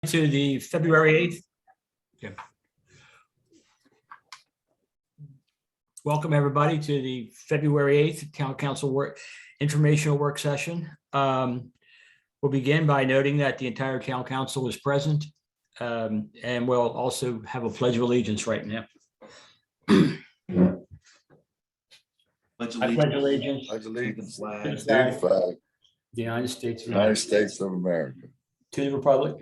To the February 8th. Okay. Welcome everybody to the February 8th Town Council informational work session. We'll begin by noting that the entire Town Council is present, and we'll also have a Pledge of Allegiance right now. I pledge allegiance Pledge allegiance to the flag flag of the United States of United States of America, to the republic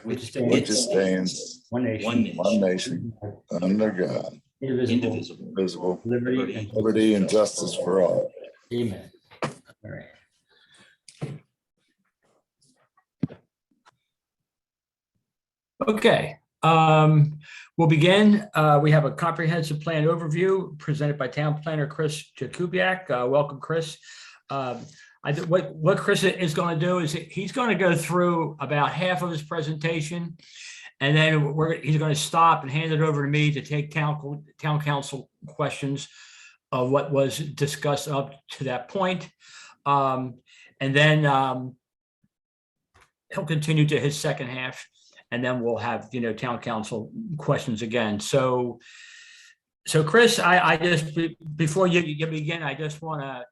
which stands stands one nation, one nation under God, indivisible, visible, liberty liberty and justice for all. Amen. All right. Okay, we'll begin. We have a comprehensive plan overview presented by Town Planner Chris Jakubiak. Welcome, Chris. What Chris is going to do is he's going to go through about half of his presentation, and then he's going to stop and hand it over to me to take town council questions of what was discussed up to that point. And then he'll continue to his second half, and then we'll have, town council questions again. So Chris, I just, before you begin, I just want to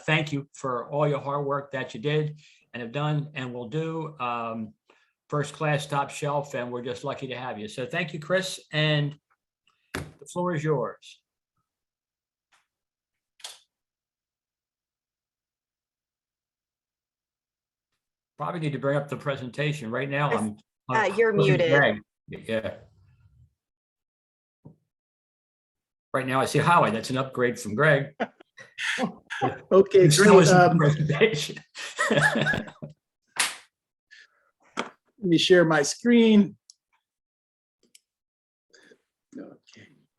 thank you for all your hard work that you did and have done and will do. First class, top shelf, and we're just lucky to have you. So thank you, Chris, and the floor is yours. Probably need to bring up the presentation right now. You're muted. Greg. Yeah. Right now I see Howie. That's an upgrade from Greg. Okay, great. Presentation. Let me share my screen.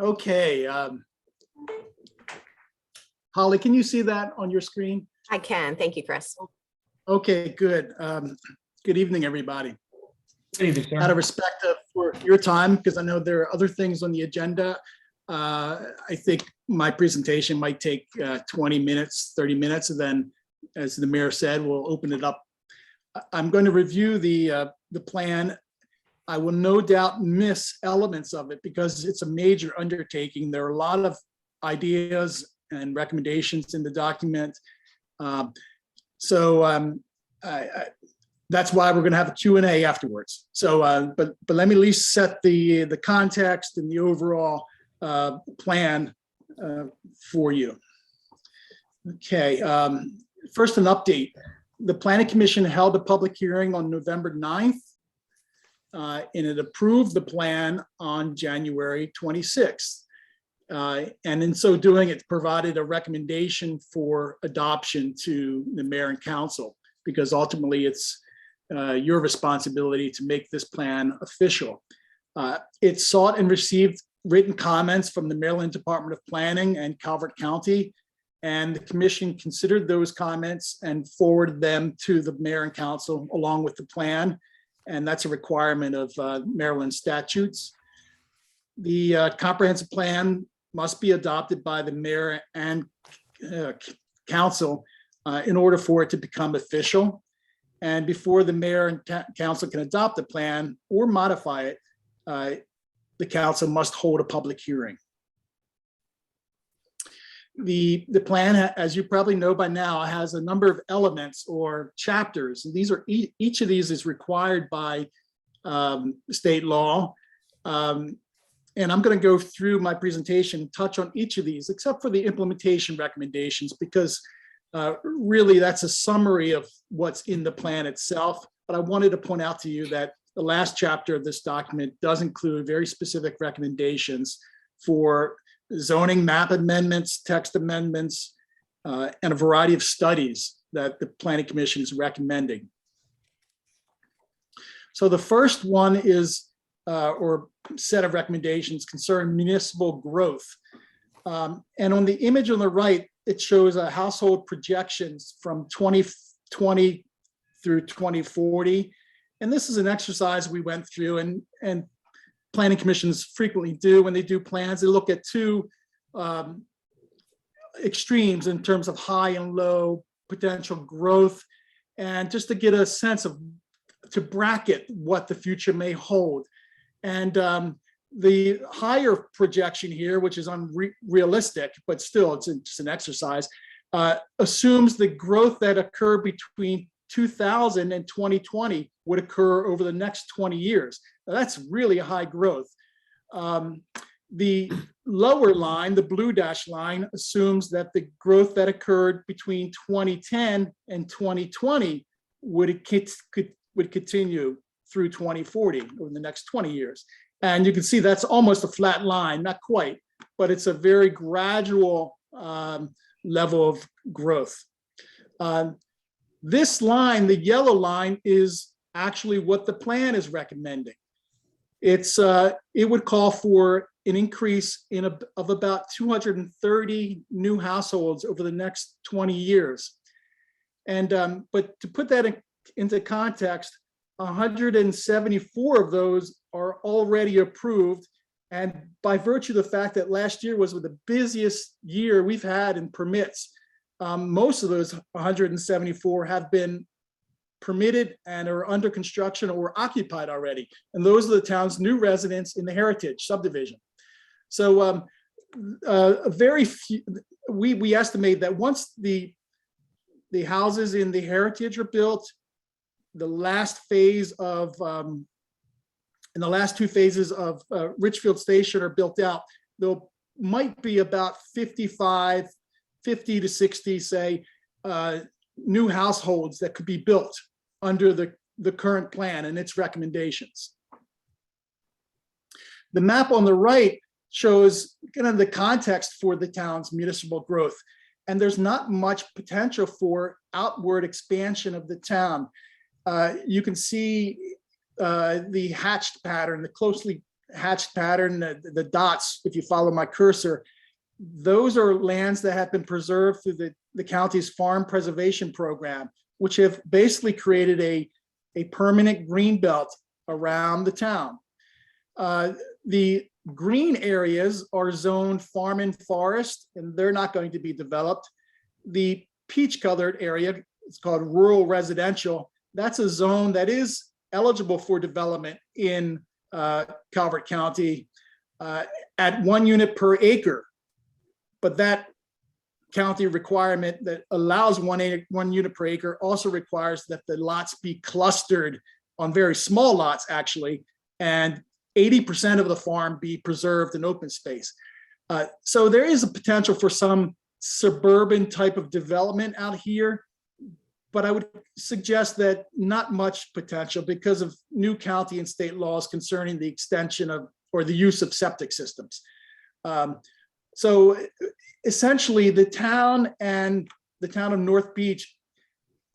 Okay. Holly, can you see that on your screen? I can. Thank you, Chris. Okay, good. Good evening, everybody. Good evening, sir. Out of respect for your time, because I know there are other things on the agenda, I think my presentation might take 20 minutes, 30 minutes, and then, as the mayor said, we'll open it up. I'm going to review the plan. I will no doubt miss elements of it because it's a major undertaking. There are a lot of ideas and recommendations in the document. That's why we're going to have a Q&A afterwards. So, but let me at least set the context and the overall plan for you. Okay, first an update. The Planning Commission held a public hearing on November 9th, and it approved the plan on January 26th. And in so doing, it provided a recommendation for adoption to the mayor and council, because ultimately it's your responsibility to make this plan official. It sought and received written comments from the Maryland Department of Planning and Calvert County, and the commission considered those comments and forwarded them to the mayor and council along with the plan. And that's a requirement of Maryland statutes. The comprehensive plan must be adopted by the mayor and council in order for it to become official. And before the mayor and council can adopt the plan or modify it, the council must hold a public hearing. The plan, as you probably know by now, has a number of elements or chapters. And these are each of these is required by state law. And I'm going to go through my presentation and touch on each of these, except for the implementation recommendations, because really that's a summary of what's in the plan itself. But I wanted to point out to you that the last chapter of this document does include very specific recommendations for zoning map amendments, text amendments, and a variety of studies that the Planning Commission is recommending. So the first one is, or set of recommendations concern municipal growth. And on the image on the right, it shows a household projections from 2020 through 2040. And this is an exercise we went through, and planning commissions frequently do when they do plans. They look at two extremes in terms of high and low potential growth, and just to get a sense of to bracket what the future may hold. And the higher projection here, which is unrealistic, but still it's just an exercise, assumes the growth that occurred between 2000 and 2020 would occur over the next 20 years. Now, that's really a high growth. The lower line, the blue dash line, assumes that the growth that occurred between 2010 and 2020 would continue through 2040 over the next 20 years. And you can see that's almost a flat line, not quite, but it's a very gradual level of growth. This line, the yellow line, is actually what the plan is recommending. It would call for an increase of about 230 new households over the next 20 years. And but to put that into context, 174 of those are already approved. And by virtue of the fact that last year was the busiest year we've had in permits, most of those 174 have been permitted and are under construction or occupied already. And those are the town's new residents in the Heritage subdivision. So very few, we estimate that once the houses in the Heritage are built, the last phase of, and the last two phases of Richfield Station are built out, there might be about 50 to 60, say, new households that could be built under the current plan and its recommendations. The map on the right shows kind of the context for the town's municipal growth. And there's not much potential for outward expansion of the town. You can see the hatched pattern, the closely hatched pattern, the dots, if you follow my cursor. Those are lands that have been preserved through the county's farm preservation program, which have basically created a permanent green belt around the town. The green areas are zoned farm and forest, and they're not going to be developed. The peach colored area, it's called rural residential. That's a zone that is eligible for development in Calvert County at 1 unit per acre. But that county requirement that allows one unit per acre also requires that the lots be clustered on very small lots, actually, and 80% of the farm be preserved in open space. So there is a potential for some suburban type of development out here, but I would suggest that not much potential because of new county and state laws concerning the extension of or the use of septic systems. So essentially the town and the town of North Beach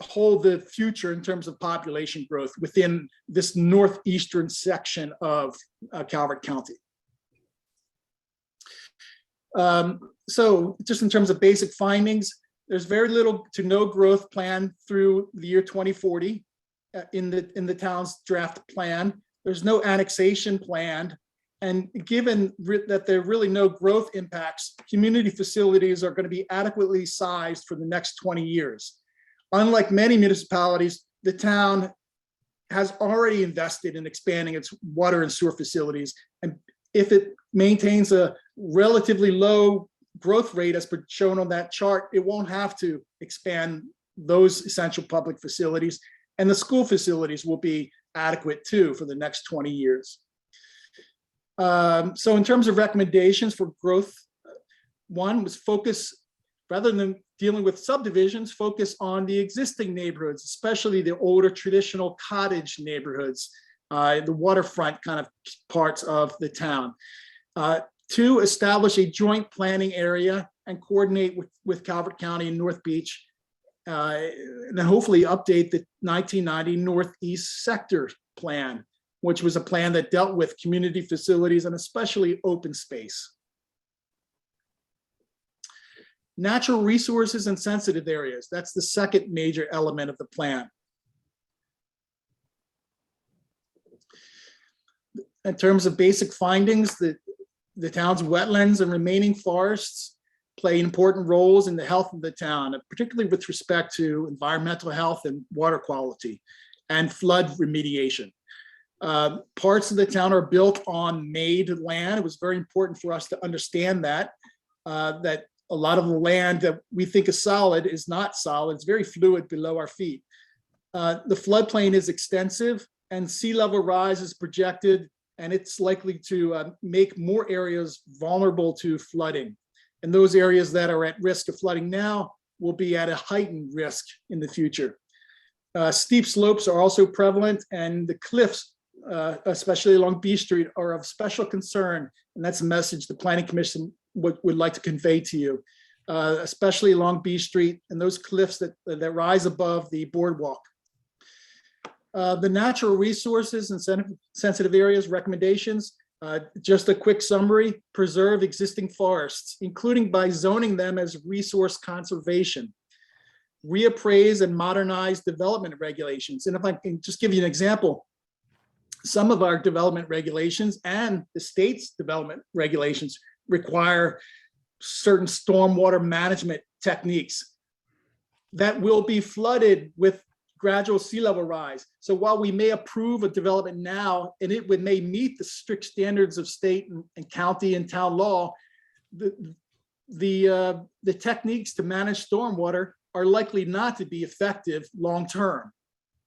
hold the future in terms of population growth within this northeastern section of Calvert County. So just in terms of basic findings, there's very little to no growth plan through the year 2040 in the town's draft plan. There's no annexation planned. And given that there are really no growth impacts, community facilities are going to be adequately sized for the next 20 years. Unlike many municipalities, the town has already invested in expanding its water and sewer facilities. And if it maintains a relatively low growth rate as shown on that chart, it won't have to expand those essential public facilities. And the school facilities will be adequate too for the next 20 years. So in terms of recommendations for growth, one was focus, rather than dealing with subdivisions, focus on the existing neighborhoods, especially the older traditional cottage neighborhoods, the waterfront kind of parts of the town. Two, establish a joint planning area and coordinate with Calvert County and North Beach, and then hopefully update the 1990 Northeast Sector Plan, which was a plan that dealt with community facilities and especially open space. Natural resources and sensitive areas. That's the second major element of the plan. In terms of basic findings, the town's wetlands and remaining forests play important roles in the health of the town, particularly with respect to environmental health and water quality. and flood remediation. Parts of the town are built on made land. It was very important for us to understand that a lot of the land that we think is solid is not solid. It's very fluid below our feet. The floodplain is extensive and sea level rise is projected, and it's likely to make more areas vulnerable to flooding. And those areas that are at risk of flooding now will be at a heightened risk in the future. Steep slopes are also prevalent, and the cliffs, especially along B Street, are of special concern. And that's a message the Planning Commission would like to convey to you, especially along B Street and those cliffs that rise above the boardwalk. The natural resources and sensitive areas recommendations, just a quick summary: preserve existing forests, including by zoning them as resource conservation. Reappraise and modernize development regulations. And if I can just give you an example, some of our development regulations and the state's development regulations require certain stormwater management techniques that will be flooded with gradual sea level rise. So while we may approve a development now and it may meet the strict standards of state and county and town law, the techniques to manage stormwater are likely not to be effective long-term.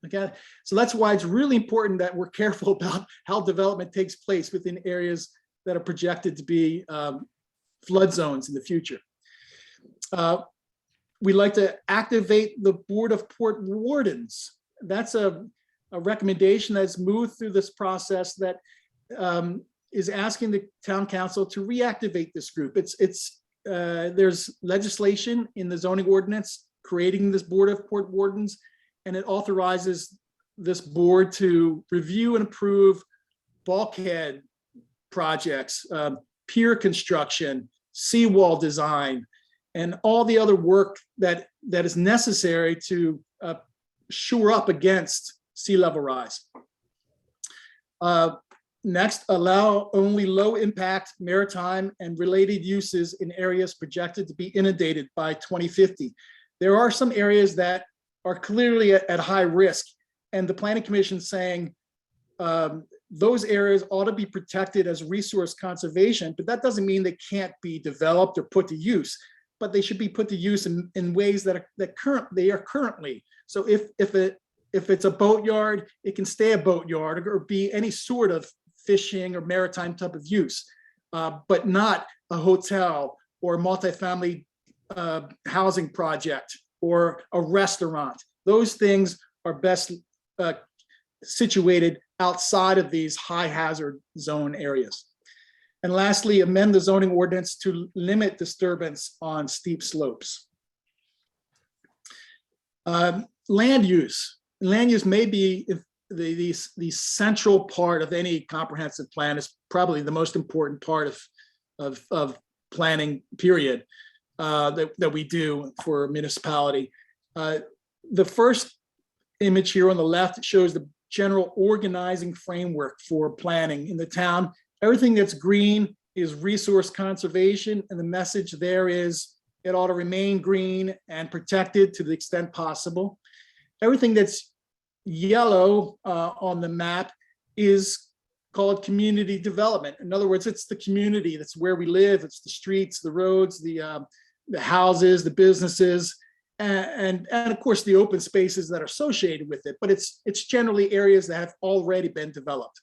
Okay, so that's why it's really important that we're careful about how development takes place within areas that are projected to be flood zones in the future. We like to activate the Board of Port Wardens. That's a recommendation that's moved through this process that is asking the town council to reactivate this group. There's legislation in the zoning ordinance creating this Board of Port Wardens, and it authorizes this board to review and approve bulkhead projects, pier construction, seawall design, and all the other work that is necessary to shore up against sea level rise. Next, allow only low impact maritime and related uses in areas projected to be inundated by 2050. There are some areas that are clearly at high risk, and the Planning Commission saying those areas ought to be protected as resource conservation, but that doesn't mean they can't be developed or put to use, but they should be put to use in ways they are currently. So if it's a boatyard, it can stay a boatyard or be any sort of fishing or maritime type of use, but not a hotel or a multifamily housing project or a restaurant. Those things are best situated outside of these high hazard zone areas. And lastly, amend the zoning ordinance to limit disturbance on steep slopes. Land use. Land use may be the central part of any comprehensive plan. Is probably the most important part of planning, period, that we do for a municipality. The first image here on the left shows the general organizing framework for planning in the town. Everything that's green is resource conservation, and the message there is it ought to remain green and protected to the extent possible. Everything that's yellow on the map is called community development. In other words, it's the community. That's where we live. It's the streets, the roads, the houses, the businesses, and of course the open spaces that are associated with it. But it's generally areas that have already been developed.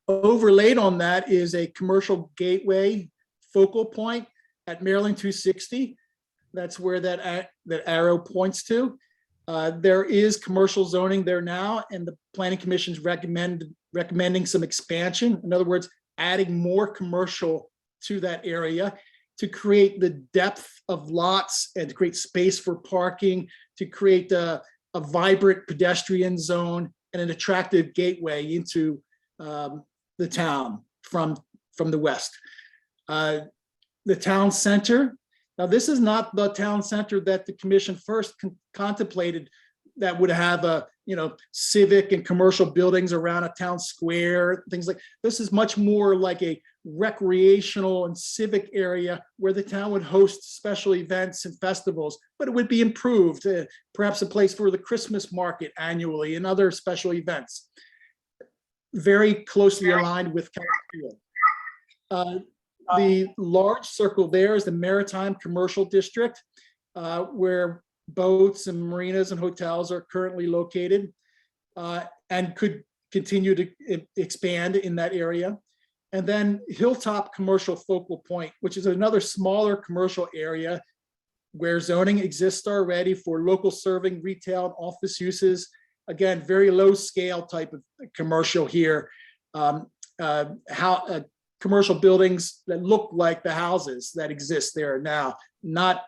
Overlaid on that is a commercial gateway focal point at Maryland 260. That's where that arrow points to. There is commercial zoning there now, and the Planning Commission's recommending some expansion. In other words, adding more commercial to that area to create the depth of lots and to create space for parking, to create a vibrant pedestrian zone and an attractive gateway into the town from the west. The town center. Now, this is not the town center that the commission first contemplated that would have civic and commercial buildings around a town square, things like this. Is much more like a recreational and civic area where the town would host special events and festivals, but it would be improved, perhaps a place for the Christmas market annually and other special events. Very closely aligned with County Field. The large circle there is the Maritime Commercial District, where boats and marinas and hotels are currently located, and could continue to expand in that area. And then Hilltop Commercial Focal Point, which is another smaller commercial area where zoning exists already for local serving, retail, and office uses. Again, very low scale type of commercial here. Commercial buildings that look like the houses that exist there now, not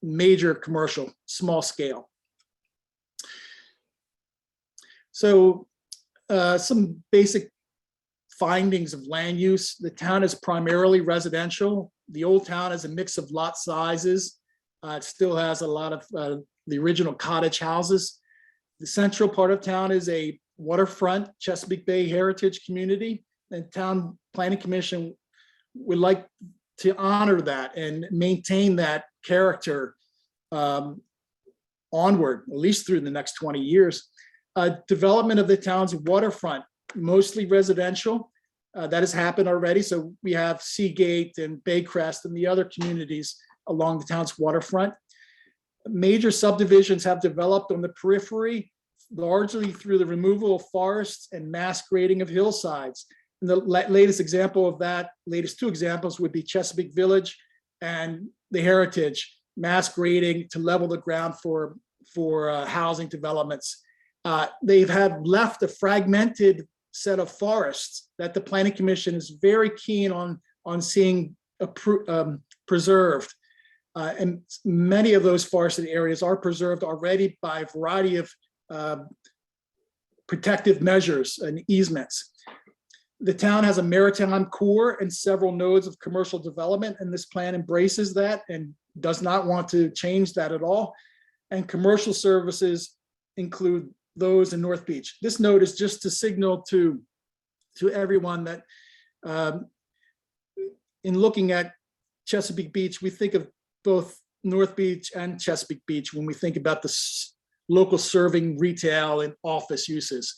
major commercial, small scale. So some basic findings of land use. The town is primarily residential. The old town is a mix of lot sizes. It still has a lot of the original cottage houses. The central part of town is a waterfront Chesapeake Bay heritage community, and Town Planning Commission would like to honor that and maintain that character onward, at least through the next 20 years. Development of the town's waterfront, mostly residential. That has happened already. So we have Seagate and Baycrest and the other communities along the town's waterfront. Major subdivisions have developed on the periphery, largely through the removal of forests and mass grading of hillsides. And the latest example of that, latest two examples would be Chesapeake Village and the Heritage, mass grading to level the ground for housing developments. They've had left a fragmented set of forests that the Planning Commission is very keen on seeing preserved. And many of those forested areas are preserved already by a variety of protective measures and easements. The town has a maritime core and several nodes of commercial development, and this plan embraces that and does not want to change that at all. And commercial services include those in North Beach. This note is just to signal to everyone that in looking at Chesapeake Beach, we think of both North Beach and Chesapeake Beach when we think about the local serving retail and office uses.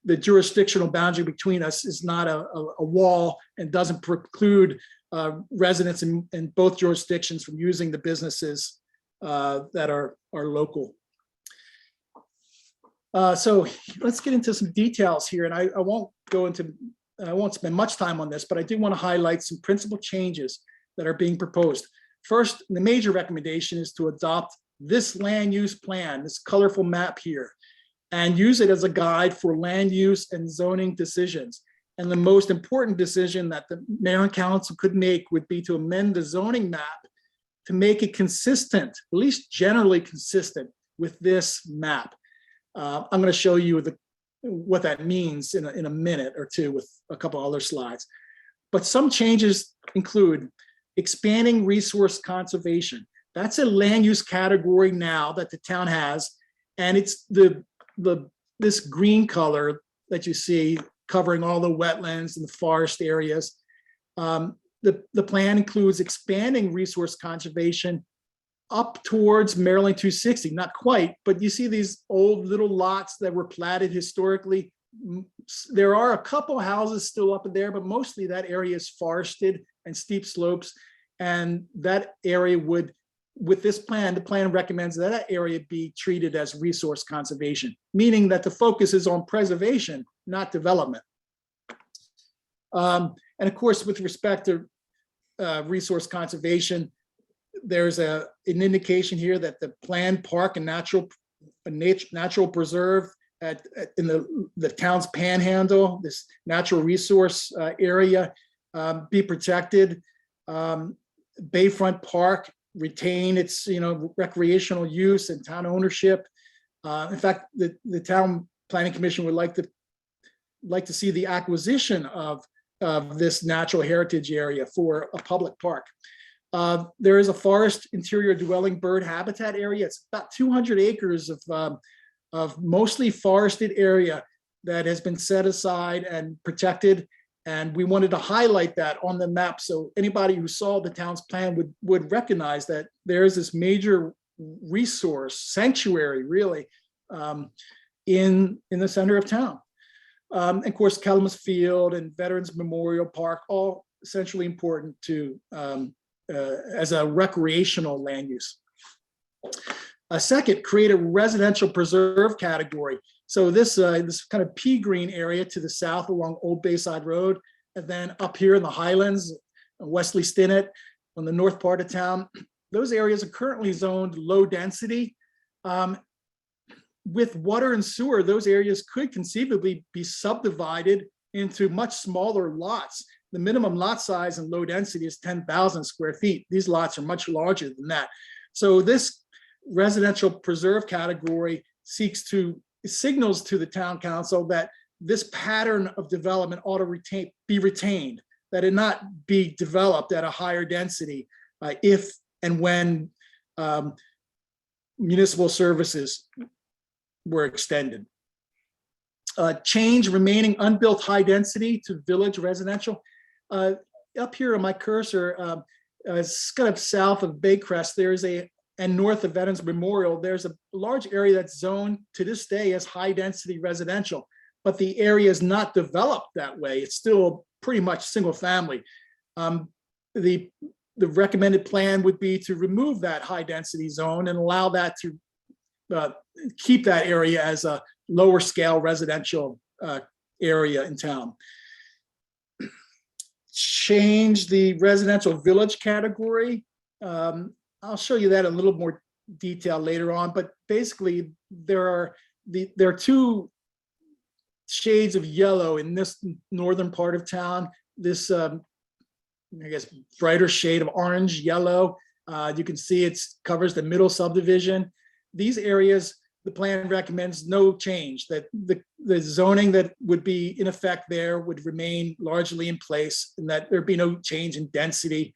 The jurisdictional boundary between us is not a wall and doesn't preclude residents in both jurisdictions from using the businesses that are local. So let's get into some details here, and I won't spend much time on this, but I do want to highlight some principal changes that are being proposed. First, the major recommendation is to adopt this land use plan, this colorful map here, and use it as a guide for land use and zoning decisions. And the most important decision that the mayor and council could make would be to amend the zoning map to make it consistent, at least generally consistent with this map. I'm going to show you what that means in a minute or two with a couple other slides. But some changes include expanding resource conservation. That's a land use category now that the town has, and it's this green color that you see covering all the wetlands and the forest areas. The plan includes expanding resource conservation up towards Maryland 260, not quite, but you see these old little lots that were platted historically. There are a couple houses still up in there, but mostly that area is forested and steep slopes. And that area would, with this plan, the plan recommends that area be treated as resource conservation, meaning that the focus is on preservation, not development. And of course, with respect to resource conservation, there's an indication here that the planned park and natural preserve in the town's panhandle, this natural resource area, be protected. Bayfront Park retain its recreational use and town ownership. In fact, the town planning commission would like to see the acquisition of this natural heritage area for a public park. There is a forest interior dwelling bird habitat area. It's about 200 acres of mostly forested area that has been set aside and protected. And we wanted to highlight that on the map so anybody who saw the town's plan would recognize that there is this major resource sanctuary, really, in the center of town. And of course, Kellam's Field and Veterans Memorial Park, all essentially important to as a recreational land use. A second, create a residential preserve category. So this kind of pea green area to the south along Old Bayside Road, and then up here in the Highlands, Wesley Stinnett, on the north part of town, those areas are currently zoned low density. With water and sewer, those areas could conceivably be subdivided into much smaller lots. The minimum lot size in low density is 10,000 square feet. These lots are much larger than that. So this residential preserve category signals to the town council that this pattern of development ought to be retained, that it not be developed at a higher density if and when municipal services were extended. Change remaining unbuilt high density to village residential. Up here on my cursor, it's kind of south of Baycrest, and north of Veterans Memorial, there's a large area that's zoned to this day as high density residential, but the area is not developed that way. It's still pretty much single family. The recommended plan would be to remove that high density zone and allow that to keep that area as a lower scale residential area in town. Change the residential village category. I'll show you that in a little more detail later on, but basically there are two shades of yellow in this northern part of town. This, I guess, brighter shade of orange yellow. You can see it covers the middle subdivision. These areas, the plan recommends no change, that the zoning that would be in effect there would remain largely in place, and that there'd be no change in density.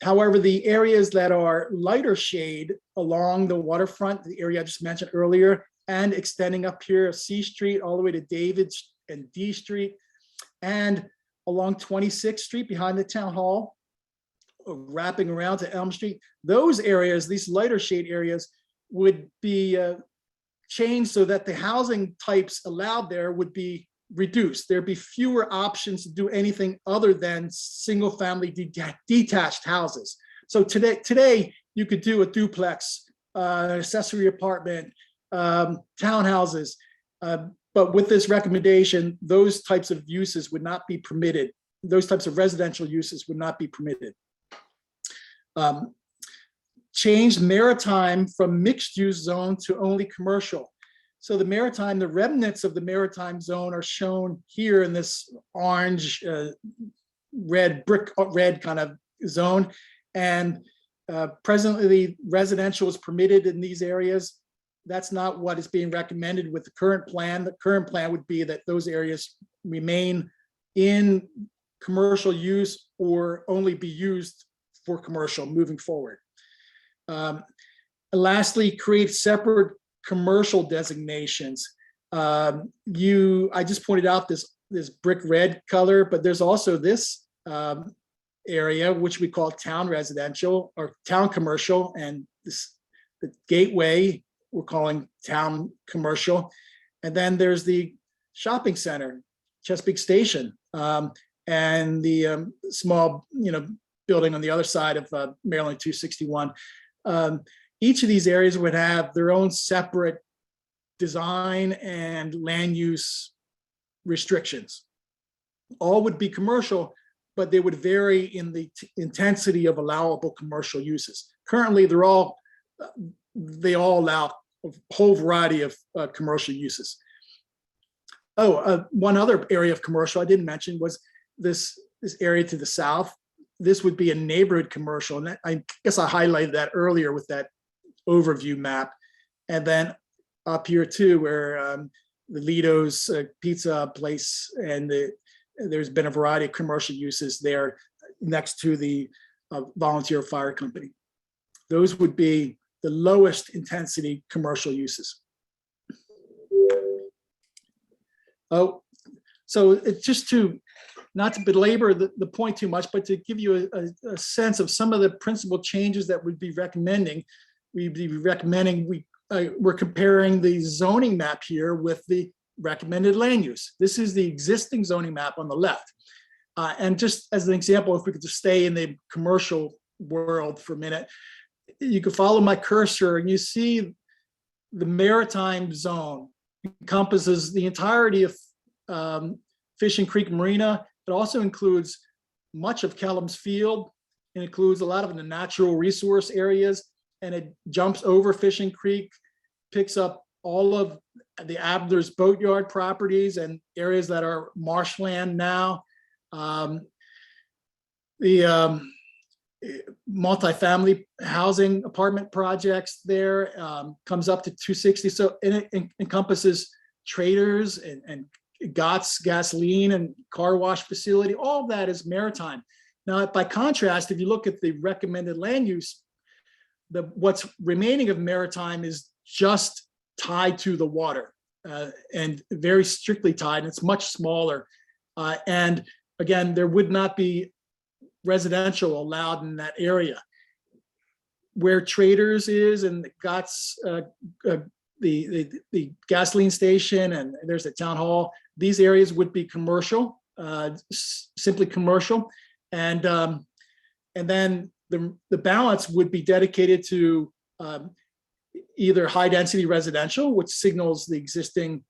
However, the areas that are lighter shade along the waterfront, the area I just mentioned earlier, and extending up here, C Street, all the way to David and D Street, and along 26th Street behind the town hall, wrapping around to Elm Street, those areas, these lighter shade areas, would be changed so that the housing types allowed there would be reduced. There'd be fewer options to do anything other than single family detached houses. So today you could do a duplex, accessory apartment, townhouses, but with this recommendation, those types of uses would not be permitted. Those types of residential uses would not be permitted. Change maritime from mixed use zone to only commercial. So the maritime, the remnants of the maritime zone are shown here in this orange, brick red kind of zone. And presently residential is permitted in these areas. That's not what is being recommended with the current plan. The current plan would be that those areas remain in commercial use or only be used for commercial moving forward. Lastly, create separate commercial designations. I just pointed out this brick red color, but there's also this area which we call town residential or town commercial, and the gateway we're calling town commercial. And then there's the shopping center, Chesapeake Station, and the small building on the other side of Maryland 261. Each of these areas would have their own separate design and land use restrictions. All would be commercial, but they would vary in the intensity of allowable commercial uses. Currently, they all allow a whole variety of commercial uses. One other area of commercial I didn't mention was this area to the south. This would be a neighborhood commercial, and I guess I highlighted that earlier with that overview map. And then up here too, where the Lido's pizza place, and there's been a variety of commercial uses there next to the volunteer fire company. Those would be the lowest intensity commercial uses. Oh, so it's just to, not to belabor the point too much, but to give you a sense of some of the principal changes that we'd be recommending. We'd be recommending, we're comparing the zoning map here with the recommended land use. This is the existing zoning map on the left. And just as an example, if we could just stay in the commercial world for a minute, you can follow my cursor and you see the maritime zone encompasses the entirety of Fishing Creek Marina. It also includes much of Kellum's Field. It includes a lot of the natural resource areas, and it jumps over Fishing Creek, picks up all of the Abner's Boatyard properties and areas that are marshland now. The multifamily housing apartment projects there comes up to 260. So it encompasses traders and Hvac's gasoline and car wash facility. All of that is maritime. Now, by contrast, if you look at the recommended land use, what's remaining of maritime is just tied to the water and very strictly tied, and it's much smaller. And again, there would not be residential allowed in that area. Where Traders is and Hvac's the gasoline station, and there's the town hall, these areas would be commercial, simply commercial. And then the balance would be dedicated to either high density residential, which signals the existing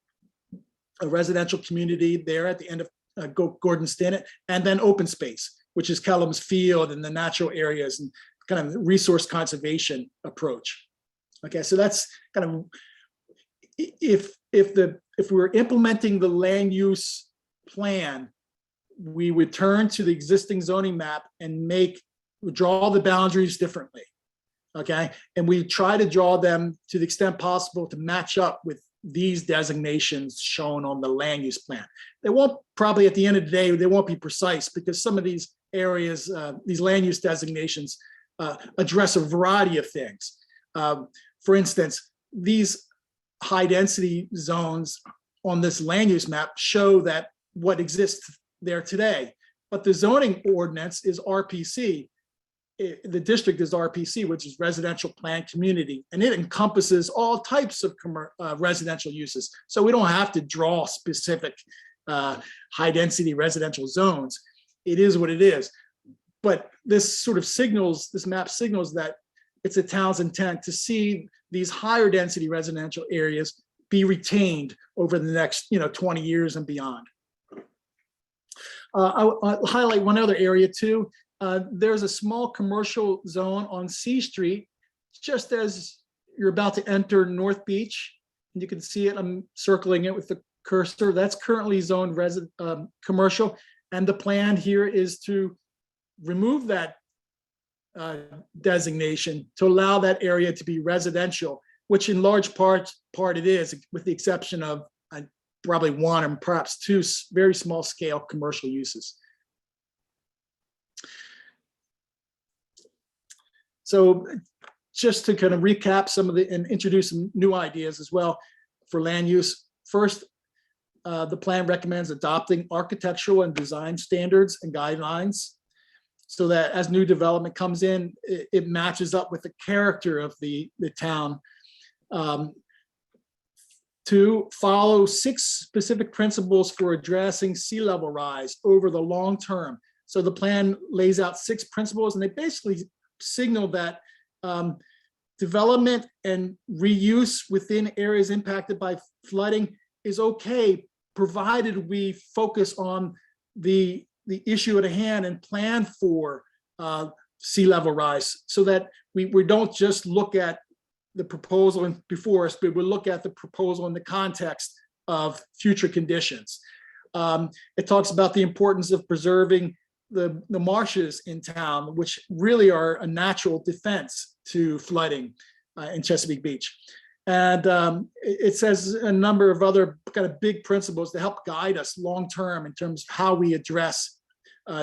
residential community there at the end of Gordon Stinnett, and then open space, which is Kellum's Field and the natural areas and kind of resource conservation approach. Okay, so that's kind of, if we're implementing the land use plan, we would turn to the existing zoning map and draw the boundaries differently. Okay, and we try to draw them to the extent possible to match up with these designations shown on the land use plan. They won't, probably at the end of the day, they won't be precise because some of these areas, these land use designations address a variety of things. For instance, these high density zones on this land use map show that what exists there today, but the zoning ordinance is RPC. The district is RPC, which is residential planned community, and it encompasses all types of residential uses. So we don't have to draw specific high density residential zones. It is what it is. But this sort of signals, this map signals that it's the town's intent to see these higher density residential areas be retained over the next 20 years and beyond. I'll highlight one other area too. There's a small commercial zone on C Street, just as you're about to enter North Beach. And you can see it, I'm circling it with the cursor. That's currently zoned commercial. And the plan here is to remove that designation to allow that area to be residential, which in large part it is, with the exception of probably one and perhaps two very small scale commercial uses. So just to kind of recap some of and introduce some new ideas as well for land use. First, the plan recommends adopting architectural and design standards and guidelines so that as new development comes in, it matches up with the character of the town. To follow 6 specific principles for addressing sea level rise over the long term. So the plan lays out 6 principles, and they basically signal that development and reuse within areas impacted by flooding is okay, provided we focus on the issue at hand and plan for sea level rise, so that we don't just look at the proposal before us, but we look at the proposal in the context of future conditions. It talks about the importance of preserving the marshes in town, which really are a natural defense to flooding in Chesapeake Beach. And it says a number of other kind of big principles to help guide us long-term in terms of how we address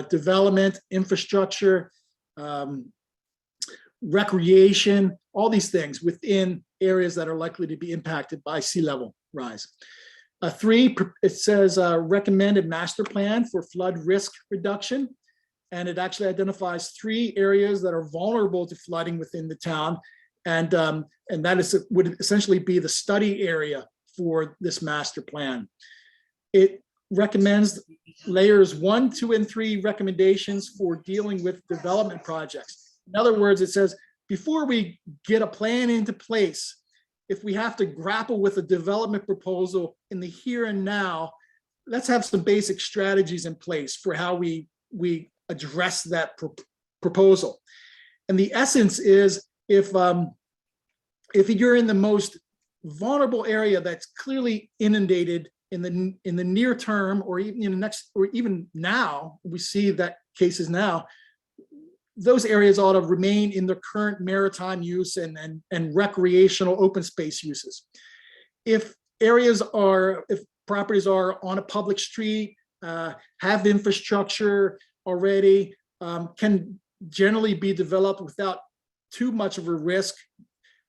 development, infrastructure, recreation, all these things within areas that are likely to be impacted by sea level rise. 3, it says recommended master plan for flood risk reduction. And it actually identifies 3 areas that are vulnerable to flooding within the town. And that would essentially be the study area for this master plan. It recommends layers 1, 2, and 3 recommendations for dealing with development projects. In other words, it says, before we get a plan into place, if we have to grapple with a development proposal in the here and now, let's have some basic strategies in place for how we address that proposal. And the essence is, if you're in the most vulnerable area that's clearly inundated in the near term, or even in the next, or even now, we see that cases now, those areas ought to remain in their current maritime use and recreational open space uses. If properties are on a public street, have infrastructure already, can generally be developed without too much of a risk,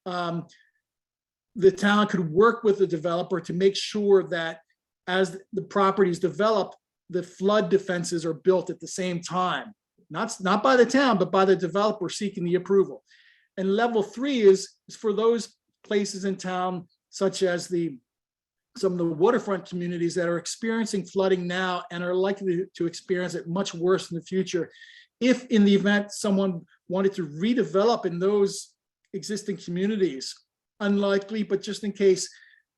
the town could work with the developer to make sure that as the properties develop, the flood defenses are built at the same time. Not by the town, but by the developer seeking the approval. And level 3 is for those places in town, such as some of the waterfront communities that are experiencing flooding now and are likely to experience it much worse in the future. If in the event someone wanted to redevelop in those existing communities, unlikely, but just in case,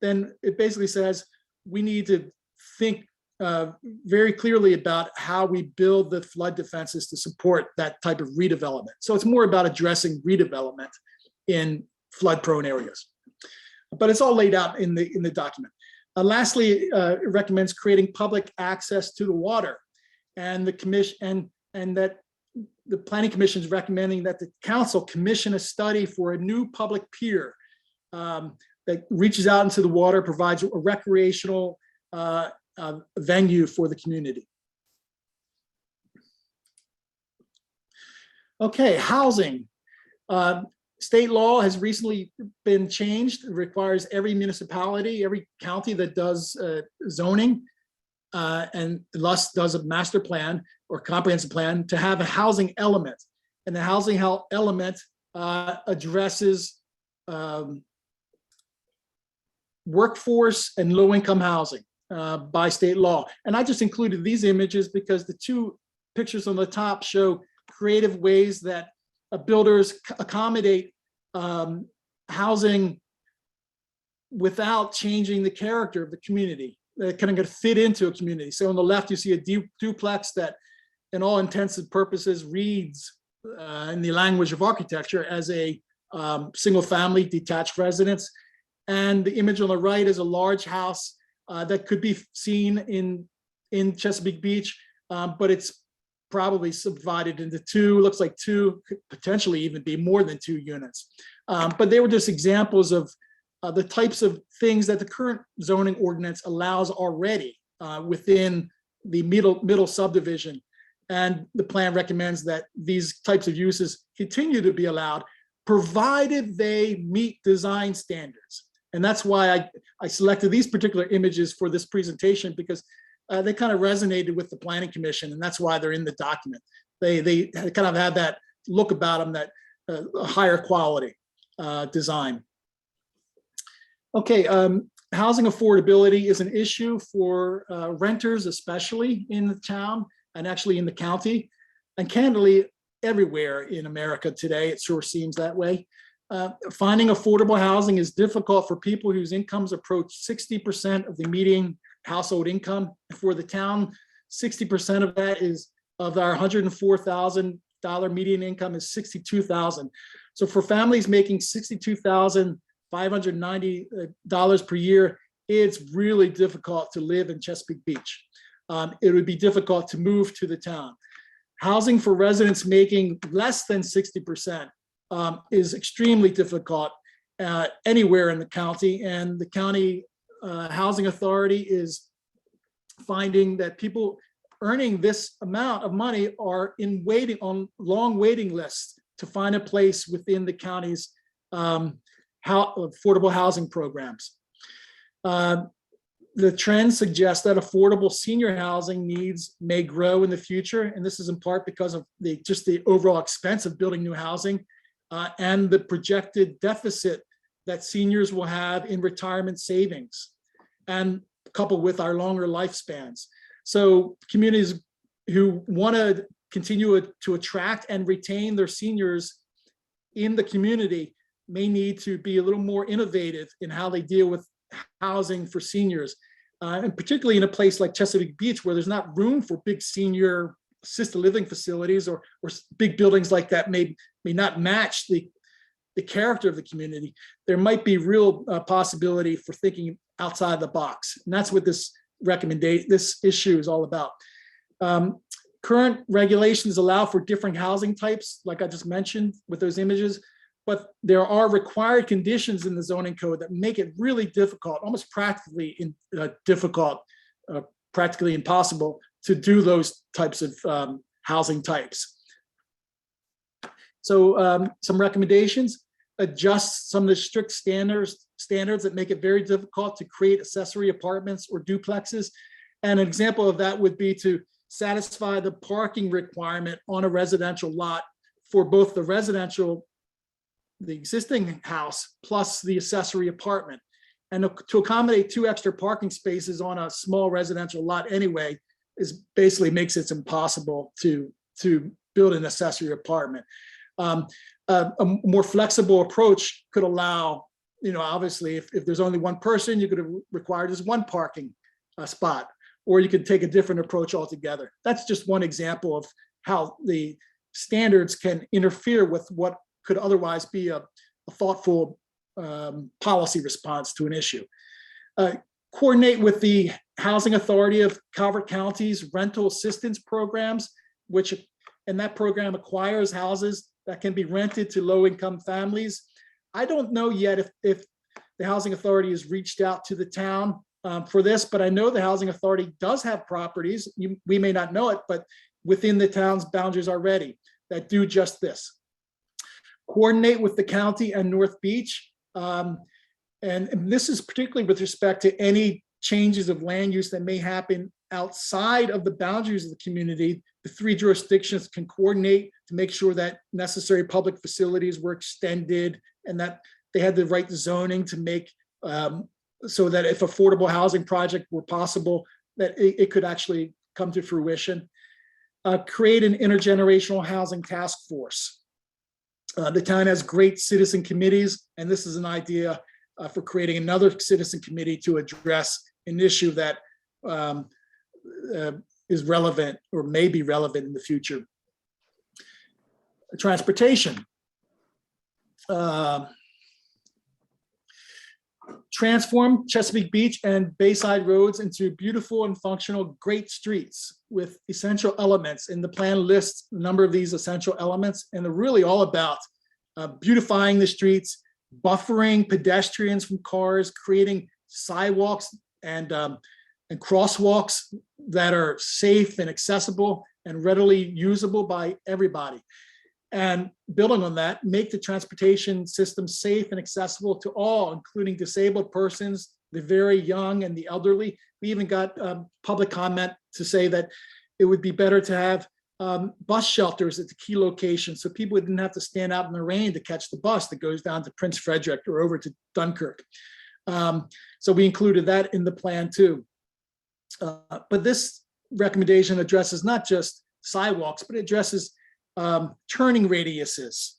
then it basically says we need to think very clearly about how we build the flood defenses to support that type of redevelopment. So it's more about addressing redevelopment in flood-prone areas. But it's all laid out in the document. Lastly, it recommends creating public access to the water, and the commission and that the Planning Commission is recommending that the council commission a study for a new public pier that reaches out into the water, provides a recreational venue for the community. Okay, housing. State law has recently been changed. It requires every municipality, every county that does zoning and thus does a master plan or comprehensive plan to have a housing element. And the housing element addresses workforce and low-income housing by state law. And I just included these images because the 2 pictures on the top show creative ways that builders accommodate housing without changing the character of the community. They're kind of fit into a community. So on the left, you see a duplex that, in all intents and purposes, reads in the language of architecture as a single-family detached residence. And the image on the right is a large house that could be seen in Chesapeake Beach, but it's probably subdivided into 2, looks like 2, could potentially even be more than 2 units. But they were just examples of the types of things that the current zoning ordinance allows already within the middle subdivision. And the plan recommends that these types of uses continue to be allowed, provided they meet design standards. And that's why I selected these particular images for this presentation, because they kind of resonated with the Planning Commission, and that's why they're in the document. They kind of have that look about them, that higher quality design. Okay, housing affordability is an issue for renters, especially in the town and actually in the county, and candidly everywhere in America today. It sure seems that way. Finding affordable housing is difficult for people whose incomes approach 60% of the median household income. For the town, 60% of that is of our $104,000 median income is $62,000. So for families making $62,590 per year, it's really difficult to live in Chesapeake Beach. It would be difficult to move to the town. Housing for residents making less than 60% is extremely difficult anywhere in the county, and the county housing authority is finding that people earning this amount of money are in waiting on long waiting lists to find a place within the county's affordable housing programs. The trend suggests that affordable senior housing needs may grow in the future, and this is in part because of just the overall expense of building new housing and the projected deficit that seniors will have in retirement savings, and coupled with our longer lifespans. So communities who want to continue to attract and retain their seniors in the community may need to be a little more innovative in how they deal with housing for seniors, and particularly in a place like Chesapeake Beach, where there's not room for big senior assisted living facilities, or big buildings like that may not match the character of the community. There might be real possibility for thinking outside the box, and that's what this issue is all about. Current regulations allow for different housing types, like I just mentioned with those images, but there are required conditions in the zoning code that make it really difficult, almost practically practically impossible to do those types of housing types. So some recommendations: adjust some of the strict standards that make it very difficult to create accessory apartments or duplexes. And an example of that would be to satisfy the parking requirement on a residential lot for both the existing house plus the accessory apartment. And to accommodate 2 extra parking spaces on a small residential lot anyway basically makes it impossible to build an accessory apartment. A more flexible approach could allow, obviously if there's only one person, you could have required just 1 parking spot, or you could take a different approach altogether. That's just one example of how the standards can interfere with what could otherwise be a thoughtful policy response to an issue. Coordinate with the Housing Authority of Calvert County's rental assistance programs, and that program acquires houses that can be rented to low-income families. I don't know yet if the Housing Authority has reached out to the town for this, but I know the Housing Authority does have properties, we may not know it, but within the town's boundaries already that do just this. Coordinate with the county and North Beach. And this is particularly with respect to any changes of land use that may happen outside of the boundaries of the community. The 3 jurisdictions can coordinate to make sure that necessary public facilities were extended and that they had the right zoning to make so that if affordable housing project were possible, that it could actually come to fruition. Create an intergenerational housing task force. The town has great citizen committees, and this is an idea for creating another citizen committee to address an issue that is relevant or may be relevant in the future. Transportation. Transform Chesapeake Beach and Bayside roads into beautiful and functional great streets with essential elements. And the plan lists a number of these essential elements, and they're really all about beautifying the streets, buffering pedestrians from cars, creating sidewalks and crosswalks that are safe and accessible and readily usable by everybody. And building on that, make the transportation system safe and accessible to all, including disabled persons, the very young and the elderly. We even got public comment to say that it would be better to have bus shelters at the key locations so people didn't have to stand out in the rain to catch the bus that goes down to Prince Frederick or over to Dunkirk. So we included that in the plan too. But this recommendation addresses not just sidewalks, but it addresses turning radiuses,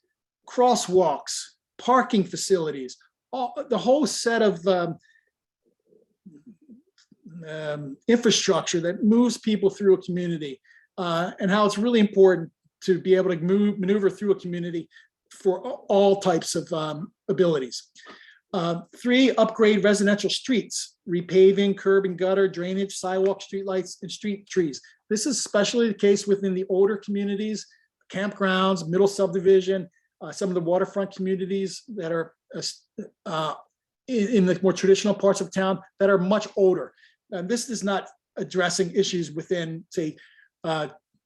crosswalks, parking facilities, the whole set of infrastructure that moves people through a community, and how it's really important to be able to maneuver through a community for all types of abilities. 3, upgrade residential streets, repaving, curb and gutter, drainage, sidewalk, streetlights, and street trees. This is especially the case within the older communities, campgrounds, middle subdivision, some of the waterfront communities that are in the more traditional parts of town that are much older. This is not addressing issues within, say,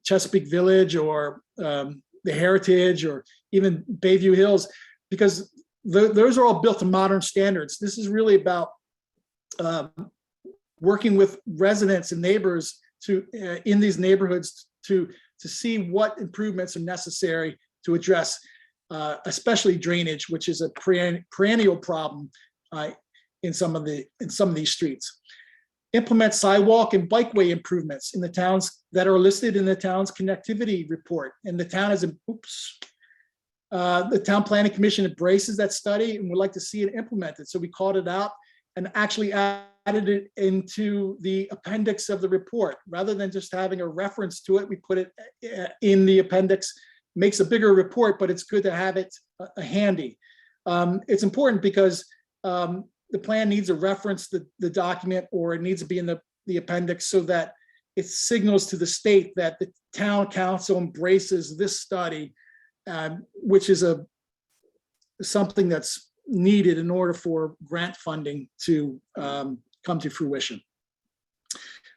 Chesapeake Village or the Heritage or even Bayview Hills, because those are all built to modern standards. This is really about working with residents and neighbors to in these neighborhoods to see what improvements are necessary to address especially drainage, which is a perennial problem in some of these streets. Implement sidewalk and bikeway improvements in the towns that are listed in the town's connectivity report. And the town is, the Town Planning Commission embraces that study and would like to see it implemented. So we called it out and actually added it into the appendix of the report. Rather than just having a reference to it, we put it in the appendix. Makes a bigger report, but it's good to have it handy. It's important because the plan needs to reference the document, or it needs to be in the appendix so that it signals to the state that the town council embraces this study, which is something that's needed in order for grant funding to come to fruition.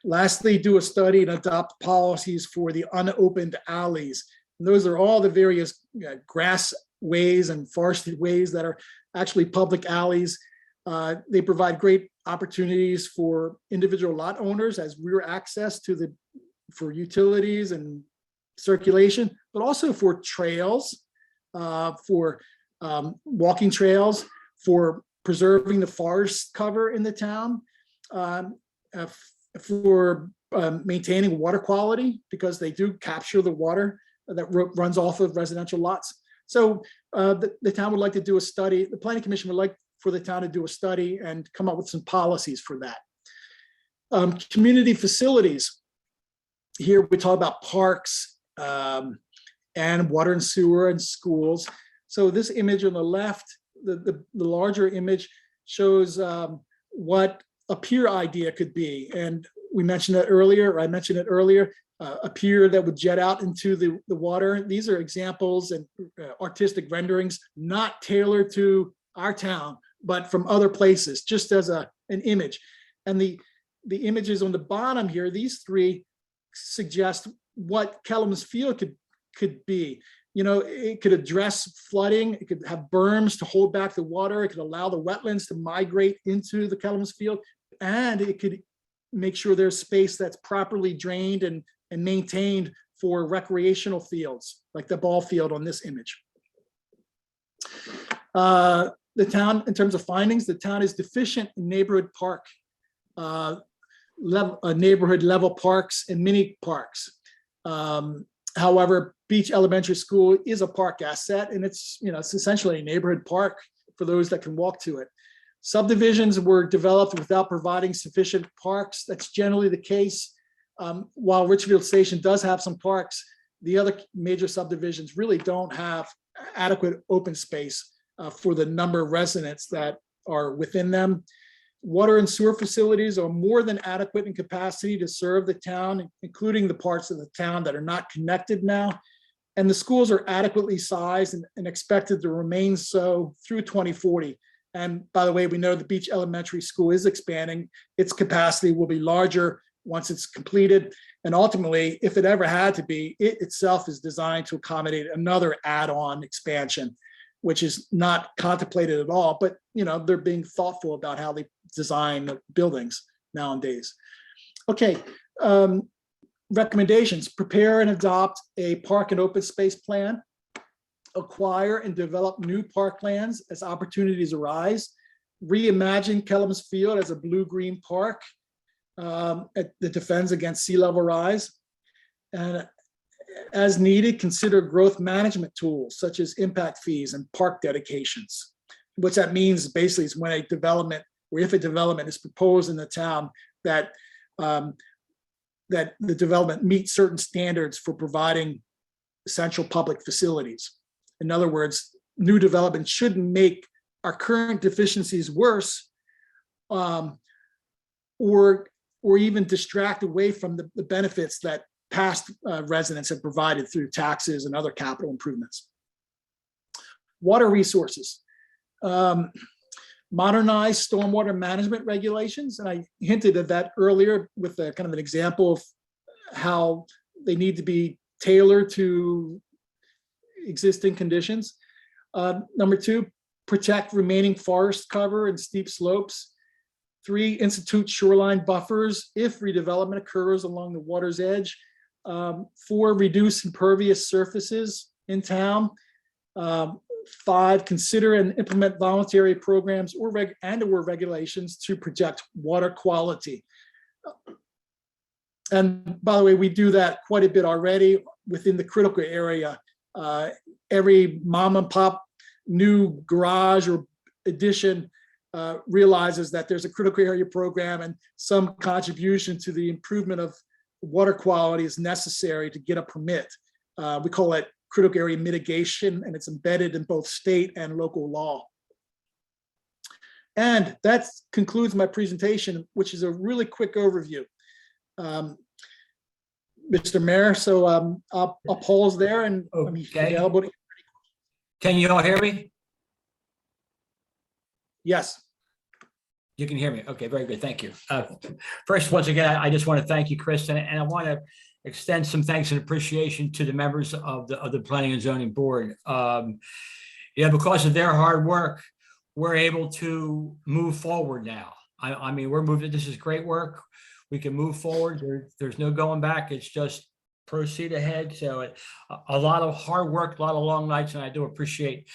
Lastly, do a study and adopt policies for the unopened alleys. And those are all the various grass ways and forested ways that are actually public alleys. They provide great opportunities for individual lot owners as rear access for utilities and circulation, but also for trails, for walking trails, for preserving the forest cover in the town, for maintaining water quality, because they do capture the water that runs off of residential lots. So the town would like to do a study, the Planning Commission would like for the town to do a study and come up with some policies for that. Community facilities. Here we talk about parks and water and sewer and schools. So this image on the left, the larger image shows what a pier idea could be. And we mentioned that earlier, or I mentioned it earlier, a pier that would jet out into the water. These are examples and artistic renderings, not tailored to our town, but from other places, just as an image. And the images on the bottom here, these three suggest what Kellam's Field could be. You know, it could address flooding, it could have berms to hold back the water, it could allow the wetlands to migrate into the Kellam's Field, and it could make sure there's space that's properly drained and maintained for recreational fields, like the ball field on this image. The town, in terms of findings, the town is deficient in neighborhood park, neighborhood level parks and mini parks. However, Beach Elementary School is a park asset, and it's essentially a neighborhood park for those that can walk to it. Subdivisions were developed without providing sufficient parks. That's generally the case. While Richfield Station does have some parks, the other major subdivisions really don't have adequate open space for the number of residents that are within them. Water and sewer facilities are more than adequate in capacity to serve the town, including the parts of the town that are not connected now. And the schools are adequately sized and expected to remain so through 2040. And by the way, we know the Beach Elementary School is expanding. Its capacity will be larger once it's completed. And ultimately, if it ever had to be, it itself is designed to accommodate another add-on expansion, which is not contemplated at all, but they're being thoughtful about how they design the buildings nowadays. Okay, recommendations: prepare and adopt a park and open space plan, acquire and develop new parklands as opportunities arise, reimagine Kellam's Field as a blue-green park that defends against sea level rise, and as needed, consider growth management tools such as impact fees and park dedications. What that means basically is when a development, or if a development is proposed in the town, that that the development meets certain standards for providing essential public facilities. In other words, new development shouldn't make our current deficiencies worse, or even distract away from the benefits that past residents have provided through taxes and other capital improvements. Water resources. Modernize stormwater management regulations. And I hinted at that earlier with a kind of an example of how They need to be tailored to existing conditions. Number 2, protect remaining forest cover and steep slopes. 3, institute shoreline buffers if redevelopment occurs along the water's edge. 4, reduce impervious surfaces in town. 5, consider and implement voluntary programs or regulations to protect water quality. And by the way, we do that quite a bit already within the critical area. Every mom and pop new garage or addition realizes that there's a critical area program and some contribution to the improvement of water quality is necessary to get a permit. We call it critical area mitigation, and it's embedded in both state and local law. And that concludes my presentation, which is a really quick overview. Mr. Mayor, so I'll pause there and I'm Okay. available to. Can you all hear me? Yes. You can hear me. Okay, very good. Thank you. First, once again, I just want to thank you, Chris, and I want to extend some thanks and appreciation to the members of the Planning and Zoning Board. Because of their hard work, we're able to move forward now. I mean, we're moving. This is great work. We can move forward. There's no going back. It's just proceed ahead. So a lot of hard work, a lot of long nights, and I do appreciate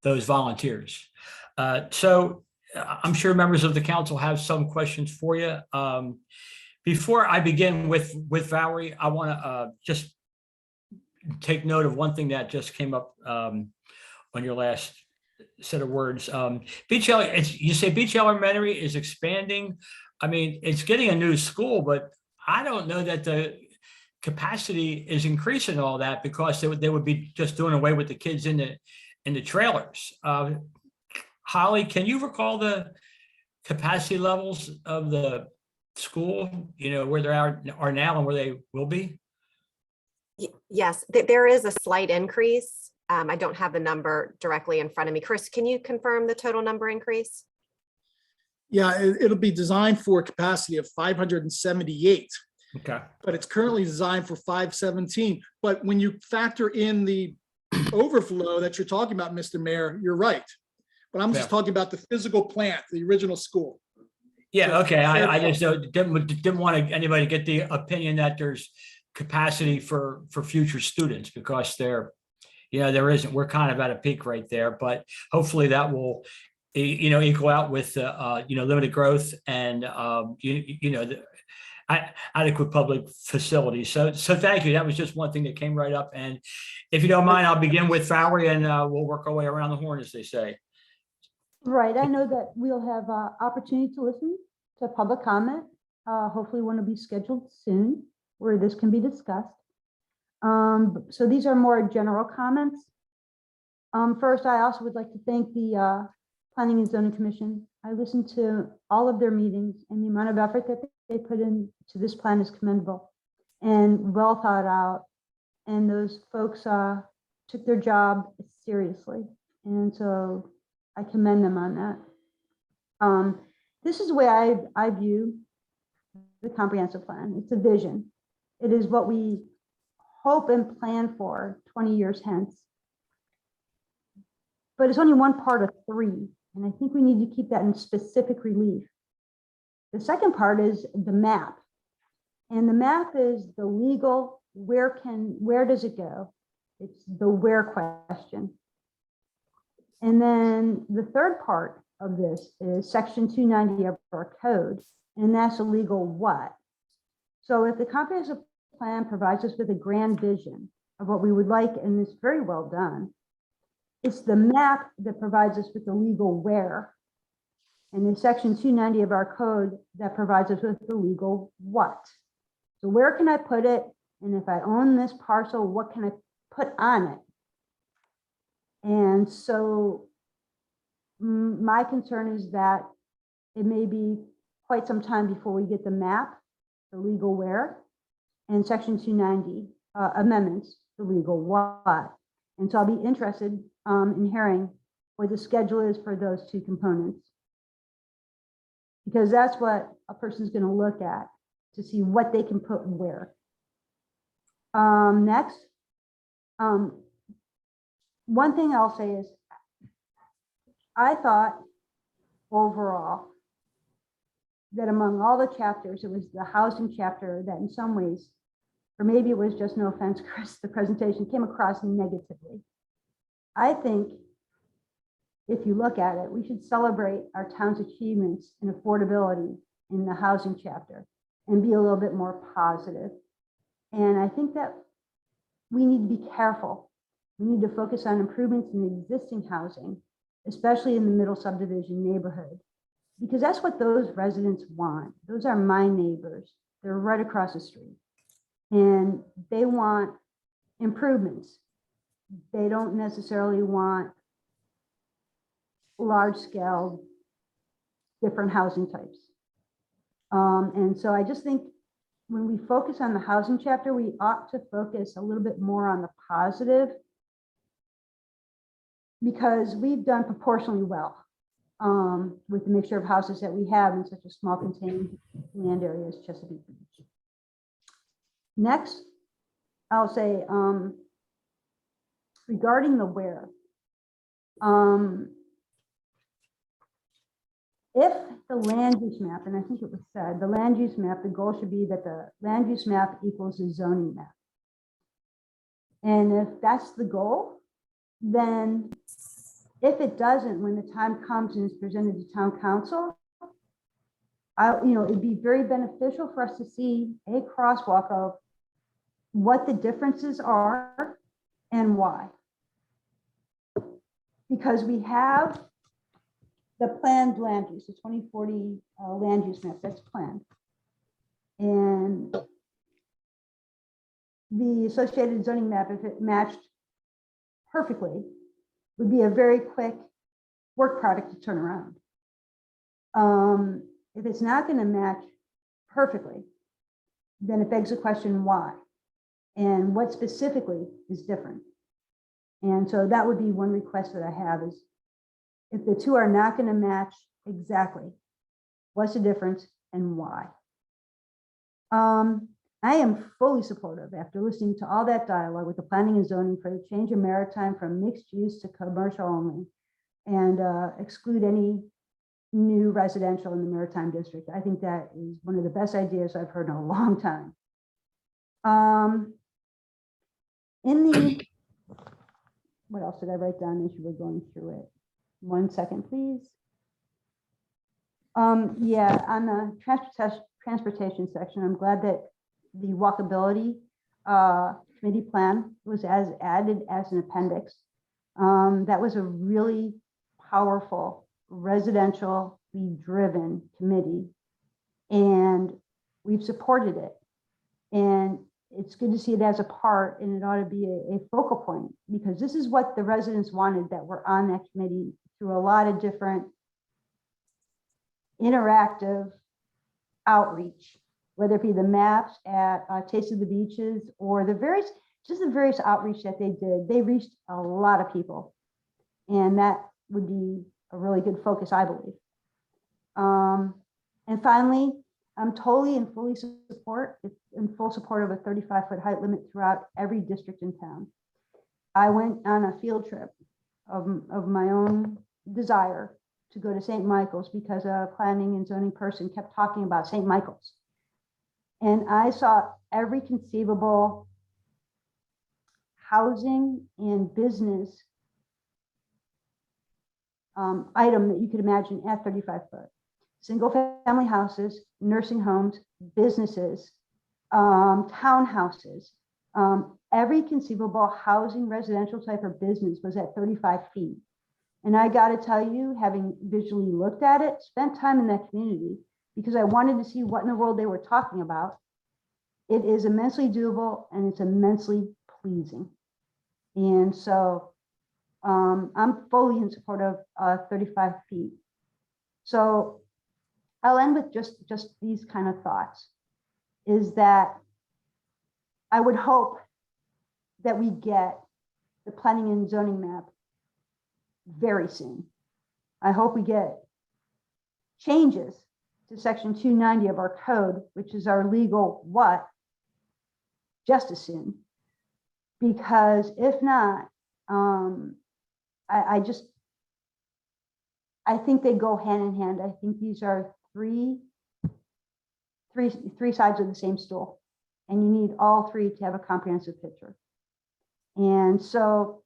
those volunteers. So I'm sure members of the council have some questions for you. Before I begin with Valerie, I want to just take note of one thing that just came up on your last set of words. You say Beach Elementary is expanding. I mean, it's getting a new school, but I don't know that the capacity is increasing all that because they would be just doing away with the kids in the trailers. Holly, can you recall the capacity levels of the school, where they are now and where they will be? Yes, there is a slight increase. I don't have the number directly in front of me. Chris, can you confirm the total number increase? Yeah, it'll be designed for a capacity of 578. Okay. But it's currently designed for 517. But when you factor in the overflow that you're talking about, Mr. Mayor, you're right. But I'm just talking about the physical plant, the original school. Yeah, okay. I just didn't want anybody to get the opinion that there's capacity for future students because there isn't. We're kind of at a peak right there, but hopefully that will, equal out with limited growth and adequate public facilities. So thank you. That was just one thing that came right up. And if you don't mind, I'll begin with Valerie and we'll work our way around the horn, as they say. Right. I know that we'll have opportunity to listen to public comment. Hopefully one will be scheduled soon where this can be discussed. So these are more general comments. First, I also would like to thank the Planning and Zoning Commission. I listened to all of their meetings and the amount of effort that they put into this plan is commendable and well thought out. And those folks took their job seriously. And so I commend them on that. This is the way I view the comprehensive plan. It's a vision. It is what we hope and plan for 20 years hence. But it's only one part of 3. And I think we need to keep that in specific relief. The second part is the map. And the map is the legal, where does it go? It's the where question. And then the third part of this is section 290 of our code, and that's a legal what. So if the comprehensive plan provides us with a grand vision of what we would like, and it's very well done, it's the map that provides us with the legal where. And in section 290 of our code that provides us with the legal what. So where can I put it? And if I own this parcel, what can I put on it? And so my concern is that it may be quite some time before we get the map, the legal where, and section 290 amendments, the legal what. And so I'll be interested in hearing what the schedule is for those 2 components. Because that's what a person's going to look at to see what they can put where. Next, one thing I'll say is, I thought overall that among all the chapters, it was the housing chapter that in some ways, or maybe it was just, no offense, Chris, the presentation came across negatively. I think if you look at it, we should celebrate our town's achievements in affordability in the housing chapter and be a little bit more positive. And I think that we need to be careful. We need to focus on improvements in existing housing, especially in the middle subdivision neighborhood, because that's what those residents want. Those are my neighbors. They're right across the street. And they want improvements. They don't necessarily want large scale, different housing types. And so I just think when we focus on the housing chapter, we ought to focus a little bit more on the positive, because we've done proportionally well with the mixture of houses that we have in such a small contained land area as Chesapeake Beach. Next, I'll say regarding the where, if the land use map, and I think it was said, the land use map, the goal should be that the land use map equals the zoning map. And if that's the goal, then if it doesn't, when the time comes and is presented to town council, it'd be very beneficial for us to see a crosswalk of what the differences are and why. Because we have the planned land use, the 2040 land use map that's planned. And the associated zoning map, if it matched perfectly, would be a very quick work product to turn around. If it's not going to match perfectly, then it begs the question why, and what specifically is different. And so that would be one request that I have is, if the two are not going to match exactly, what's the difference and why? I am fully supportive, after listening to all that dialogue with the planning and zoning, for the change of maritime from mixed use to commercial only, and exclude any new residential in the maritime district. I think that is one of the best ideas I've heard in a long time. What else did I write down as you were going through it? 1 second, please. Yeah, on the transportation section, I'm glad that the walkability committee plan was added as an appendix. That was a really powerful residentially driven committee, and we've supported it. And it's good to see it as a part, and it ought to be a focal point, because this is what the residents wanted that were on that committee through a lot of different interactive outreach, whether it be the maps at Taste of the Beaches or the various outreach that they did. They reached a lot of people, and that would be a really good focus, I believe. And finally, I'm totally and fully in full support of a 35-foot height limit throughout every district in town. I went on a field trip of my own desire to go to St. Michael's, because a planning and zoning person kept talking about St. Michael's. And I saw every conceivable housing and business item that you could imagine at 35 foot. Single family houses, nursing homes, businesses, townhouses, every conceivable housing, residential type of business was at 35 feet. And I got to tell you, having visually looked at it, spent time in that community, because I wanted to see what in the world they were talking about. It is immensely doable, and it's immensely pleasing. And so I'm fully in support of 35 feet. So I'll end with just these kind of thoughts, is that I would hope that we get the planning and zoning map very soon. I hope we get changes to section 290 of our code, which is our legal what, just as soon. Because if not, I think they go hand in hand. I think these are three sides of the same stool, and you need all three to have a comprehensive picture. And so,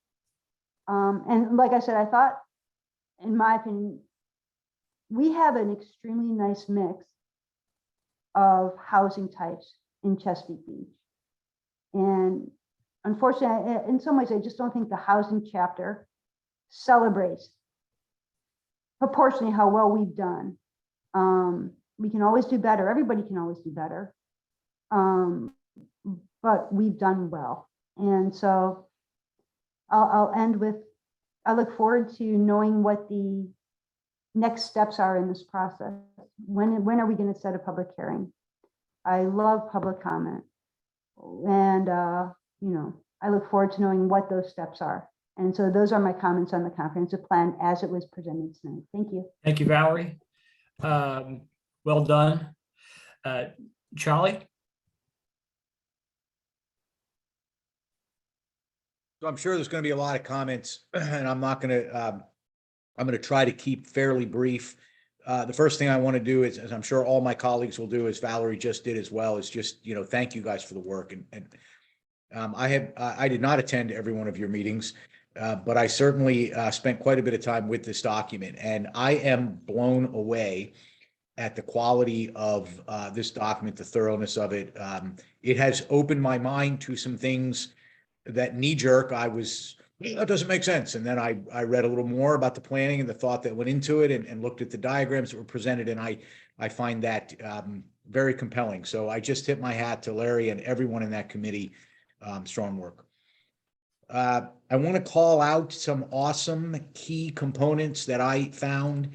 and like I said, I thought, in my opinion, we have an extremely nice mix of housing types in Chesapeake Beach. And unfortunately, in some ways, I just don't think the housing chapter celebrates proportionally how well we've done. We can always do better. Everybody can always do better. But we've done well. And so I'll end with, I look forward to knowing what the next steps are in this process. When are we going to set a public hearing? I love public comment. And, you know, I look forward to knowing what those steps are. And so those are my comments on the comprehensive plan as it was presented tonight. Thank you. Thank you, Valerie. Well done. Charlie? So I'm sure there's going to be a lot of comments, and I'm not going to, I'm going to try to keep fairly brief. The first thing I want to do is, as I'm sure all my colleagues will do, as Valerie just did as well, is just, you know, thank you guys for the work. And I did not attend every one of your meetings, but I certainly spent quite a bit of time with this document, and I am blown away at the quality of this document, the thoroughness of it. It has opened my mind to some things that knee-jerk, that doesn't make sense. And then I read a little more about the planning and the thought that went into it, and looked at the diagrams that were presented, and I find that very compelling. So I just tip my hat to Larry and everyone in that committee. Strong work. I want to call out some awesome key components that I found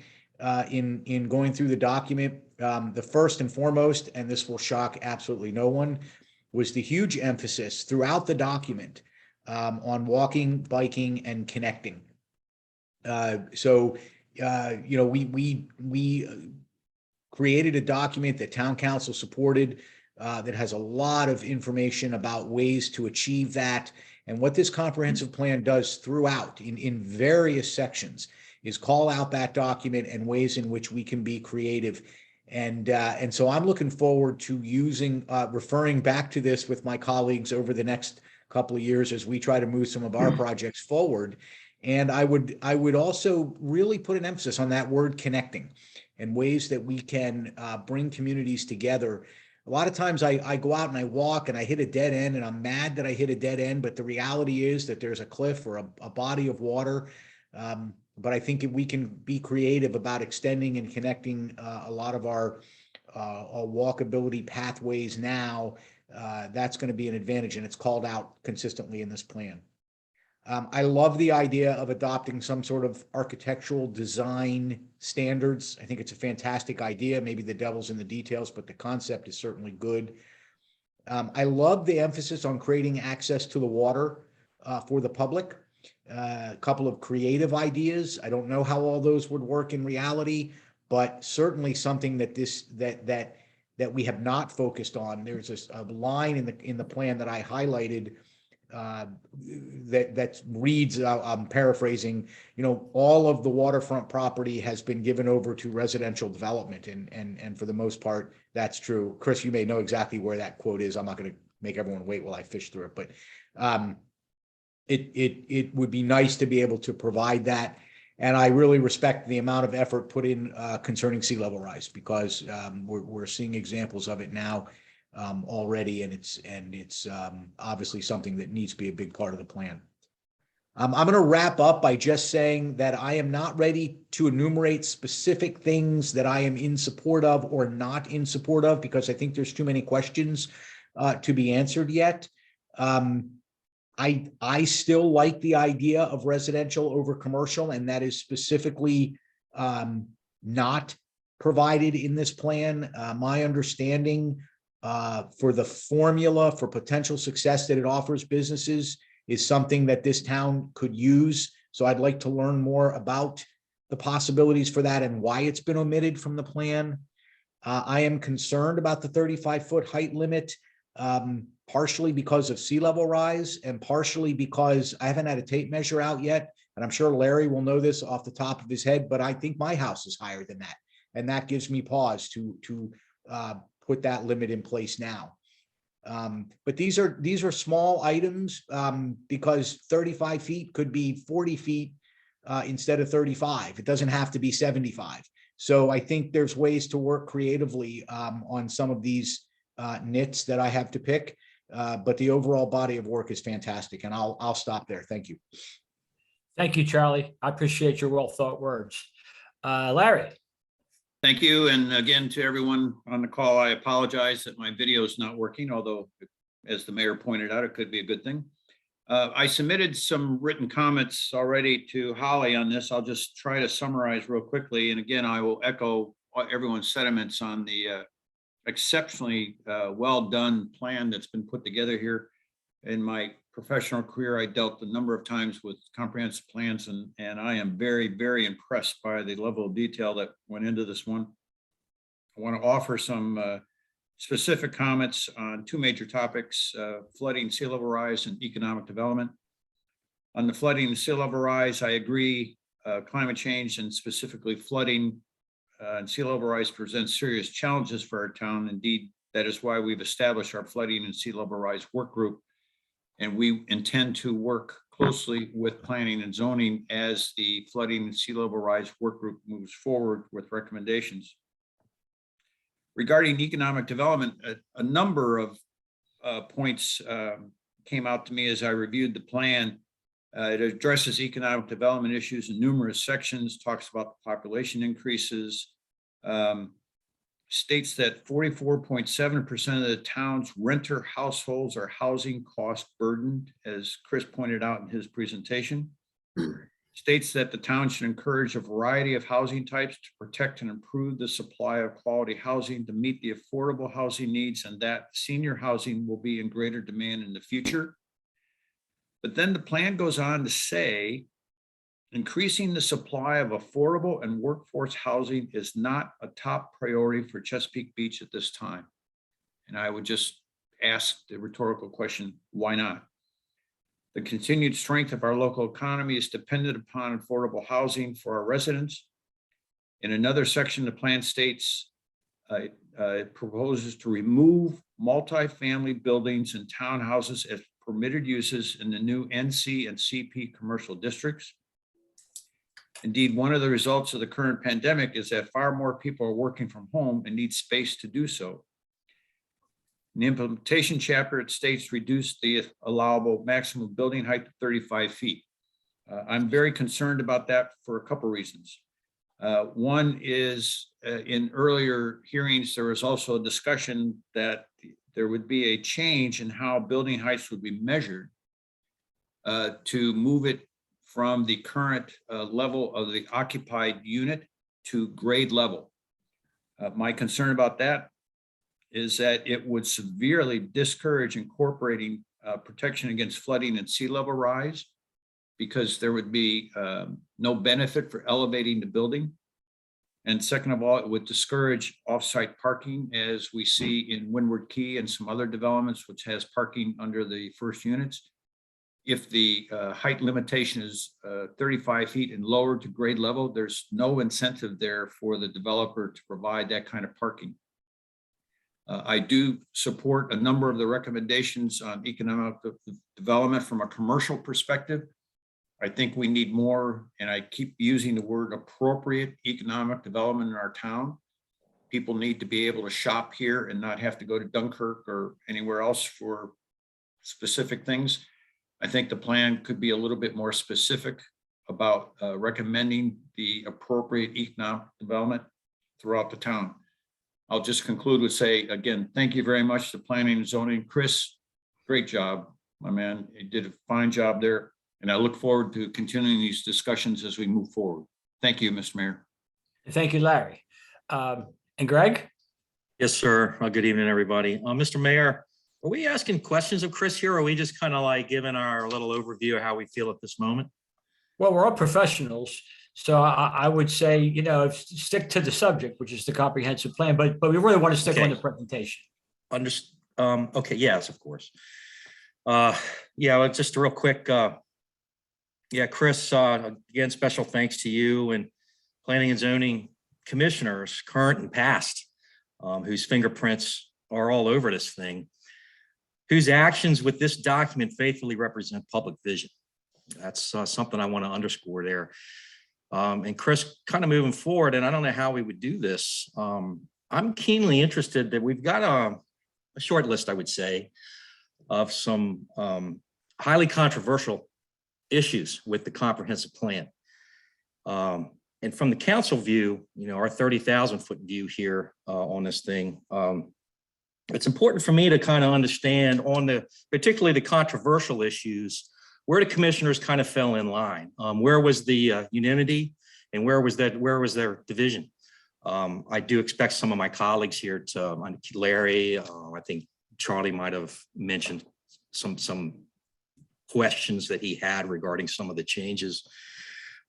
in going through the document. The first and foremost, and this will shock absolutely no one, was the huge emphasis throughout the document on walking, biking, and connecting. You know, we created a document that town council supported that has a lot of information about ways to achieve that. And what this comprehensive plan does throughout in various sections is call out that document and ways in which we can be creative. And so I'm looking forward to referring back to this with my colleagues over the next couple of years as we try to move some of our projects forward. And I would also really put an emphasis on that word connecting and ways that we can bring communities together. A lot of times I go out and I walk and I hit a dead end, and I'm mad that I hit a dead end, but the reality is that there's a cliff or a body of water. But I think if we can be creative about extending and connecting a lot of our walkability pathways now, that's going to be an advantage, and it's called out consistently in this plan. I love the idea of adopting some sort of architectural design standards. I think it's a fantastic idea. Maybe the devil's in the details, but the concept is certainly good. I love the emphasis on creating access to the water for the public. A couple of creative ideas. I don't know how all those would work in reality, but certainly something that that we have not focused on. There's a line in the plan that I highlighted that reads, I'm paraphrasing, you know, all of the waterfront property has been given over to residential development, and for the most part that's true. Chris, you may know exactly where that quote is. I'm not going to make everyone wait while I fish through it, but it would be nice to be able to provide that. And I really respect the amount of effort put in concerning sea level rise, because we're seeing examples of it now already, and it's obviously something that needs to be a big part of the plan. I'm going to wrap up by just saying that I am not ready to enumerate specific things that I am in support of or not in support of, because I think there's too many questions to be answered yet. I still like the idea of residential over commercial, and that is specifically not provided in this plan. My understanding for the formula for potential success that it offers businesses is something that this town could use. So I'd like to learn more about the possibilities for that and why it's been omitted from the plan. I am concerned about the 35-foot height limit. partially because of sea level rise and partially because I haven't had a tape measure out yet. And I'm sure Larry will know this off the top of his head, but I think my house is higher than that. And that gives me pause to put that limit in place now. But these are small items because 35 feet could be 40 feet instead of 35. It doesn't have to be 75. So I think there's ways to work creatively on some of these nits that I have to pick. But the overall body of work is fantastic, and I'll stop there. Thank you. Thank you, Charlie. I appreciate your well thought words. Larry. Thank you. And again, to everyone on the call, I apologize that my video is not working, although as the mayor pointed out, it could be a good thing. I submitted some written comments already to Holly on this. I'll just try to summarize real quickly. And again, I will echo everyone's sentiments on the exceptionally well done plan that's been put together here. In my professional career, I dealt a number of times with comprehensive plans, and I am very, very impressed by the level of detail that went into this one. I want to offer some specific comments on two major topics, flooding, sea level rise, and economic development. On the flooding and sea level rise, I agree climate change and specifically flooding and sea level rise presents serious challenges for our town. Indeed, that is why we've established our flooding and sea level rise work group. And we intend to work closely with planning and zoning as the flooding and sea level rise work group moves forward with recommendations. Regarding economic development, a number of points came out to me as I reviewed the plan. It addresses economic development issues in numerous sections, talks about the population increases, states that 44.7% of the town's renter households are housing cost burdened, as Chris pointed out in his presentation. States that the town should encourage a variety of housing types to protect and improve the supply of quality housing to meet the affordable housing needs, and that senior housing will be in greater demand in the future. But then the plan goes on to say, increasing the supply of affordable and workforce housing is not a top priority for Chesapeake Beach at this time. And I would just ask the rhetorical question, why not? The continued strength of our local economy is dependent upon affordable housing for our residents. In another section, the plan states it proposes to remove multifamily buildings and townhouses as permitted uses in the new NC and CP commercial districts. Indeed, one of the results of the current pandemic is that far more people are working from home and need space to do so. In the implementation chapter, it states reduce the allowable maximum building height to 35 feet. I'm very concerned about that for a couple of reasons. One is in earlier hearings, there was also a discussion that there would be a change in how building heights would be measured to move it from the current level of the occupied unit to grade level. My concern about that is that it would severely discourage incorporating protection against flooding and sea level rise, because there would be no benefit for elevating the building. And second of all, it would discourage offsite parking, as we see in Windward Key and some other developments, which has parking under the first units. If the height limitation is 35 feet and lower to grade level, there's no incentive there for the developer to provide that kind of parking. I do support a number of the recommendations on economic development from a commercial perspective. I think we need more, and I keep using the word appropriate economic development in our town. People need to be able to shop here and not have to go to Dunkirk or anywhere else for specific things. I think the plan could be a little bit more specific about recommending the appropriate economic development throughout the town. I'll just conclude with say, again, thank you very much to planning and zoning. Chris, great job, my man. You did a fine job there. And I look forward to continuing these discussions as we move forward. Thank you, Mr. Mayor. Thank you, Larry. And Greg? Yes, sir. Good evening, everybody. Mr. Mayor, are we asking questions of Chris here, or are we just kind of like giving our little overview of how we feel at this moment? Well, we're all professionals. So I would say, you know, stick to the subject, which is the comprehensive plan, but we really want to stick on the presentation. Okay, yes, of course. Yeah, well, just real quick. Yeah, Chris, again, special thanks to you and Planning and Zoning Commissioners, current and past, whose fingerprints are all over this thing, whose actions with this document faithfully represent public vision. That's something I want to underscore there. And Chris, kind of moving forward, and I don't know how we would do this. I'm keenly interested that we've got a short list, I would say, of some highly controversial issues with the comprehensive plan. And from the council view, you know, our 30,000-foot view here on this thing, it's important for me to kind of understand on the, particularly the controversial issues, where the commissioners kind of fell in line. Where was the unanimity and where was their division? I do expect some of my colleagues here to, Larry, I think Charlie might have mentioned some questions that he had regarding some of the changes.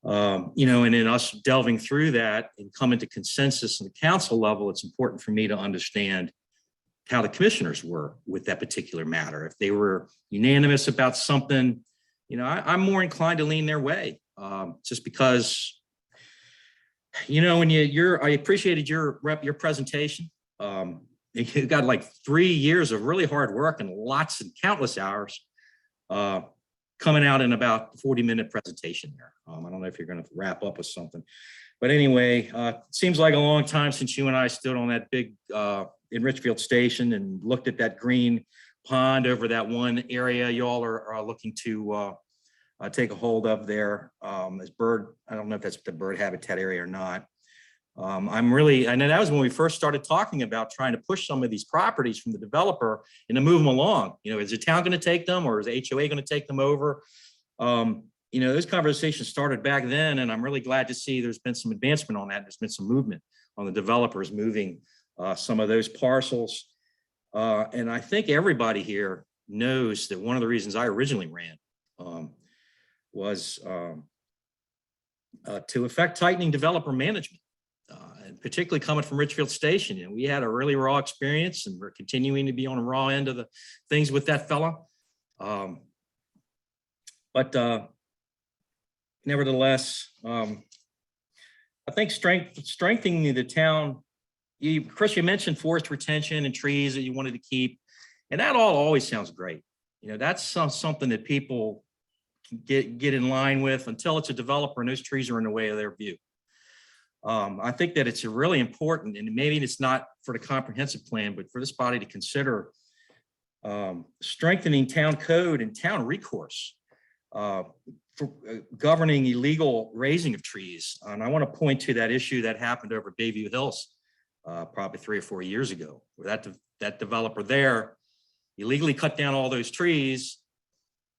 You know, and in us delving through that and coming to consensus on the council level, it's important for me to understand how the commissioners were with that particular matter. If they were unanimous about something, you know, I'm more inclined to lean their way, just because, you know, when I appreciated your presentation. You got like 3 years of really hard work and lots and countless hours coming out in about 40-minute presentation there. I don't know if you're going to wrap up with something, but anyway, it seems like a long time since you and I stood on that big in Richfield Station and looked at that green pond over that one area y'all are looking to take a hold of there. As bird, I don't know if that's the bird habitat area or not. I know that was when we first started talking about trying to push some of these properties from the developer and to move them along. You know, is the town going to take them or is the HOA going to take them over? You know, those conversations started back then, and I'm really glad to see there's been some advancement on that. There's been some movement on the developers moving some of those parcels. And I think everybody here knows that one of the reasons I originally ran was to affect tightening developer management. And particularly coming from Richfield Station, you know, we had a really raw experience, and we're continuing to be on the raw end of the things with that fella. But nevertheless, I think strengthening the town. Chris, you mentioned forest retention and trees that you wanted to keep, and that all always sounds great. You know, that's something that people can get in line with until it's a developer and those trees are in the way of their view. I think that it's really important, and maybe it's not for the comprehensive plan, but for this body to consider strengthening town code and town recourse for governing illegal raising of trees. And I want to point to that issue that happened over Bayview Hills probably 3 or 4 years ago, where that developer there illegally cut down all those trees.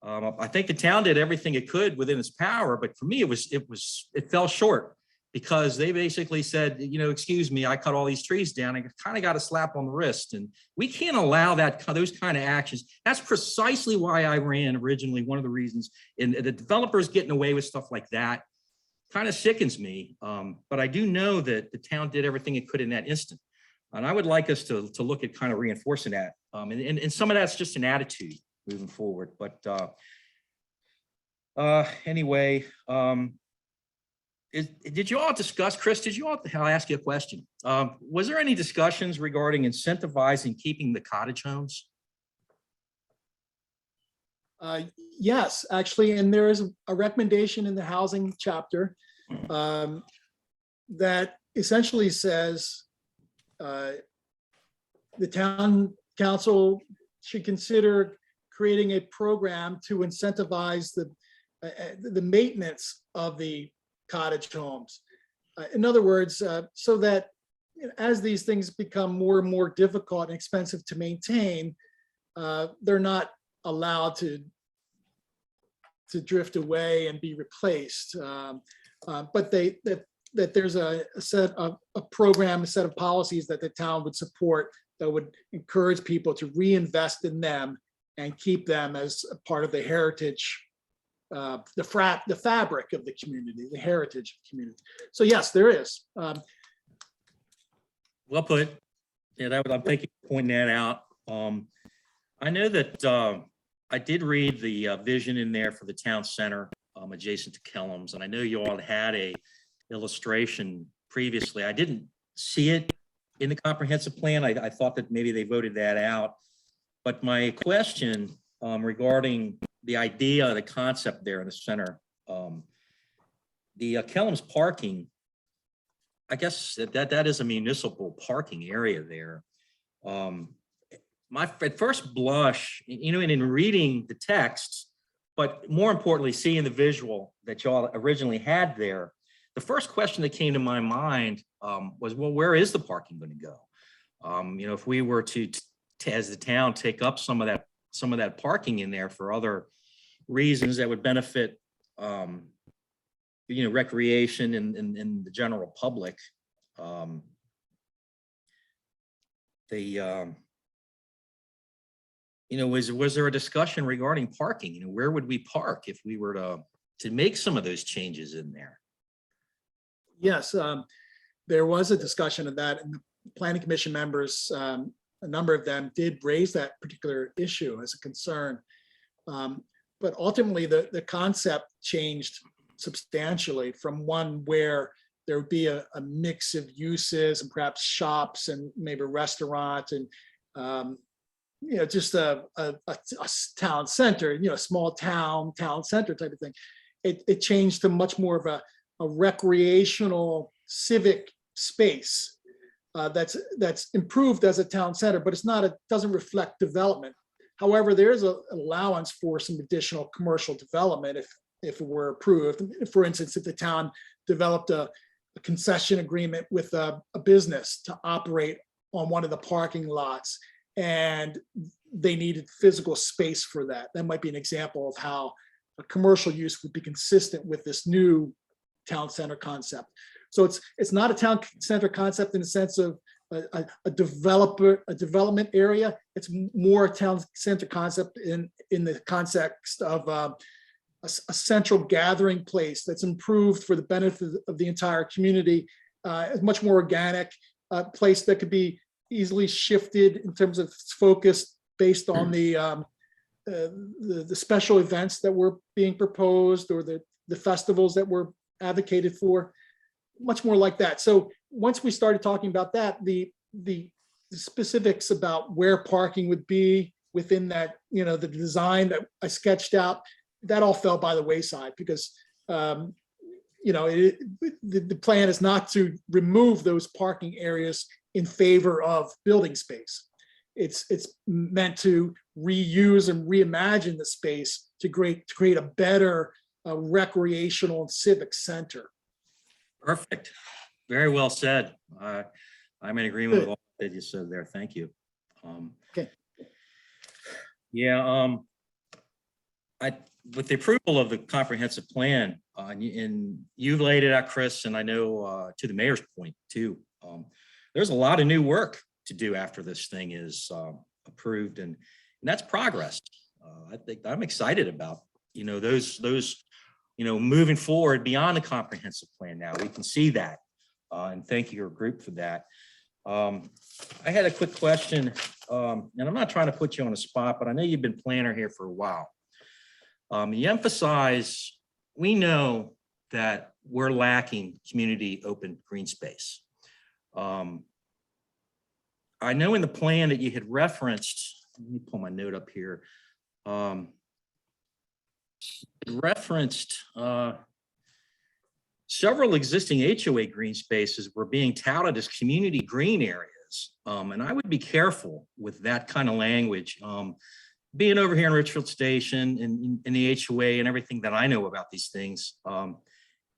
I think the town did everything it could within its power, but for me, it fell short. Because they basically said, you know, excuse me, I cut all these trees down. I kind of got a slap on the wrist, and we can't allow those kind of actions. That's precisely why I ran originally. One of the reasons, and the developers getting away with stuff like that kind of sickens me. But I do know that the town did everything it could in that instant, and I would like us to look at kind of reinforcing that. And some of that's just an attitude moving forward. But anyway. Did you all discuss, Chris, I'll ask you a question. Was there any discussions regarding incentivizing keeping the cottage homes? Yes, actually, and there is a recommendation in the housing chapter that essentially says the town council should consider creating a program to incentivize the maintenance of the cottage homes. In other words, so that as these things become more and more difficult and expensive to maintain, they're not allowed to drift away and be replaced. But that there's a program, a set of policies that the town would support that would encourage people to reinvest in them and keep them as a part of the heritage, the fabric of the community, the heritage of the community. So yes, there is. Well put. Yeah, I'm thinking pointing that out. I know that I did read the vision in there for the town center adjacent to Kellums, and I know you all had a illustration previously. I didn't see it in the comprehensive plan. I thought that maybe they voted that out. But my question regarding the idea, the concept there in the center, the Kellums parking, I guess that is a municipal parking area there. At first blush, and in reading the text, but more importantly, seeing the visual that y'all originally had there, the first question that came to my mind was, well, where is the parking going to go? If we were to, as the town, take up some of that parking in there for other reasons that would benefit, recreation and the general public, was there a discussion regarding parking? Where would we park if we were to make some of those changes in there? Yes, there was a discussion of that, and the planning commission members, a number of them did raise that particular issue as a concern. But ultimately, the concept changed substantially from one where there would be a mix of uses and perhaps shops and maybe a restaurant and just a town center, small town center type of thing. It changed to much more of a recreational civic space that's improved as a town center, but doesn't reflect development. However, there is an allowance for some additional commercial development if it were approved. For instance, if the town developed a concession agreement with a business to operate on one of the parking lots, and they needed physical space for that. That might be an example of how a commercial use would be consistent with this new town center concept. So it's not a town center concept in the sense of a development area. It's more a town center concept in the context of a central gathering place that's improved for the benefit of the entire community. It's much more organic, place that could be easily shifted in terms of focus based on the special events that were being proposed or the festivals that were advocated for, much more like that. So once we started talking about that, the specifics about where parking would be within that, the design that I sketched out, that all fell by the wayside because the plan is not to remove those parking areas in favor of building space. It's meant to reuse and reimagine the space to create a better recreational and civic center. Perfect. Very well said. I'm in agreement with all that you said there. Thank you. Okay. Yeah. With the approval of the comprehensive plan, and you've laid it out, Chris, and I know to the mayor's point too, there's a lot of new work to do after this thing is approved, and that's progress. I think I'm excited about those moving forward beyond the comprehensive plan. Now we can see that, and thank you, your group, for that. I had a quick question, and I'm not trying to put you on the spot, but I know you've been planner here for a while. You emphasize, we know that we're lacking community open green space. I know in the plan that you had referenced, let me pull my note up here, several existing HOA green spaces were being touted as community green areas. And I would be careful with that kind of language. Being over here in Richfield Station and in the HOA and everything that I know about these things,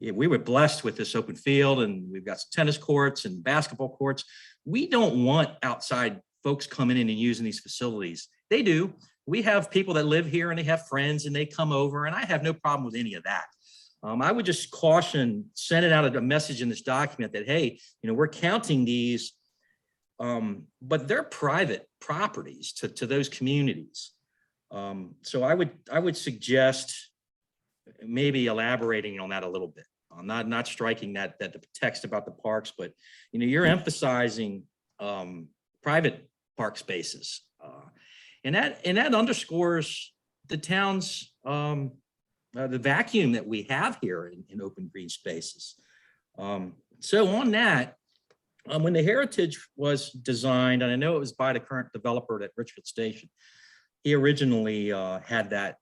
we were blessed with this open field, and we've got some tennis courts and basketball courts. We don't want outside folks coming in and using these facilities. They do. We have people that live here and they have friends and they come over, and I have no problem with any of that. I would just caution, send it out a message in this document that, hey, we're counting these, but they're private properties to those communities. So I would suggest maybe elaborating on that a little bit. I'm not striking that the text about the parks, but you're emphasizing private park spaces. And that underscores the town's, the vacuum that we have here in open green spaces. So on that, when the heritage was designed, and I know it was by the current developer at Richfield Station, he originally had that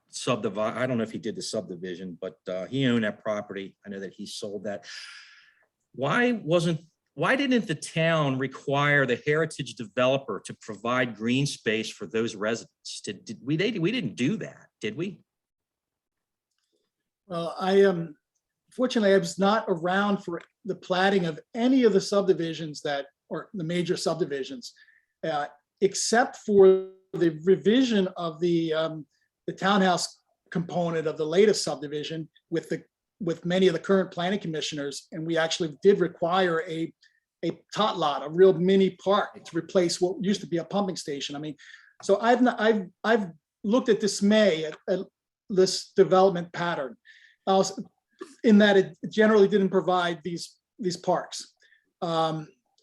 subdivide. I don't know if he did the subdivision, but he owned that property. I know that he sold that. Why didn't the town require the heritage developer to provide green space for those residents? We didn't do that, did we? Well, fortunately, I was not around for the platting of any of the subdivisions or the major subdivisions, except for the revision of the townhouse component of the latest subdivision with many of the current planning commissioners. And we actually did require a tot lot, a real mini park to replace what used to be a pumping station. I mean, so I've looked at dismay at this development pattern, in that it generally didn't provide these parks.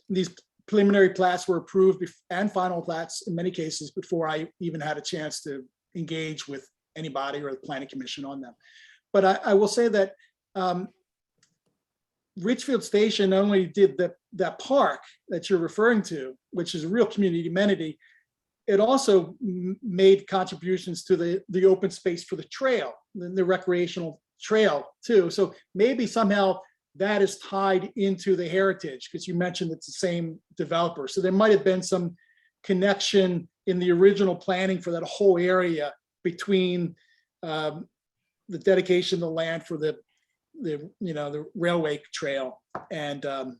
These preliminary plats were approved and final plats in many cases before I even had a chance to engage with anybody or the planning commission on them. But I will say that Richfield Station not only did that park that you're referring to, which is a real community amenity, it also made contributions to the open space for the trail, the recreational trail too. So maybe somehow that is tied into the heritage, because you mentioned it's the same developer. So there might have been some connection in the original planning for that whole area between the dedication of the land for the railway trail and the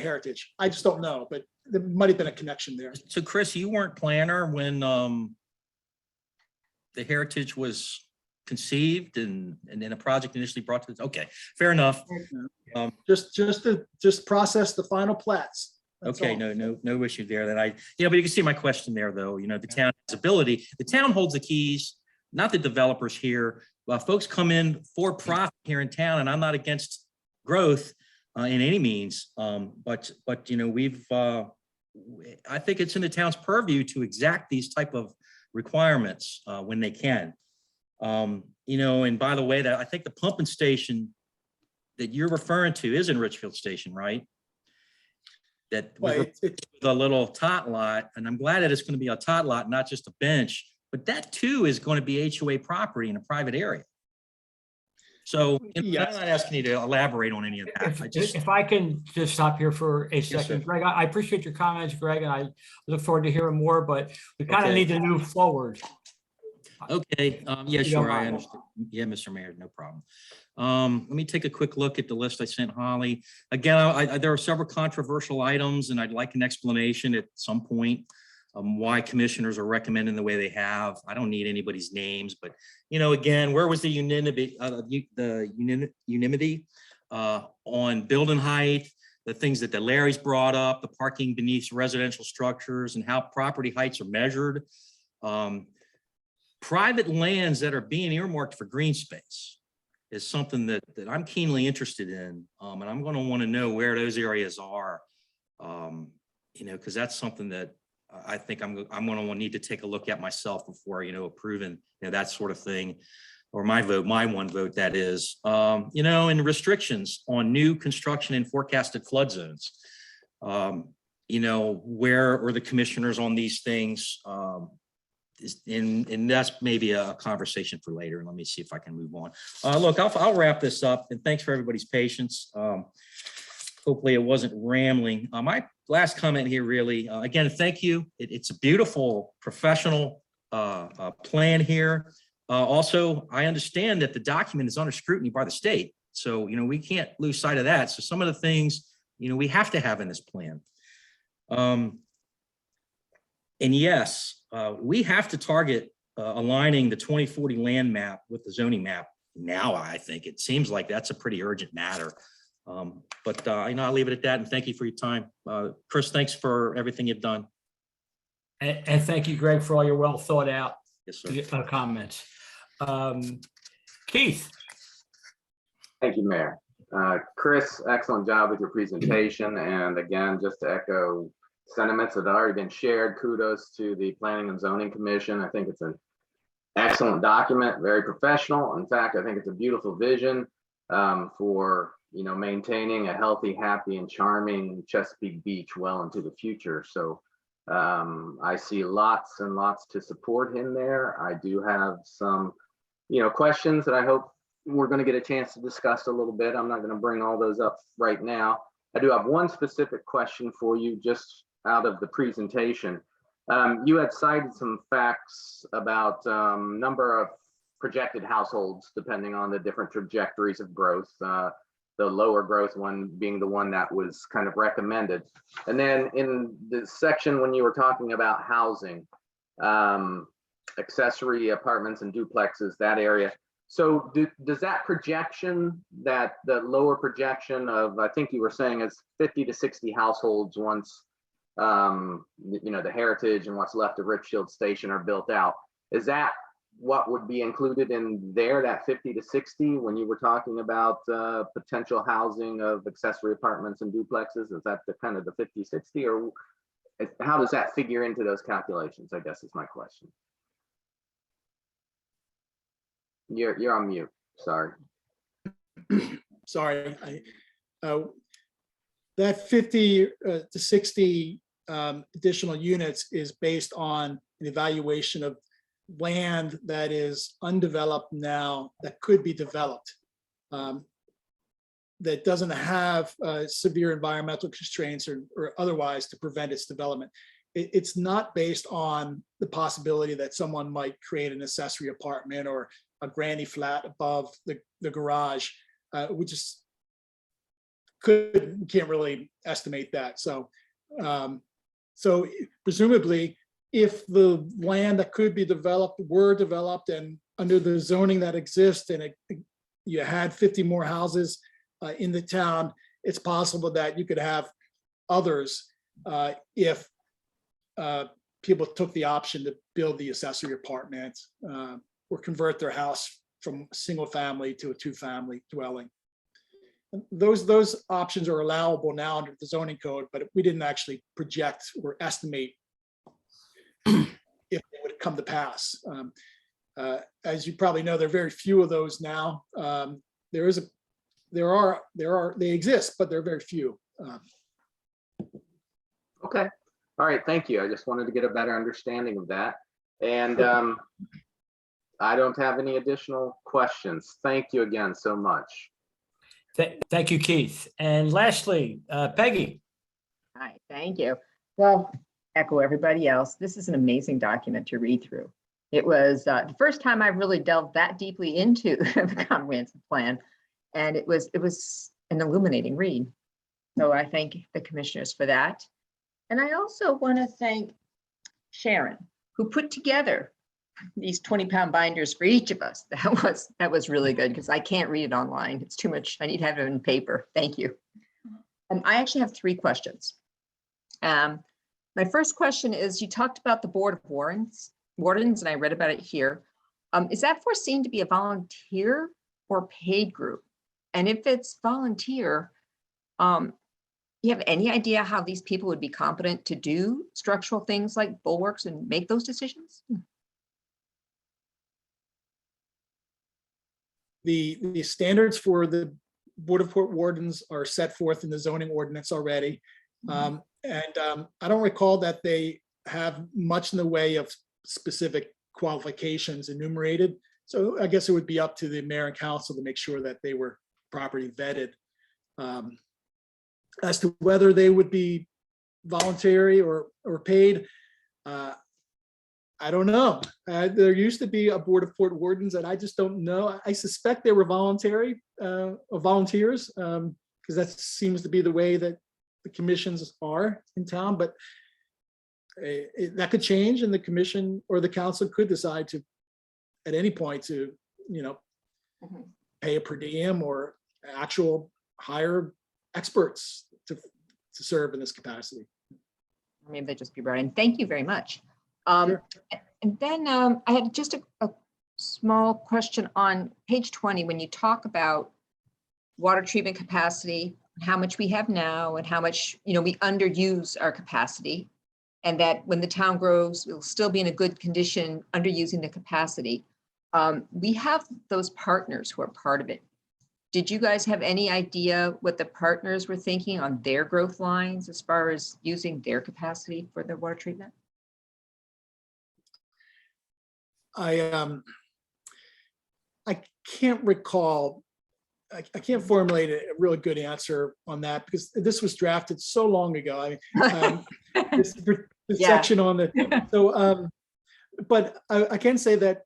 heritage. I just don't know, but there might have been a connection there. So Chris, you weren't planner when the heritage was conceived and then a project initially brought to, okay, fair enough. Just process the final plats. That's Okay, all. no issue there. But you can see my question there though, the town's ability, the town holds the keys, not the developers here. Folks come in for profit here in town, and I'm not against growth in any means. But I think it's in the town's purview to exact these type of requirements when they can. And by the way, that I think the pumping station that you're referring to is in Richfield Station, right? That Well, the little tot lot, and I'm glad that it's going to be a tot lot, not just a bench, but that too is going to be HOA property in a private area. So Yes. I'm not asking you to elaborate on any of that. If I can just stop here for a sir. second, Greg, I appreciate your comments, Greg, and I look forward to hearing more, but we kind of Okay. need to move forward. Okay, yeah, You don't sure, I mind. understand. Yeah, Mr. Mayor, no problem. Let me take a quick look at the list I sent Holly. Again, there are several controversial items, and I'd like an explanation at some point why commissioners are recommending the way they have. I don't need anybody's names, but again, where was the unanimity on building height, the things that the Larry's brought up, the parking beneath residential structures, and how property heights are measured. Private lands that are being earmarked for green space is something that I'm keenly interested in. And I'm going to want to know where those areas are, because that's something that I think I'm going to need to take a look at myself before, approving, that sort of thing, or my one vote, that is, and restrictions on new construction and forecasted flood zones. Where are the commissioners on these things? And that's maybe a conversation for later. Let me see if I can move on. Look, I'll wrap this up, and thanks for everybody's patience. Hopefully it wasn't rambling. My last comment here, really, again, thank you. It's a beautiful professional plan here. Also, I understand that the document is under scrutiny by the state. So, we can't lose sight of that. So some of the things, we have to have in this plan. And yes, we have to target aligning the 2040 land map with the zoning map now. I think it seems like that's a pretty urgent matter. But I'll leave it at that, and thank you for your time. Chris, thanks for everything you've done. And thank you, Greg, for all your well thought out Yes, sir. comments. Keith, Thank you, Mayor. Chris, excellent job with your presentation. And again, just to echo sentiments that have already been shared. Kudos to the Planning and Zoning Commission. I think it's an excellent document, very professional. In fact, I think it's a beautiful vision for maintaining a healthy, happy, and charming Chesapeake Beach well into the future. So I see lots and lots to support him there. I do have some questions that I hope we're going to get a chance to discuss a little bit. I'm not going to bring all those up right now. I do have one specific question for you just out of the presentation. You had cited some facts about number of projected households depending on the different trajectories of growth, the lower growth one being the one that was kind of recommended. And then in the section when you were talking about housing, accessory apartments and duplexes, that area. So does that projection, that the lower projection of, I think you were saying is 50 to 60 households once, the Heritage and what's left of Richfield Station are built out. Is that what would be included in there, that 50 to 60, when you were talking about potential housing of accessory apartments and duplexes? Is that the kind of the 50, 60, or how does that figure into those calculations, I guess is my question. You're on mute. Sorry. Sorry. That 50 to 60 additional units is based on an evaluation of land that is undeveloped now that could be developed, that doesn't have severe environmental constraints or otherwise to prevent its development. It's not based on the possibility that someone might create an accessory apartment or a granny flat above the garage. We just can't really estimate that. So presumably, if the land that could be developed were developed and under the zoning that exists, and you had 50 more houses in the town, it's possible that you could have others if people took the option to build the accessory apartment or convert their house from a single family to a 2-family dwelling. Those options are allowable now under the zoning code, but we didn't actually project or estimate if they would come to pass. As you probably know, there are very few of those now. They exist, but they're very few. Okay. All right. Thank you. I just wanted to get a better understanding of that. And I don't have any additional questions. Thank you again so much. Thank you, Keith. And lastly, Peggy. Hi, thank you. Well, echo everybody else. This is an amazing document to read through. It was the first time I've really delved that deeply into the comprehensive plan, and it was an illuminating read. So I thank the commissioners for that. And I also want to thank Sharon, who put together these 20-pound binders for each of us. That was really good because I can't read it online. It's too much. I need to have it in paper. Thank you. I actually have 3 questions. My first question is, you talked about the Board of Wardens, and I read about it here. Is that foreseen to be a volunteer or paid group? And if it's volunteer, you have any idea how these people would be competent to do structural things like bulwarks and make those decisions? The standards for the Board of Court Wardens are set forth in the zoning ordinance already. I don't recall that they have much in the way of specific qualifications enumerated. So I guess it would be up to the mayor and council to make sure that they were properly vetted. As to whether they would be voluntary or paid, I don't know. There used to be a Board of Court Wardens, and I just don't know. I suspect they were voluntary volunteers, because that seems to be the way that the commissions are in town. But that could change, and the commission or the council could decide to, at any point, to pay a per diem or actual hire experts to serve in this capacity. Maybe they just be brought in. Thank you very much. Sure. And then I had just a small question on page 20, when you talk about water treatment capacity how much we have now and how much, we underuse our capacity. And that when the town grows, we'll still be in a good condition, underusing the capacity. We have those partners who are part of it. Did you guys have any idea what the partners were thinking on their growth lines as far as using their capacity for their water treatment? I can't recall. I can't formulate a really good answer on that because this was drafted so long ago. This Yeah. section on the, but I can say that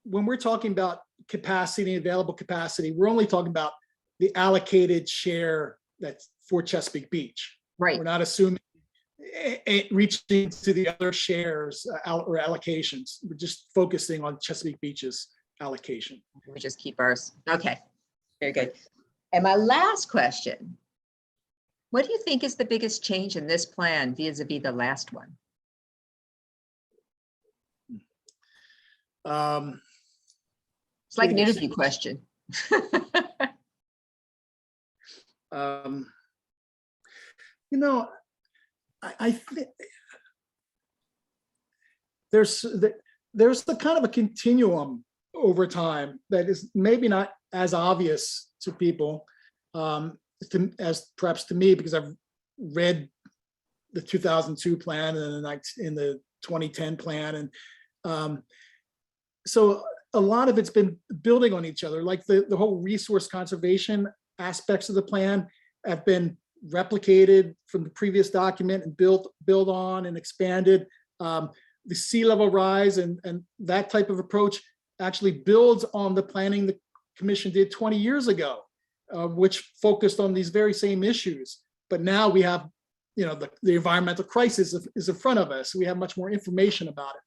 when we're talking about capacity, available capacity, we're only talking about the allocated share that's for Chesapeake Beach. Right. We're not assuming reaching to the other shares or allocations. We're just focusing on Chesapeake Beach's allocation. We just keep ours. Okay, very good. And my last question, what do you think is the biggest change in this plan vis-a-vis the last one? It's like an biggest interview question. I think there's the kind of a continuum over time that is maybe not as obvious to people as perhaps to me, because I've read the 2002 plan and in the 2010 plan. And so a lot of it's been building on each other, like the whole resource conservation aspects of the plan have been replicated from the previous document and built on and expanded. The sea level rise and that type of approach actually builds on the planning the commission did 20 years ago, which focused on these very same issues. But now we have, the environmental crisis is in front of us. We have much more information about it.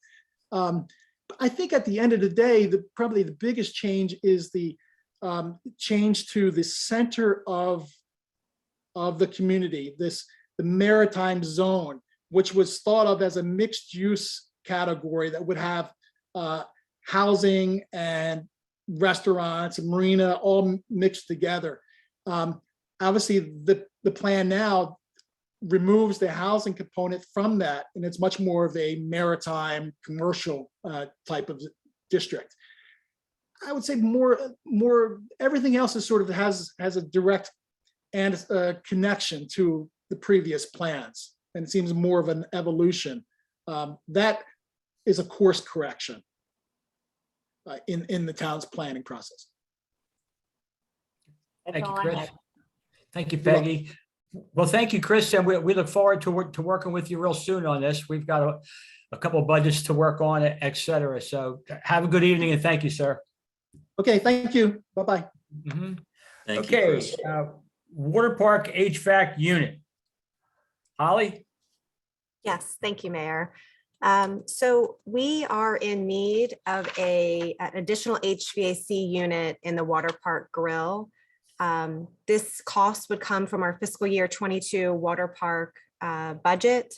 But I think at the end of the day, probably the biggest change is the change to the center of the community, the maritime zone, which was thought of as a mixed use category that would have housing and restaurants and marina all mixed together. Obviously, the plan now removes the housing component from that, and it's much more of a maritime commercial type of district. I would say more everything else is sort of has a direct and a connection to the previous plans, and it seems more of an evolution. That is a course correction in the town's planning process. Thank you, Chris. Thank you, Peggy. Well, thank you, Chris, and we look forward to working with you real soon on this. We've got a couple of budgets to work on, et cetera. So have a good evening and thank you, sir. Okay, thank you. Bye-bye. Mhm. Thank you, Okay, Chris. Water Park HVAC unit. Holly? Yes, thank you, Mayor. So we are in need of an additional HVAC unit in the water park grill. This cost would come from our fiscal year 22 water park budget.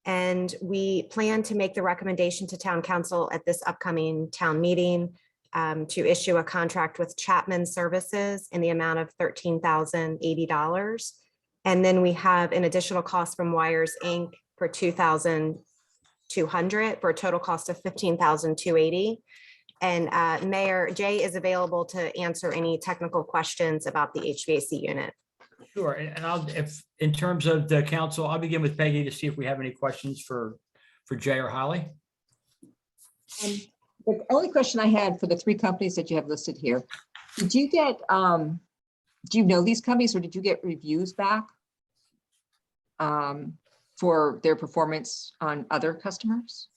And we plan to make the recommendation to town council at this upcoming town meeting to issue a contract with Chapman Services in the amount of $13,080. And then we have an additional cost from Wires Inc. for $2,200 for a total cost of $15,280. And Mayor Jay is available to answer any technical questions about the HVAC unit. Sure, and if in terms of the council, I'll begin with Peggy to see if we have any questions for Jay or Holly. The only question I had for the three companies that you have listed here, did you get, do you know these companies or did you get reviews back for their performance on other customers?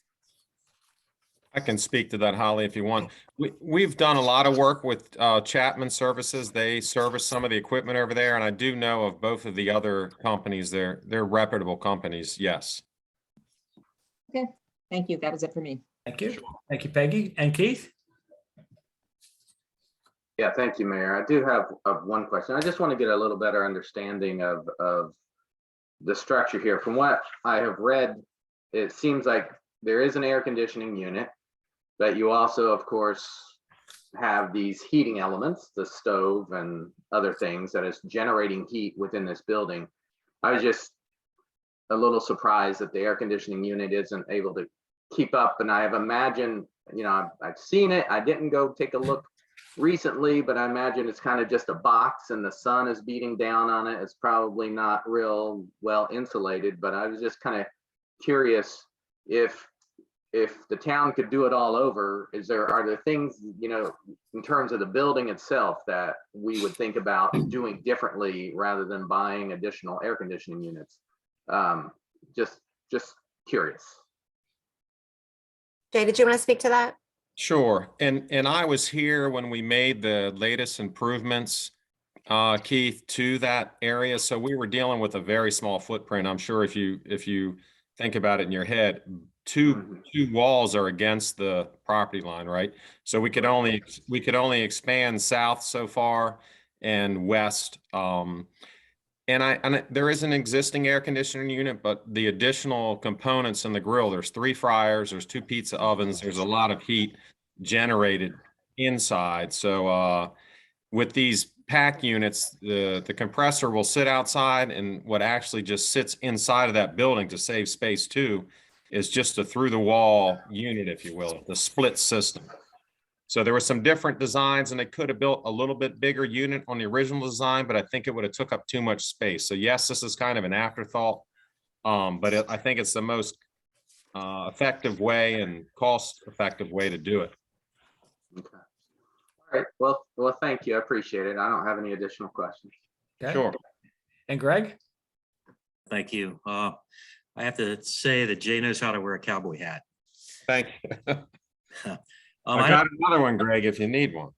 I can speak to that, Holly, if you want. We've done a lot of work with Chapman Services. They service some of the equipment over there, and I do know of both of the other companies. They're reputable companies, yes. Okay, thank you. That was it for me. Thank you. Thank you, Peggy. And Keith? Yeah, thank you, Mayor. I do have one question. I just want to get a little better understanding of the structure here. From what I have read, it seems like there is an air conditioning unit, but you also, of course, have these heating elements, the stove and other things that is generating heat within this building. I was just a little surprised that the air conditioning unit isn't able to keep up. And I have imagined, you know, I've seen it. I didn't go take a look recently, but I imagine it's kind of just a box and the sun is beating down on it. It's probably not real well insulated, but I was just kind of curious if the town could do it all over, are there things, you know, in terms of the building itself that we would think about doing differently rather than buying additional air conditioning units? Just curious. Jay, did you want to speak to that? Sure. And I was here when we made the latest improvements, Keith, to that area. So we were dealing with a very small footprint. I'm sure if you think about it in your head, two walls are against the property line, right? So we could only expand south so far and west. And there is an existing air conditioning unit, but the additional components in the grill, there's 3 fryers, there's 2 pizza ovens, there's a lot of heat generated inside. So with these pack units, the compressor will sit outside, and what actually just sits inside of that building to save space too is just a through the wall unit, if you will, the split system. So there were some different designs, and they could have built a little bit bigger unit on the original design, but I think it would have took up too much space. So yes, this is kind of an afterthought, but I think it's the most effective way and cost-effective way to do it. Okay. All right. Well, thank you. I appreciate it. I don't have any additional questions. Okay. Sure. And Greg? Thank you. I have to say that Jay knows how to wear a cowboy hat. Thank you. I I got another one, Greg, if you need one.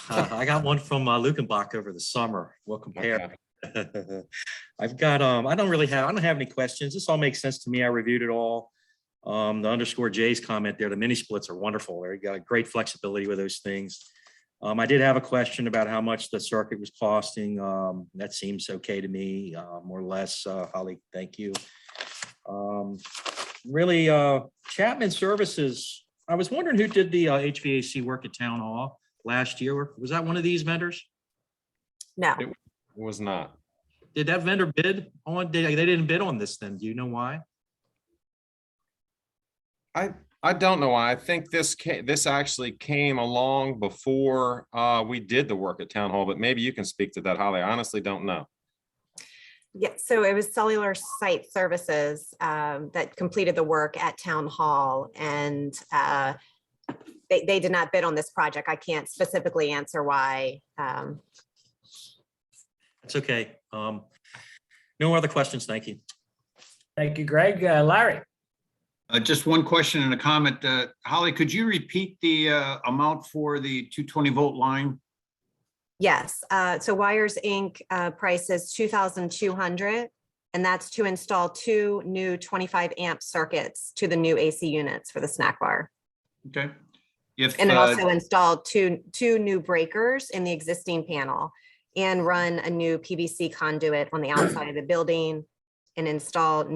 I got one from Lukenbach over the summer. We'll compare. Okay. I've got, I don't have any questions. This all makes sense to me. I reviewed it all. The underscore Jay's comment there, the mini splits are wonderful. They got a great flexibility with those things. I did have a question about how much the circuit was costing. That seems okay to me, more or less. Holly, thank you. Really, Chapman Services, I was wondering who did the HVAC work at Town Hall last year. Was that one of these vendors? No. It was not. Did that vendor bid on? They didn't bid on this then. Do you know why? I don't know why. I think this actually came along before we did the work at Town Hall, but maybe you can speak to that, Holly. I honestly don't know. Yeah, so it was Cellular Site Services that completed the work at Town Hall, and they did not bid on this project. I can't specifically answer why. That's okay. No other questions. Thank you. Thank you, Greg. Larry? Just one question and a comment. Holly, could you repeat the amount for the 220 volt line? Yes, so Wires Inc. Price is $2,200, and that's to install 2 new 25 amp circuits to the new AC units for the snack bar. Okay. If And it also installed two new breakers in the existing panel and run a new PVC conduit on the outside of the building and install 2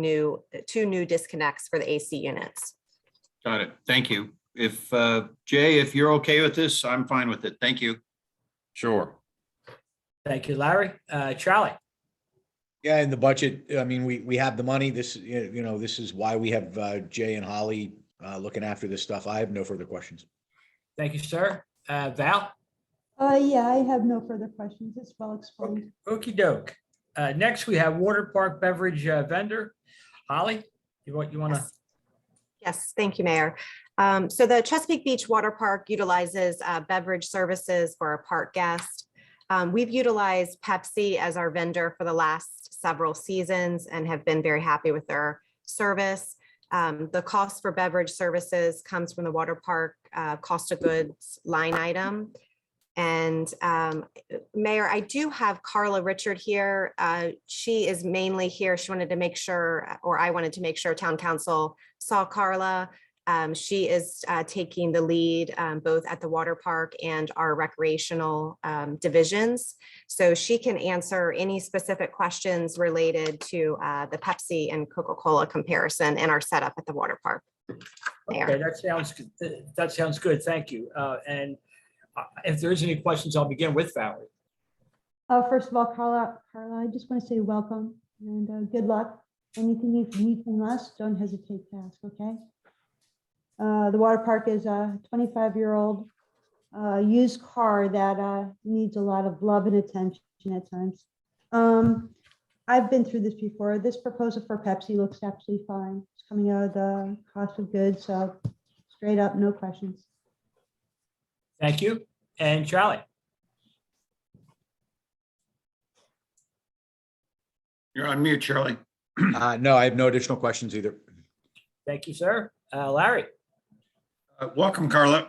new disconnects for the AC units. Got it. Thank you. If Jay, if you're okay with this, I'm fine with it. Thank you. Sure. Thank you, Larry. Charlie? Yeah, in the budget, I mean, we have the money. This, you know, this is why we have Jay and Holly looking after this stuff. I have no further questions. Thank you, sir. Val? Yeah, I have no further questions. It's well explained. Okey doke. Next, we have Water Park Beverage Vendor. Holly, you want to? Yes, thank you, Mayor. So the Chesapeake Beach Water Park utilizes beverage services for our park guests. We've utilized Pepsi as our vendor for the last several seasons and have been very happy with their service. The cost for beverage services comes from the water park cost of goods line item. And Mayor, I do have Carla Richard here. She is mainly here. She wanted to make sure, or I wanted to make sure Town Council saw Carla. She is taking the lead both at the water park and our recreational divisions. So she can answer any specific questions related to the Pepsi and Coca-Cola comparison and our setup at the water park. Okay, that sounds good. Thank you. And if there's any questions, I'll begin with Valerie. First of all, Carla, I just want to say welcome and good luck. Anything you need from us, don't hesitate to ask, okay? The water park is a 25-year-old used car that needs a lot of love and attention at times. I've been through this before. This proposal for Pepsi looks absolutely fine. It's coming out of the cost of goods, so straight up, no questions. Thank you. And Charlie? You're on mute, Charlie. No, I have no additional questions either. Thank you, sir. Larry? Welcome, Carla.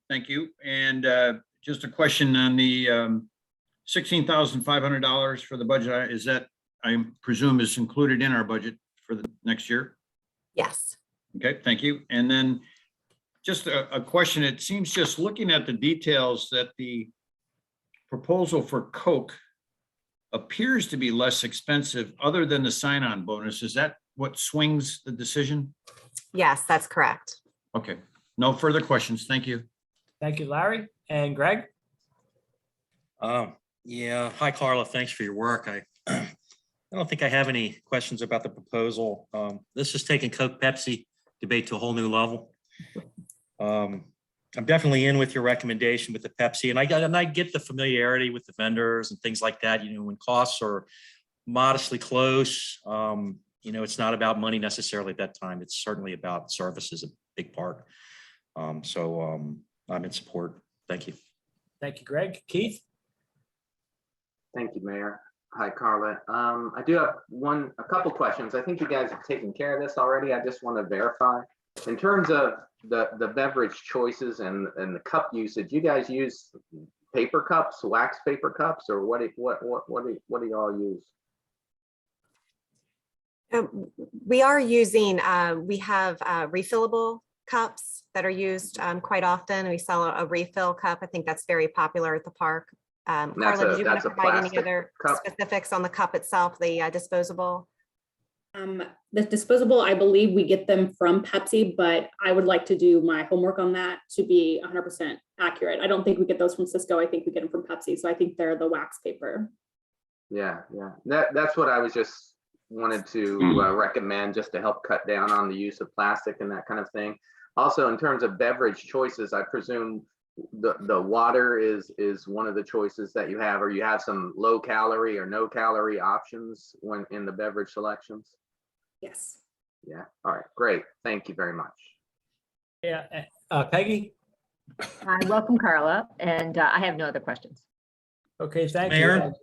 Thank you. And just a question on the $16,500 for the budget. Is that, I presume, is included in our budget for the next year? Yes. Okay, thank you. And then just a question. It seems, just looking at the details, that the proposal for Coke appears to be less expensive other than the sign-on bonus. Is that what swings the decision? Yes, that's correct. Okay, no further questions. Thank you. Thank you, Larry. And Greg? Yeah, hi Carla, thanks for your work. I don't think I have any questions about the proposal. This is taking Coke Pepsi debate to a whole new level. I'm definitely in with your recommendation with the Pepsi, and I get the familiarity with the vendors and things like that. You know, when costs are modestly close, you know, it's not about money necessarily at that time. It's certainly about service is a big part. So I'm in support. Thank you. Thank you, Greg. Keith? Thank you, Mayor. Hi, Carla. I do have a couple questions. I think you guys have taken care of this already. I just want to verify. In terms of the beverage choices and the cup usage, you guys use paper cups, wax paper cups, or what do y'all use? We are using, we have refillable cups that are used quite often. We sell a refill cup. I think that's very popular at the park. Carla, did you want to provide any other specifics on the cup itself, the disposable? The disposable, I believe we get them from Pepsi, but I would like to do my homework on that to be 100% accurate. I don't think we get those from Cisco. I think we get them from Pepsi. So I think they're the wax paper. Yeah. That's what I was just wanted to recommend, just to help cut down on the use of plastic and that kind of thing. Also, in terms of beverage choices, I presume the water is one of the choices that you have, or you have some low calorie or no calorie options when in the beverage selections. Yes. Yeah. All right. Great. Thank you very much. Yeah. Peggy? Hi, welcome, Carla. And I have no other questions. Okay, thank you. Mayor,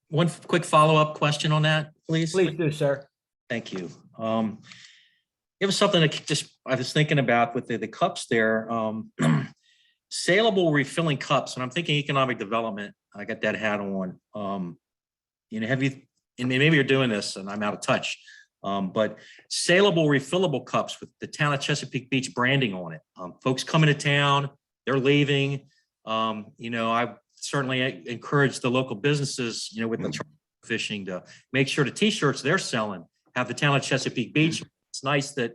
one quick follow-up question on that, please. Please do, sir. Thank you. It was something that just I was thinking about with the cups there. Saleable refilling cups, and I'm thinking economic development. I got that hat on. You know, and maybe you're doing this and I'm out of touch. But saleable refillable cups with the town of Chesapeake Beach branding on it. Folks coming to town, they're leaving. You know, I certainly encourage the local businesses, you know, with the fishing to make sure the t-shirts they're selling have the town of Chesapeake Beach. It's nice that,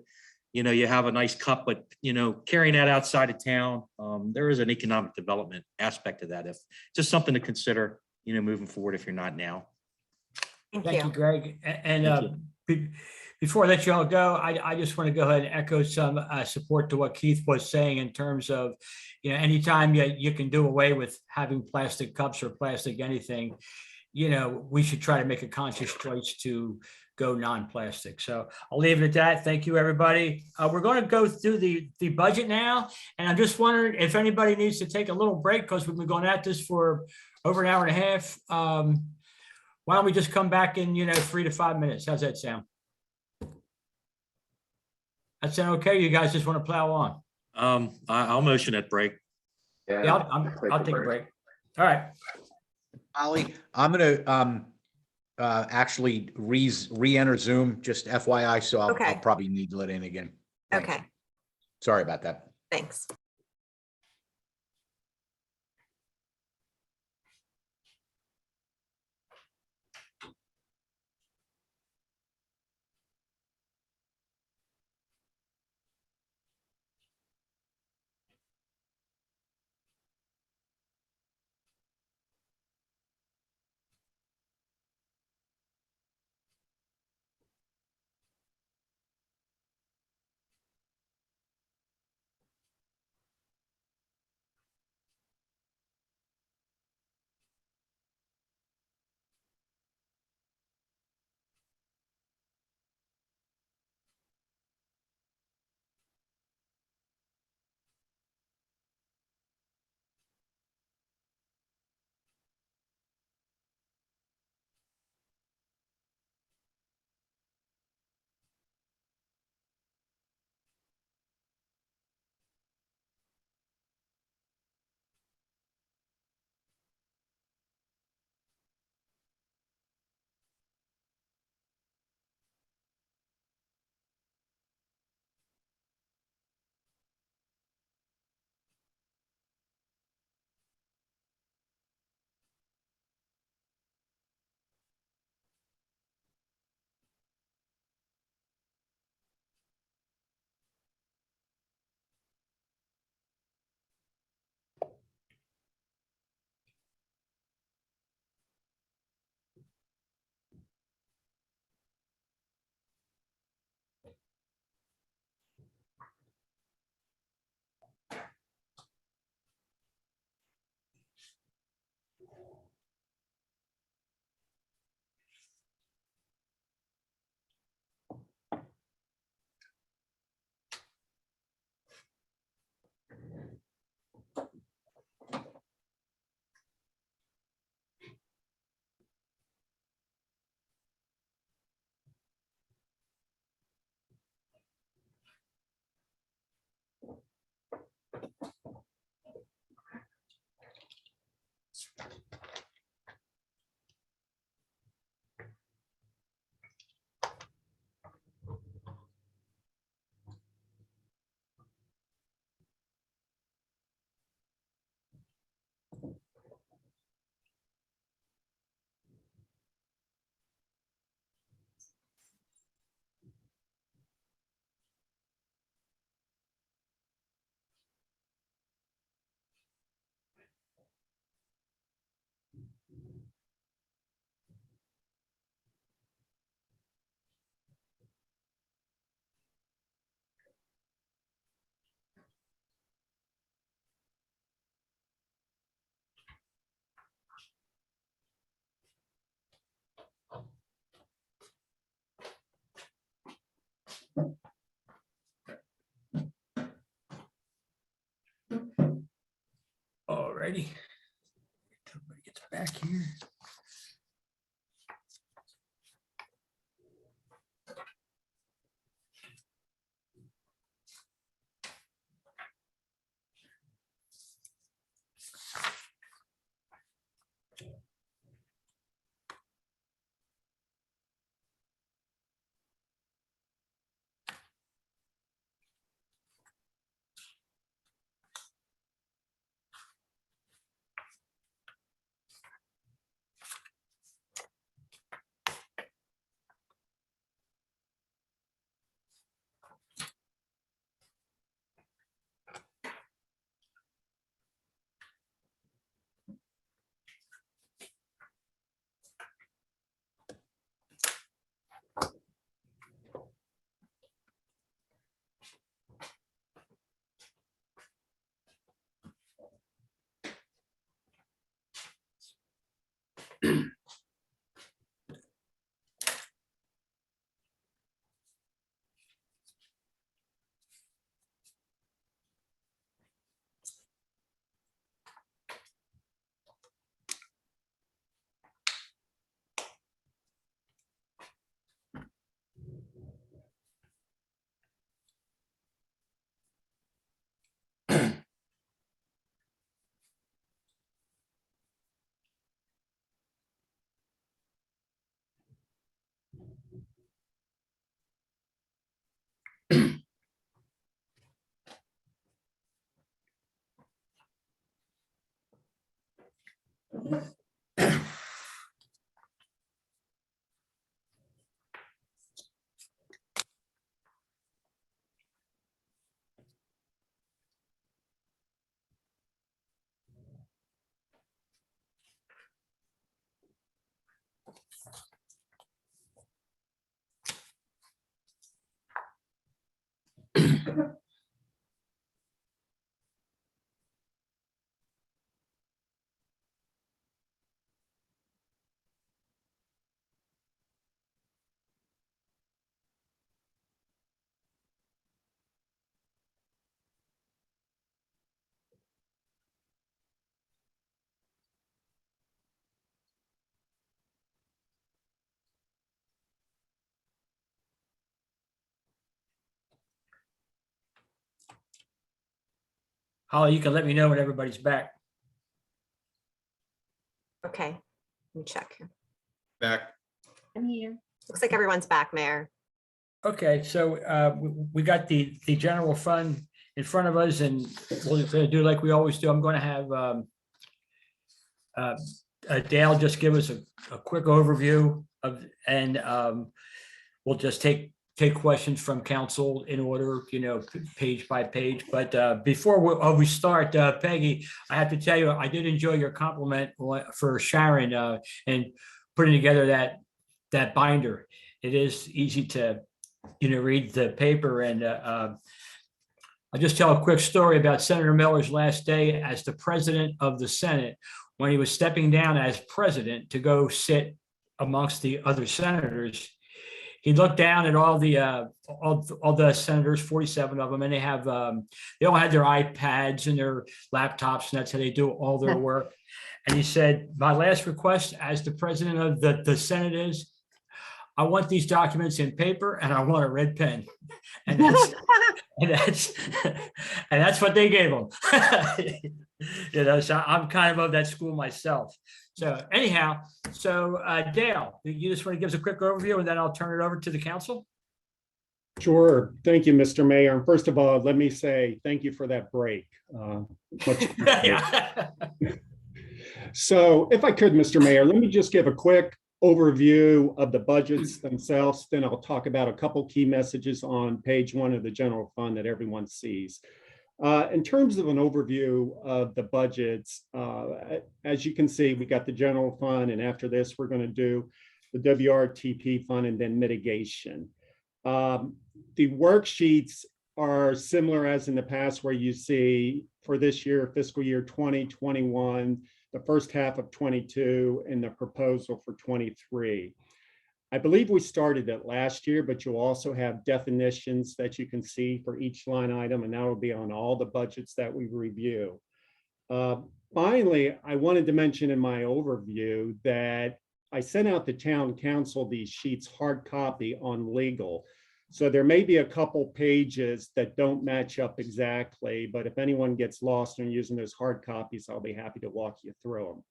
you know, you have a nice cup, but, you know, carrying that outside of town, there is an economic development aspect to that. If just something to consider, you know, moving forward if you're not now. Thank you, Greg. And before I let you all go, I just want to go ahead and echo some support to what Keith was saying in terms of, you know, anytime you can do away with having plastic cups or plastic anything, you know, we should try to make a conscious choice to go non-plastic. So I'll leave it at that. Thank you, everybody. We're going to go through the budget now. And I'm just wondering if anybody needs to take a little break because we've been going at this for over an hour and a half. Why don't we just come back in, you know, 3 to 5 minutes? How's that sound? That sound okay? You guys just want to plow on? I'll motion that break. Yeah, I'll take a break. All right. Holly, I'm gonna actually re-enter Zoom, just FYI, so I'll probably need to let in again. Thanks. Okay, Sorry about that. thanks. righty. Everybody gets back here. Holly, you can let me know when everybody's back. Okay, let me check. Back. I'm here. Looks like everyone's back, Mayor. Okay, so we got the general fund in front of us, and we'll do like we always do. I'm going to have Dale just give us a quick overview of, and we'll just take questions from council in order, page by page. But before we start, Peggy, I have to tell you, I did enjoy your compliment for Sharon and putting together that binder. It is easy to read the paper, and I'll just tell a quick story about Senator Miller's last day as the president of the Senate. When he was stepping down as president to go sit amongst the other senators, he looked down at all the senators, 47 of them, and they all had their iPads and their laptops, and that's how they do all their work. And he said, "My last request as the president of the Senate is, I want these documents in paper and I want a red pen." And that's what they gave him. So I'm kind of that school myself. So anyhow, Dale, you just want to give us a quick overview and then I'll turn it over to the council? Sure. Thank you, Mr. Mayor. And first of all, let me say thank you for that break. Much So if I could, Mr. Mayor, let me just give a quick overview of the budgets themselves. Then I'll talk about a couple key messages on page 1 of the general fund that everyone sees. In terms of an overview of the budgets, as you can see, we got the general fund, and after this, we're going to do the WRTP fund and then mitigation. The worksheets are similar as in the past, where you see for this year, fiscal year 2021, the first half of 22, and the proposal for 23. I believe we started it last year, but you'll also have definitions that you can see for each line item, and that will be on all the budgets that we review. finally, I wanted to mention in my overview that I sent out the town council these sheets hard copy on legal. So there may be a couple pages that don't match up exactly, but if anyone gets lost in using those hard copies, I'll be happy to walk you through them.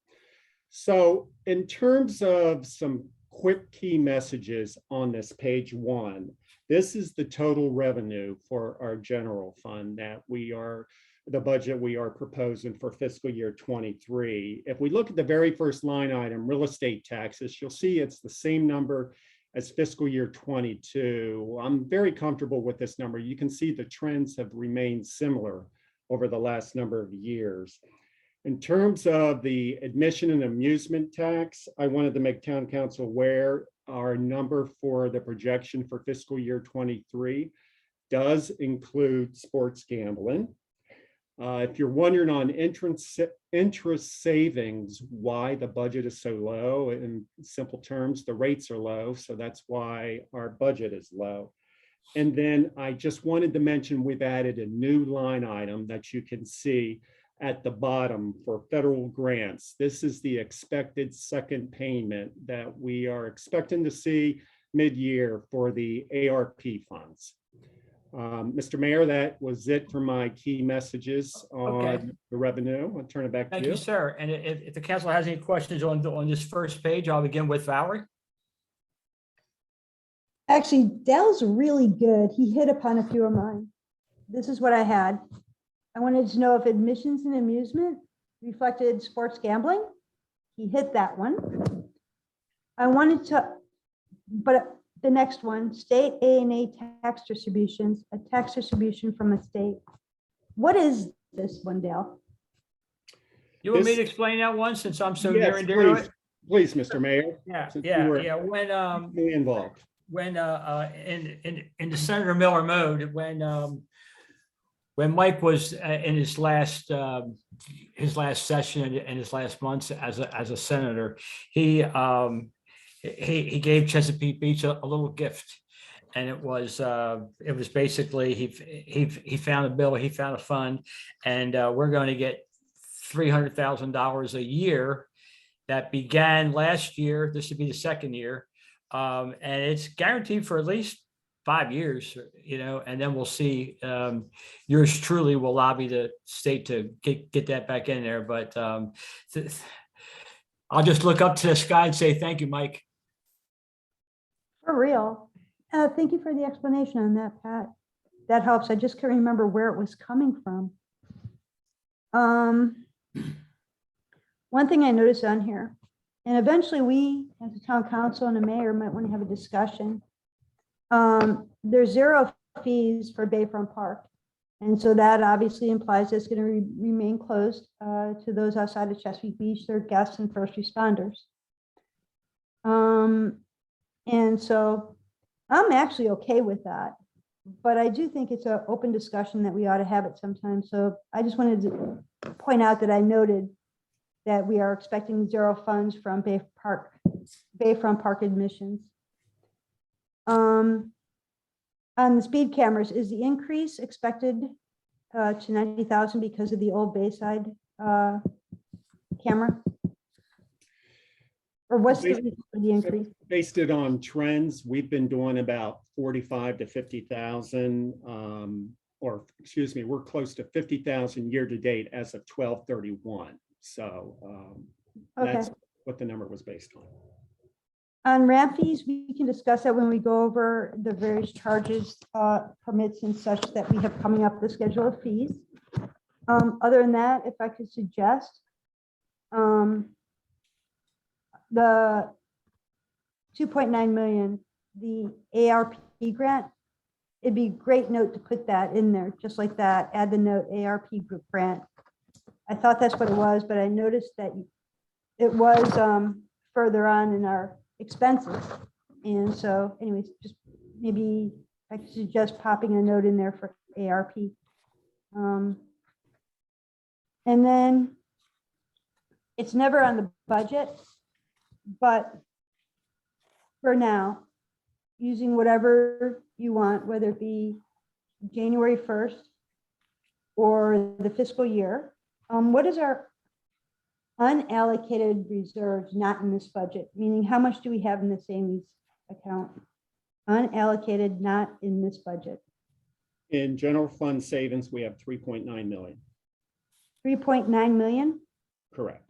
So in terms of some quick key messages on this page 1, this is the total revenue for our general fund that the budget we are proposing for fiscal year 23. If we look at the very first line item, real estate taxes, you'll see it's the same number as fiscal year 22. I'm very comfortable with this number. You can see the trends have remained similar over the last number of years. In terms of the admission and amusement tax, I wanted to make town council aware our number for the projection for fiscal year 23 does include sports gambling. If you're wondering on interest savings, why the budget is so low, in simple terms, the rates are low, so that's why our budget is low. And then I just wanted to mention we've added a new line item that you can see at the bottom for federal grants. This is the expected second payment that we are expecting to see mid-year for the ARP funds. Mr. Mayor, that was it for my key messages on Okay. the revenue. I'll turn it back to Thank you. you, sir. And if the council has any questions on this first page, I'll begin with Valerie. Actually, Dale's really good. He hit upon a few of mine. This is what I had. I wanted to know if admissions and amusement reflected sports gambling. He hit that one. I wanted to, but the next one, state A&A tax distributions, a tax distribution from a state. What is this one, Dale? You want me This- to explain that one since I'm so Yes, near and dear to please, it? please, Mr. Mayor. Yeah, since you yeah, were yeah. really involved. When in the Senator Miller mode, when Mike was in his last session and his last months as a senator, he gave Chesapeake Beach a little gift, and it was basically he found a bill, he found a fund, and we're going to get $300,000 a year that began last year. This would be the second year. And it's guaranteed for at least 5 years, and then we'll see. Yours truly will lobby the state to get that back in there. But I'll just look up to the sky and say, thank you, Mike. For real. Thank you for the explanation on that, Pat. That helps. I just can't remember where it was coming from. One thing I noticed on here, and eventually we, as a town council and a mayor, might want to have a discussion. There's 0 fees for Bayfront Park. And so that obviously implies it's going to remain closed to those outside of Chesapeake Beach, their guests and first responders. And so I'm actually okay with that, but I do think it's an open discussion that we ought to have it sometime. So I just wanted to point out that I noted that we are expecting 0 funds from Bayfront Park admissions. On the speed cameras, is the increase expected to 90,000 because of the old Bayside camera? Or what's the reason for the increase? Based it on trends, we've been doing about 45 to 50,000, or excuse me, we're close to 50,000 year to date as of 12/31. So that's what the number was based on. On ramp fees, we can discuss that when we go over the various charges, permits and such that we have coming up the schedule of fees. Other than that, if I could suggest, the 2.9 million, the ARP grant, it'd be a great note to put that in there, just like that, add the note ARP group grant. I thought that's what it was, but I noticed that it was further on in our expenses. And so anyways, just maybe I could suggest popping a note in there for ARP. And then it's never on the budget, but for now, using whatever you want, whether it be January 1st or the fiscal year, what is our unallocated reserves not in this budget, meaning how much do we have in the savings account? Unallocated, not in this budget. In general fund savings, we have 3.9 million. 3.9 million. Correct.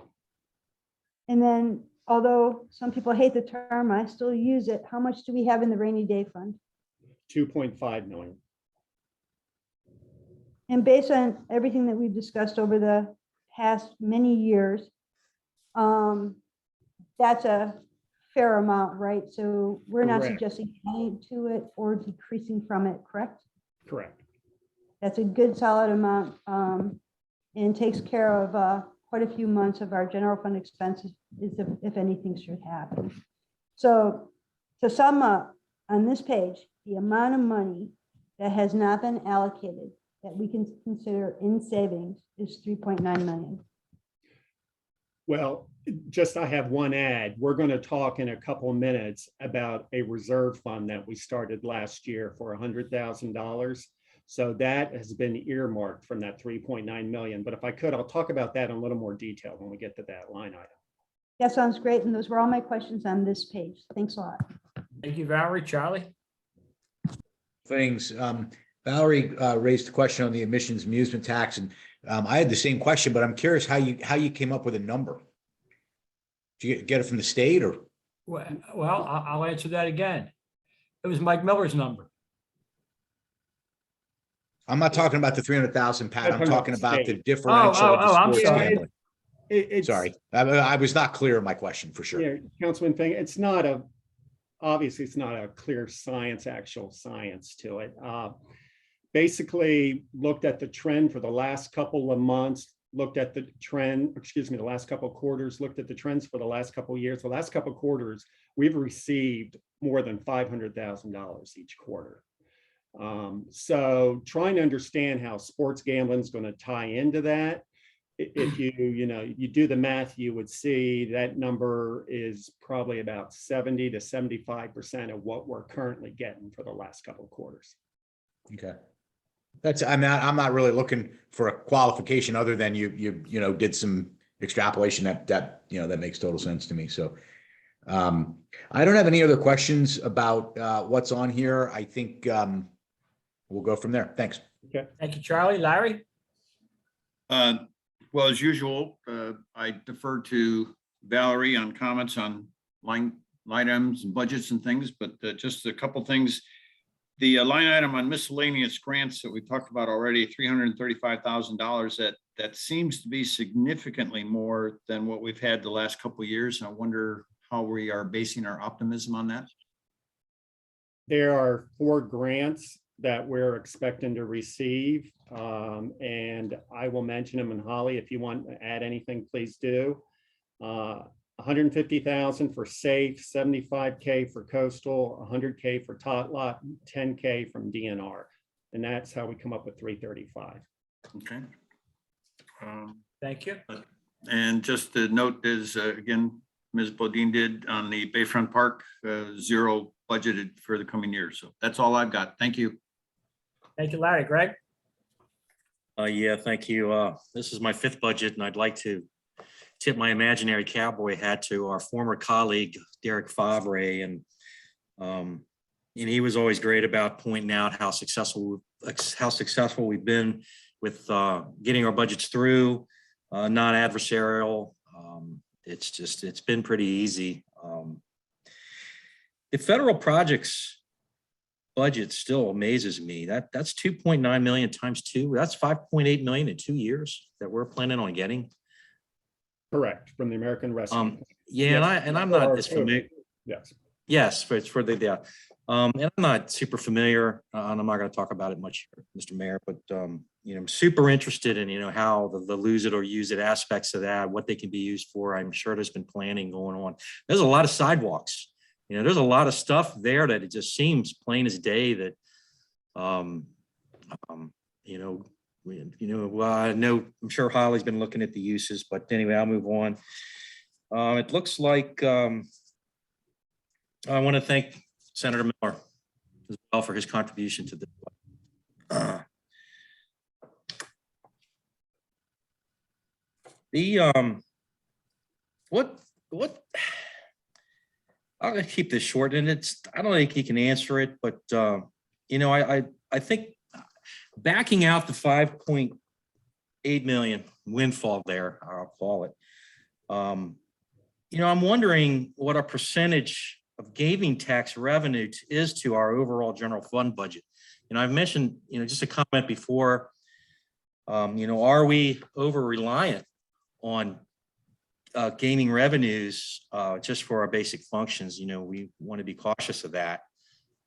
And then, although some people hate the term, I still use it. How much do we have in the rainy day fund? 2.5 million. And based on everything that we've discussed over the past many years, that's a fair amount, right? So we're not Correct. suggesting adding to it or decreasing from it, correct? Correct. That's a good solid amount, and takes care of quite a few months of our general fund expenses, if anything should happen. So to sum up on this page, the amount of money that has not been allocated that we can consider in savings is 3.9 million. Well, just I have one ad. We're going to talk in a couple of minutes about a reserve fund that we started last year for $100,000. So that has been earmarked from that 3.9 million. But if I could, I'll talk about that in a little more detail when we get to that line item. That sounds great. And those were all my questions on this page. Thanks a lot. Thank you, Valerie. Charlie? Things. Valerie raised the question on the emissions amusement tax, and I had the same question, but I'm curious how you came up with a number. Did you get it from the state or? Well, I'll answer that again. It was Mike Miller's number. I'm not talking about the 300,000, Pat. I'm talking about the differential. Oh, of the I'm sports sorry. gambling. It's, Sorry, I was not clear in my question for sure. yeah, Councilman Fink, it's not a, obviously it's not a clear science, actual science to it. Basically looked at the trend for the last couple of months, looked at the trend, excuse me, the last couple of quarters, looked at the trends for the last couple of years. The last couple of quarters, we've received more than $500,000 each quarter. So trying to understand how sports gambling is going to tie into that. If you do the math, you would see that number is probably about 70 to 75% of what we're currently getting for the last couple of quarters. Okay. I'm not really looking for a qualification other than you did some extrapolation that makes total sense to me. So I don't have any other questions about what's on here. I think we'll go from there. Thanks. Okay. Thank you, Charlie. Larry? Well, as usual, I defer to Valerie on comments on line items and budgets and things, but just a couple things. The line item on miscellaneous grants that we talked about already, $335,000, that seems to be significantly more than what we've had the last couple of years. And I wonder how we are basing our optimism on that. There are 4 grants that we're expecting to receive, and I will mention them. And Holly, if you want to add anything, please do. 150,000 for SAFE, 75K for coastal, 100K for tot lot, 10K from DNR, and that's how we come up with 335. Okay. Thank you. And just to note is, again, Ms. Bodine did on the Bayfront Park, 0 budgeted for the coming year. So that's all I've got. Thank you. Thank you, Larry. Greg? Yeah, thank you. This is my 5th budget, and I'd like to tip my imaginary cowboy hat to our former colleague, Derek Favre. And he was always great about pointing out how successful we've been with getting our budgets through, non-adversarial. It's been pretty easy. The federal projects budget still amazes me. That's 2.9 million times 2. That's 5.8 million in 2 years that we're planning on getting. Correct, from the American Rescue. Yeah, Yes, and I'm not as familiar. Yes. Yes, it's for the and I'm not super familiar, and I'm not going to talk about it much here, Mr. Mayor, but I'm super interested in how the lose it or use it aspects of that, what they can be used for. I'm sure there's been planning going on. There's a lot of sidewalks. There's a lot of stuff there that it just seems plain as day that well, I know, I'm sure Holly's been looking at the uses, but anyway, I'll move on. It looks like I want to thank Senator Miller as well for his contribution to this. what, I'm gonna keep this short and I don't think he can answer it, but, you know, I think backing out the 5.8 million windfall there, I'll call it. You know, I'm wondering what our percentage of gaming tax revenue is to our overall general fund budget. You know, I've mentioned, you know, just a comment before, you know, are we over reliant on gaming revenues just for our basic functions? You know, we want to be cautious of that.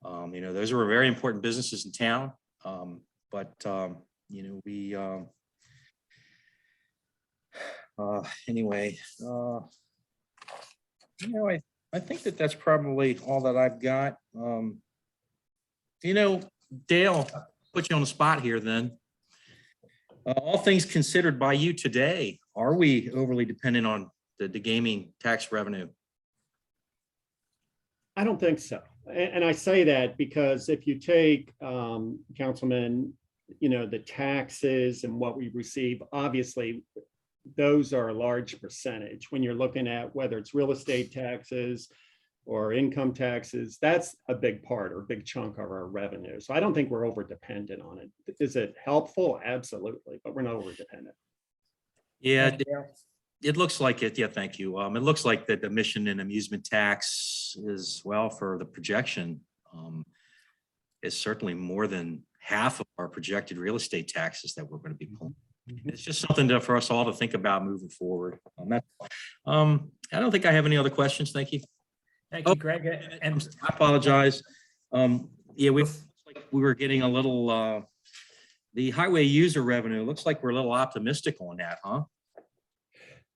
You know, those are very important businesses in town. But, you know, we, anyway, you know, I think that's probably all that I've got. You know, Dale, put you on the spot here then. All things considered by you today, are we overly dependent on the gaming tax revenue? I don't think so. And I say that because if you take, Councilman, you know, the taxes and what we receive, obviously, those are a large percentage. When you're looking at whether it's real estate taxes or income taxes, that's a big part or a big chunk of our revenue. So I don't think we're over dependent on it. Is it helpful? Absolutely, but we're not over dependent. Yeah, it looks like it. Yeah, thank you. It looks like that the admission and amusement tax is, well, for the projection, is certainly more than half of our projected real estate taxes that we're going to be pulling. It's just something for us all to think about moving forward. I don't think I have any other questions. Thank you. Thank you, Greg. And I apologize. Yeah, we were getting a little, the highway user revenue, looks like we're a little optimistic on that, huh?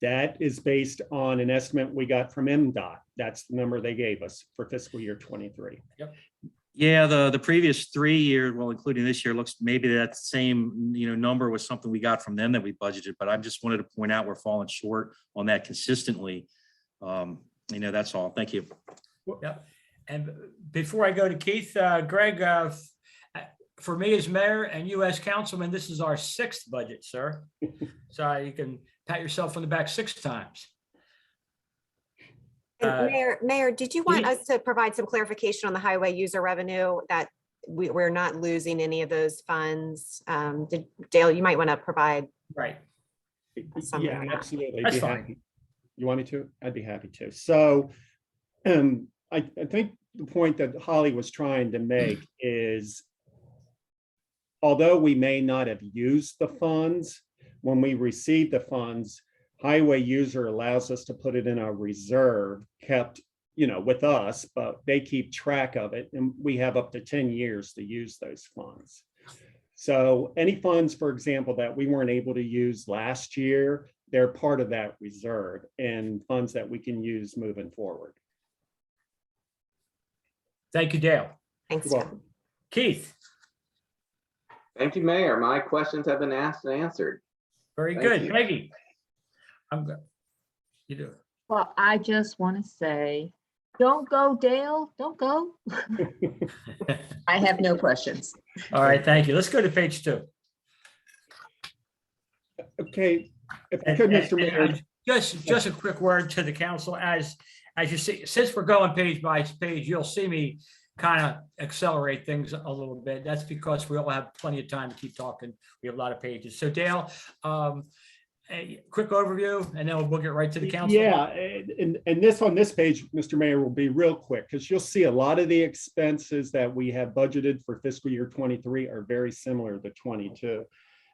That is based on an estimate we got from MDOT. That's the number they gave us for fiscal year 23. Yep. Yeah, the previous 3 years, well, including this year, looks maybe that same, you know, number was something we got from them that we budgeted, but I just wanted to point out we're falling short on that consistently. You know, that's all. Thank you. Yep. And before I go to Keith, Greg, for me as mayor and you as councilman, this is our 6th budget, sir. So you can pat yourself on the back 6 times. And Mayor, did you want us to provide some clarification on the highway user revenue that we're not losing any of those funds? Dale, you might want to provide. Right. Yeah, absolutely. That's Be fine. happy. You want me to? I'd be happy to. So I think the point that Holly was trying to make is, although we may not have used the funds, when we receive the funds, highway user allows us to put it in a reserve kept, you know, with us, but they keep track of it. And we have up to 10 years to use those funds. So any funds, for example, that we weren't able to use last year, they're part of that reserve and funds that we can use moving forward. Thank you, Dale. Thanks. You're welcome. Keith, Thank you, Mayor. My questions have been asked and answered. very Thank good. you. Peggy. I'm good. You do. Well, I just want to say, don't go, Dale, don't go. I have no questions. All right, thank you. Let's go to page 2. Okay, if I could, Mr. Mayor. Just a quick word to the council. As you see, since we're going page by page, you'll see me kind of accelerate things a little bit. That's because we all have plenty of time to keep talking. We have a lot of pages. So Dale, a quick overview, and then we'll get right to the council. Yeah, and this on this page, Mr. Mayor, will be real quick because you'll see a lot of the expenses that we have budgeted for fiscal year 23 are very similar to 22.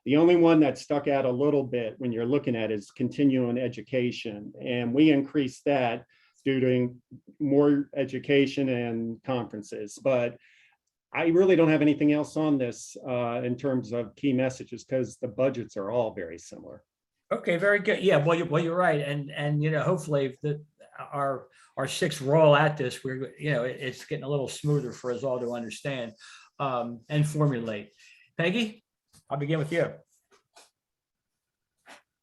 The only one that stuck out a little bit when you're looking at is continuing education, and we increased that due to more education and conferences. But I really don't have anything else on this in terms of key messages because the budgets are all very similar. Okay, very good. Yeah, well, you're right, and you know, hopefully our 6 roll at this, we're, you know, it's getting a little smoother for us all to understand and formulate. Peggy, I'll begin with you.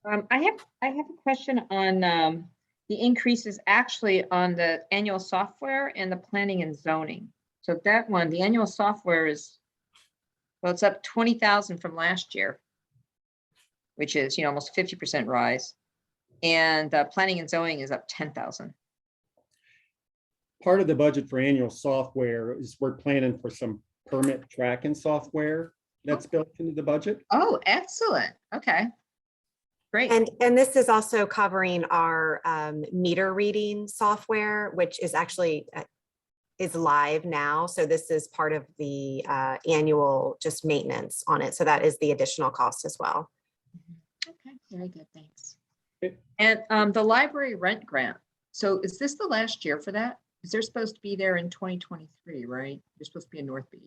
I have a question on the increases actually on the annual software and the planning and zoning. So that one, the annual software is, well, it's up 20,000 from last year, which is, you know, almost 50% rise. And planning and zoning is up 10,000. Part of the budget for annual software is we're planning for some permit tracking software that's built into the budget. Oh, excellent. Okay. Great. And this is also covering our meter reading software, which is actually is live now. So this is part of the annual just maintenance on it. So that is the additional cost as well. Okay, very good, thanks. Okay. And the library rent grant. So is this the last year for that? Because they're supposed to be there in 2023, right? They're supposed to be in North Beach.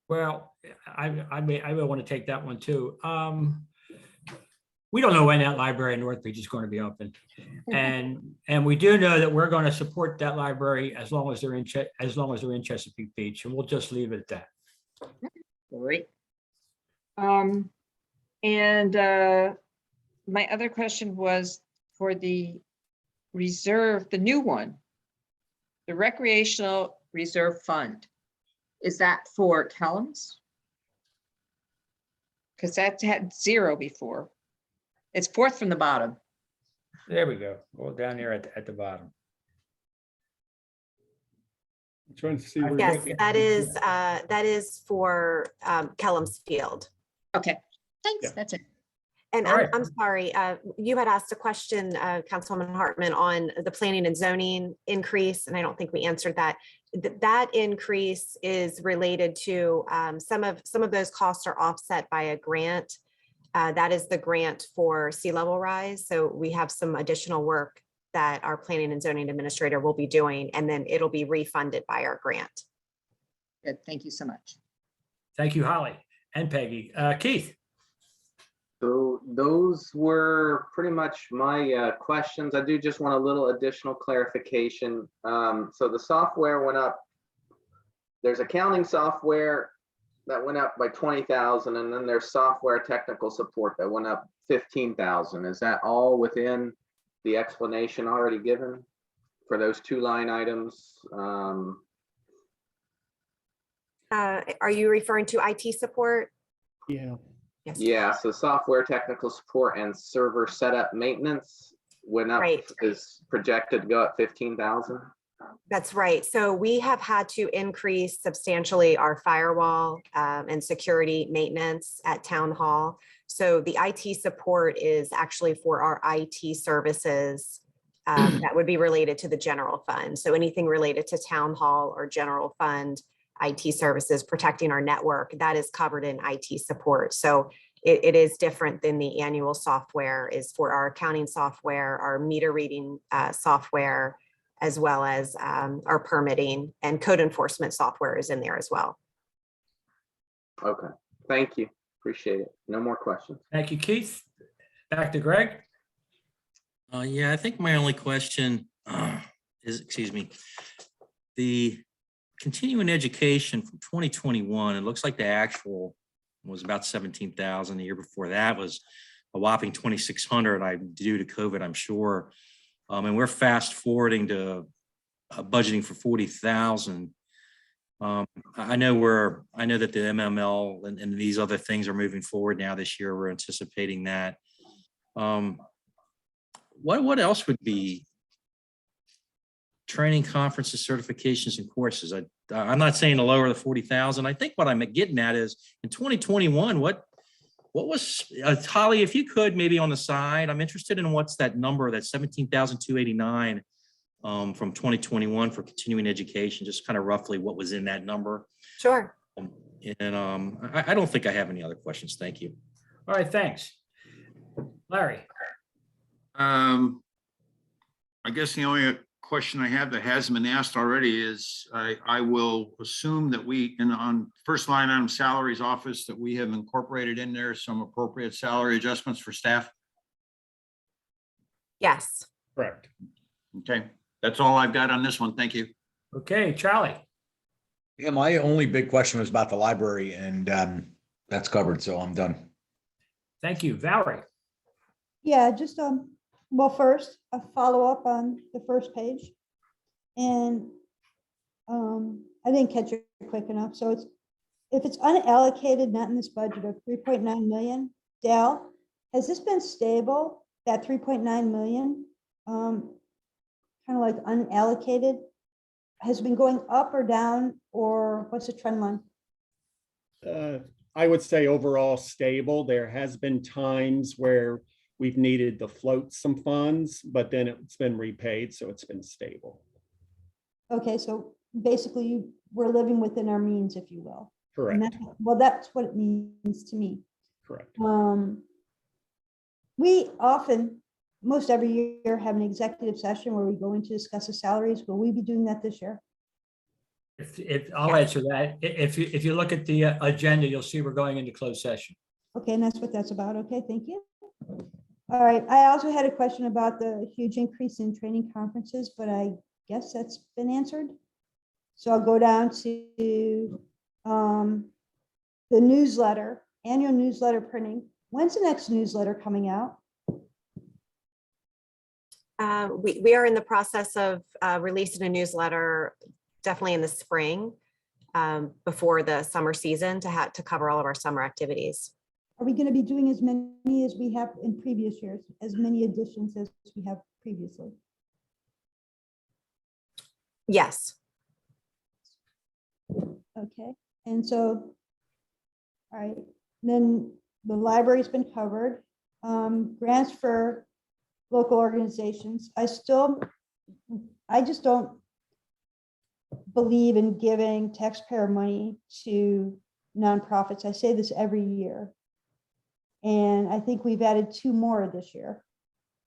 Well, I may want to take that one too. We don't know when that library in North Beach is going to be open. And we do know that we're going to support that library as long as they're in Chesapeake Beach, and we'll just leave it at that. Great. And my other question was for the reserve, the new one, the recreational reserve fund. Is that for Kellums? Because that had 0 before. It's 4th from the bottom. There we go. Well, down there at the bottom. I'm trying to see. where- Yes, that is for Kellums Field. Okay, thanks. Yeah. That's it. And All right. I'm sorry, you had asked a question, Councilwoman Hartman, on the planning and zoning increase, and I don't think we answered that. That increase is related to some of those costs are offset by a grant. That is the grant for sea level rise. So we have some additional work that our planning and zoning administrator will be doing, and then it'll be refunded by our grant. Good, thank you so much. Thank you, Holly and Peggy. Keith? So those were pretty much my questions. I do just want a little additional clarification. So the software went up. There's accounting software that went up by 20,000, and then there's software technical support that went up 15,000. Is that all within the explanation already given for those 2 line items? Are you referring to IT support? Yeah. Yes. Yeah, so software technical support and server setup maintenance went up, Right. is projected to go up 15,000. That's right. So we have had to increase substantially our firewall and security maintenance at Town Hall. So the IT support is actually for our IT services that would be related to the general fund. So anything related to Town Hall or general fund IT services, protecting our network, that is covered in IT support. So it is different than the annual software is for our accounting software, our meter reading software, as well as our permitting and code enforcement software is in there as well. Okay, thank you. Appreciate it. No more questions. Thank you, Keith. Back to Greg. Yeah, I think my only question is, excuse me, the continuing education from 2021, it looks like the actual was about 17,000. The year before that was a whopping 2,600, due to COVID, I'm sure. And we're fast forwarding to budgeting for 40,000. I know that the MML and these other things are moving forward now this year. We're anticipating that. What else would be training, conferences, certifications, and courses? I'm not saying to lower the 40,000. I think what I'm getting at is in 2021, what was, Holly, if you could maybe on the side, I'm interested in what's that number, that 17,289 from 2021 for continuing education, just kind of roughly what was in that number. Sure. And I don't think I have any other questions. Thank you. All right, thanks. Larry? I guess the only question I have that hasn't been asked already is I will assume that we, on first line item salaries office, that we have incorporated in there some appropriate salary adjustments for staff. Yes. Correct. Okay, that's all I've got on this one. Thank you. Okay, Charlie? Yeah, my only big question was about the library, and that's covered, so I'm done. Thank you. Valerie? Yeah, just, well, first, a follow-up on the first page. And I didn't catch it quick enough. So if it's unallocated, not in this budget of 3.9 million, Dal, has this been stable that 3.9 million, kind of like unallocated, has been going up or down, or what's the trend line? I would say overall stable. There has been times where we've needed to float some funds, but then it's been repaid, so it's been stable. Okay, so basically we're living within our means, if you will. And Correct, well, that's what it means to me. correct. We often, most every year, have an executive session where we go in to discuss the salaries. Will we be doing that this year? If I'll answer that, if you look at the agenda, you'll see we're going into closed session. Okay, and that's what that's about. Okay, thank you. All right, I also had a question about the huge increase in training conferences, but I guess that's been answered. So I'll go down to the newsletter, annual newsletter printing. When's the next newsletter coming out? We are in the process of releasing a newsletter, definitely in the spring, before the summer season, to cover all of our summer activities. Are we going to be doing as many as we have in previous years, as many editions as we have previously? Yes. Okay, and so, all right, then the library's been covered. Grants for local organizations. I just don't believe in giving taxpayer money to nonprofits. I say this every year. And I think we've added 2 more this year,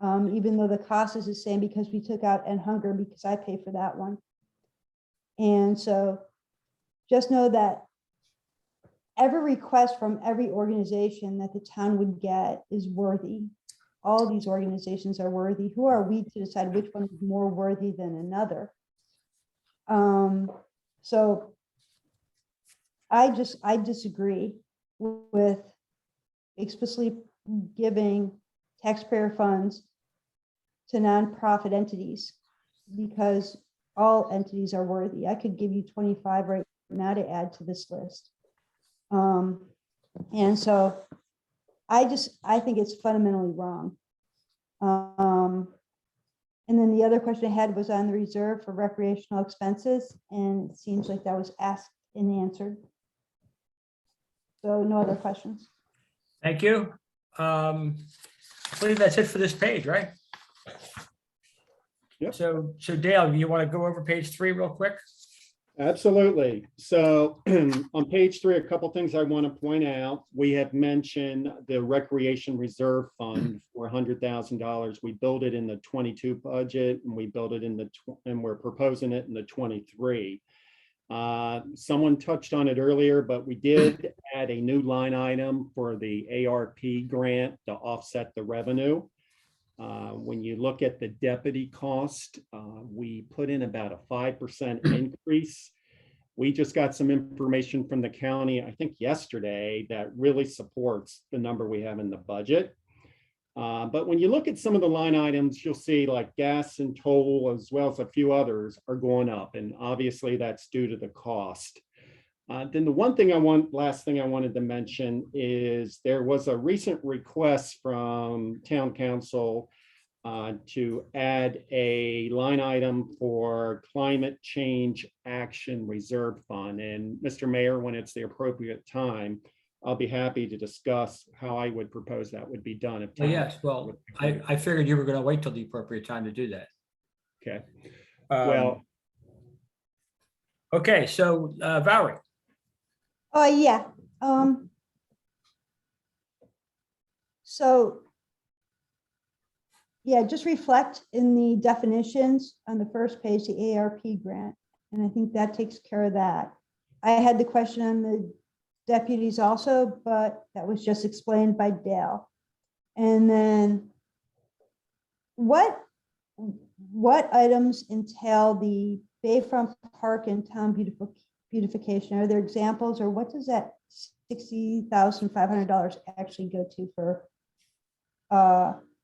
even though the cost is the same, because we took out End Hunger, because I pay for that one. And so just know that every request from every organization that the town would get is worthy. All these organizations are worthy. Who are we to decide which one is more worthy than another? So I disagree with explicitly giving taxpayer funds to nonprofit entities, because all entities are worthy. I could give you 25 right now to add to this list. And so I think it's fundamentally wrong. And then the other question I had was on the reserve for recreational expenses, and it seems like that was asked and answered. So no other questions. Thank you. I believe that's it for this page, right? Yep. So Dale, you want to go over page 3 real quick? Absolutely. So on page 3, a couple things I want to point out. We have mentioned the Recreation Reserve Fund for $100,000. We built it in the 22 budget, and we built it in the and we're proposing it in the 23. Someone touched on it earlier, but we did add a new line item for the ARP grant to offset the revenue. When you look at the deputy cost, we put in about a 5% increase. We just got some information from the county, I think yesterday, that really supports the number we have in the budget. But when you look at some of the line items, you'll see like gas and toll, as well as a few others, are going up. And obviously that's due to the cost. Then the last thing I wanted to mention is there was a recent request from town council to add a line item for climate change action reserve fund. And Mr. Mayor, when it's the appropriate time, I'll be happy to discuss how I would propose that would be done. If Well, yes, well, I figured you were going to wait till the appropriate time to do that. Okay. Well. Okay, so Valerie. Oh, yeah. So yeah, just reflect in the definitions on the first page, the ARP grant. And I think that takes care of that. I had the question on the deputies also, but that was just explained by Dale. And then what items entail the Bayfront Park and town beautification? Are there examples, or what does that $60,500 actually go to for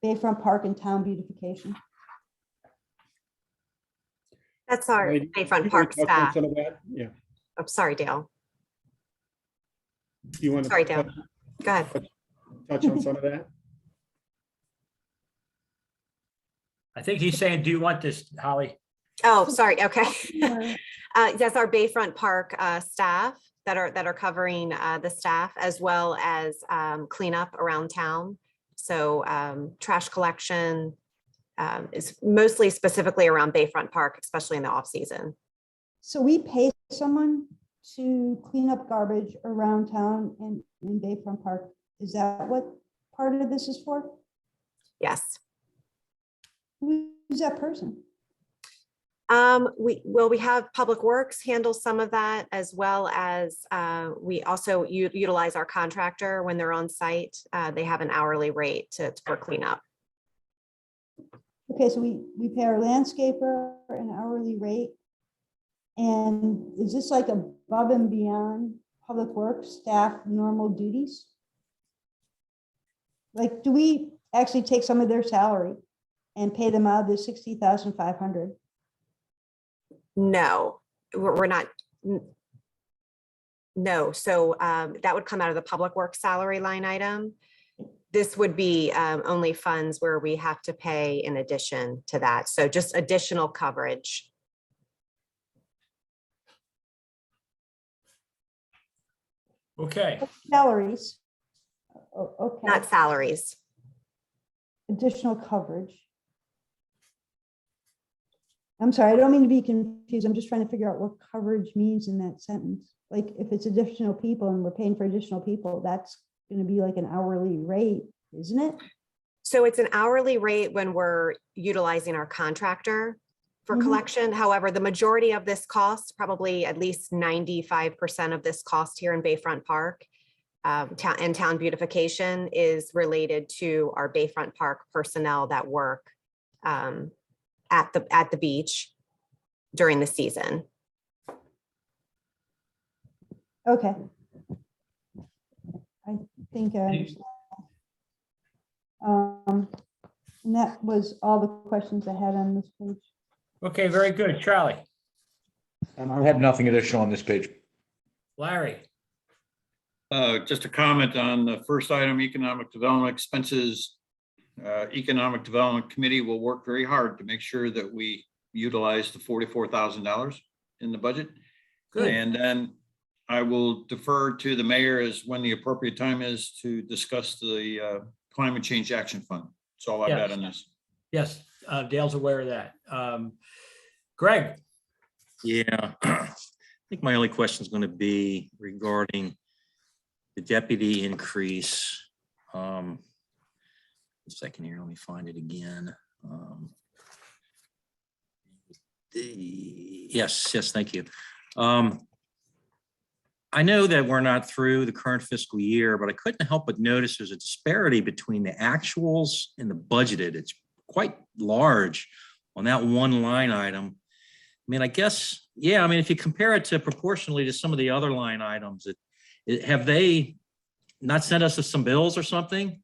Bayfront Park and town beautification? That's our Lady, Bayfront you Park wanna touch on staff. some of that? Yeah. I'm sorry, Dale. You want Sorry, to Dale. Go ahead. touch on some of that? I think he's saying, do you want this, Holly? Oh, sorry. Okay. Or- That's our Bayfront Park staff that are covering the staff, as well as cleanup around town. So trash collection is mostly specifically around Bayfront Park, especially in the off season. So we pay someone to clean up garbage around town and in Bayfront Park. Is that what part of this is for? Yes. Who's that person? We have Public Works handle some of that, as well as we also utilize our contractor when they're on site. They have an hourly rate for cleanup. Okay, so we pay our landscaper an hourly rate. And is this like above and beyond Public Works staff normal duties? Like, do we actually take some of their salary and pay them out of the 60,500? No, we're not. No, so that would come out of the Public Works salary line item. This would be only funds where we have to pay in addition to that. So just additional coverage. Okay, Salaries. Okay, Not salaries. additional coverage. I'm sorry, I don't mean to be confused. I'm just trying to figure out what coverage means in that sentence. Like, if it's additional people and we're paying for additional people, that's going to be like an hourly rate, isn't it? So it's an hourly rate when we're utilizing our contractor for Mhm. collection. However, the majority of this cost, probably at least 95% of this cost here in Bayfront Park and town beautification, is related to our Bayfront Park personnel that work at the beach during the season. Okay. I think I understand. And that was all the questions I had on this page. okay, very good. Charlie, And I have nothing additional on this page. Larry, Just a comment on the first item, economic development expenses. Economic Development Committee will work very hard to make sure that we utilize the $44,000 in the budget. good. And then I will defer to the mayor as when the appropriate time is to discuss the Climate Change Action Fund. That's all I've got on this. Yes, Dale's aware of that. Greg, Yeah, I think my only question is going to be regarding the deputy increase. A second here, let me find it again. Yes, thank you. I know that we're not through the current fiscal year, but I couldn't help but notice there's a disparity between the actuals and the budgeted. It's quite large on that one line item. I mean, I guess, yeah, I mean, if you compare it to proportionally to some of the other line items, have they not sent us some bills or something?